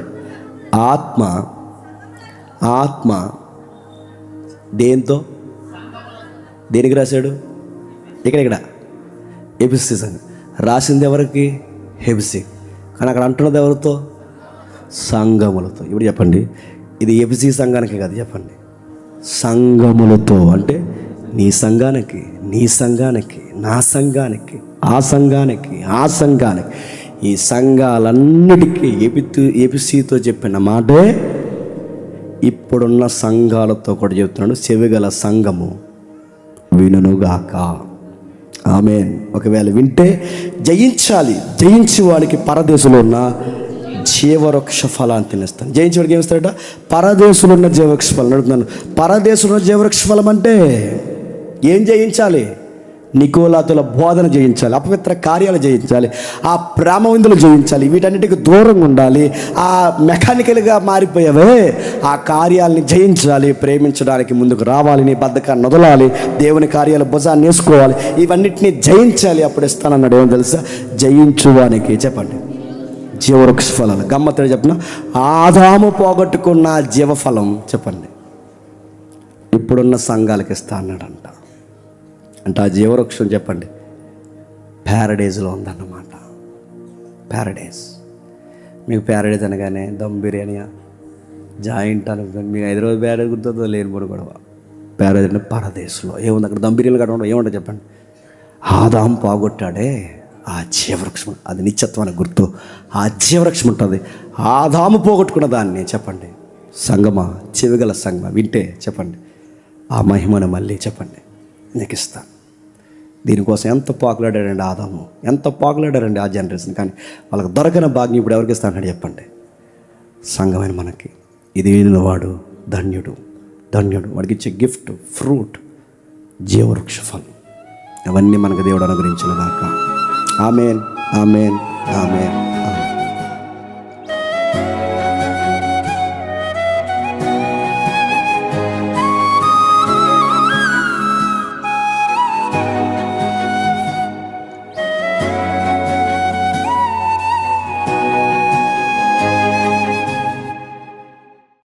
ఆత్మ దేనికి రాశాడు? ఇక్కడ ఎఫెసీ సంఘం రాసింది ఎవరికి? ఎఫెసీ. కానీ అక్కడ అంటున్నది ఎవరితో? సంఘములతో. ఇప్పుడు చెప్పండి, ఇది ఎఫెసీ సంఘానికి కాదు, చెప్పండి సంఘములతో. అంటే నీ సంఘానికి, నా సంఘానికి, ఆ సంఘానికి, ఈ సంఘాలన్నిటికీ ఎఫెసీతో చెప్పిన మాటే ఇప్పుడున్న సంఘాలతో కూడా చెప్తున్నాడు. చెవిగల సంఘము వినుగాక. ఆమేన్. ఒకవేళ వింటే జయించాలి. జయించి వాడికి పరదేశంలో ఉన్న జీవవృక్ష ఫలాన్ని తినేస్తాను. జయించేవాడికి ఏమిస్తాడట? పరదేశంలో ఉన్న జీవవృక్ష ఫలం. అడుగుతున్నాను, పరదేశంలో ఉన్న జీవవృక్ష ఫలం అంటే ఏం జయించాలి? నికోలాతుల బోధన జయించాలి, అపవిత్ర కార్యాలు జయించాలి, ఆ ప్రేమ విందులు జయించాలి, వీటన్నిటికీ దూరంగా ఉండాలి. ఆ మెకానికల్గా మారిపోయావే ఆ కార్యాలని జయించాలి. ప్రేమించడానికి ముందుకు రావాలి, నీ బద్ధకాన్ని వదలాలి, దేవుని కార్యాలు భుజాన్ని వేసుకోవాలి, ఇవన్నిటిని జయించాలి. అప్పుడు ఇస్తానన్నాడు. ఏమో తెలుసా? జయించువానికి చెప్పండి జీవవృక్ష ఫలాలు. గమ్మత్తు చెప్పిన ఆదాము పోగొట్టుకున్న జీవఫలం చెప్పండి ఇప్పుడున్న సంఘాలకి ఇస్తా అన్నాడంట. అంటే ఆ జీవవృక్షం చెప్పండి ప్యారడైజ్లో ఉందన్నమాట. ప్యారడైజ్. మీకు ప్యారడైజ్ అనగానే దమ్ బిర్యానీ, జాయింట్ అని మీకు హైదరాబాద్ ప్యారడైజ్ గుర్తుందో లేని కూడా గొడవ. ప్యారడైజ్ అంటే పరదేశంలో ఏముంది? అక్కడ దమ్ బిర్యానీలు కట్టడం ఏముంటుంది చెప్పండి? ఆదాము పోగొట్టాడే ఆ జీవవృక్షం, అది నిత్యత్వానికి గుర్తు. ఆ జీవవృక్షం ఉంటుంది. ఆదాము పోగొట్టుకున్న దాన్ని చెప్పండి సంగమా, చెవిగల సంగమా వింటే చెప్పండి ఆ మహిమను మళ్ళీ చెప్పండి నీకు ఇస్తాను. దీనికోసం ఎంత పాకులాడారండి ఆదాము, ఎంత పాకులాడారండి ఆ జనరేషన్. కానీ వాళ్ళకి దొరకని భాగ్యం ఇప్పుడు ఎవరికి ఇస్తానని చెప్పండి? సంఘమైన మనకి. ఇది వినినవాడు ధన్యుడు. వాడికి ఇచ్చే గిఫ్ట్, ఫ్రూట్, జీవవృక్ష ఫలం. అవన్నీ మనకు దేవుడు అనుగ్రహించిన దాకా. ఆమేన్.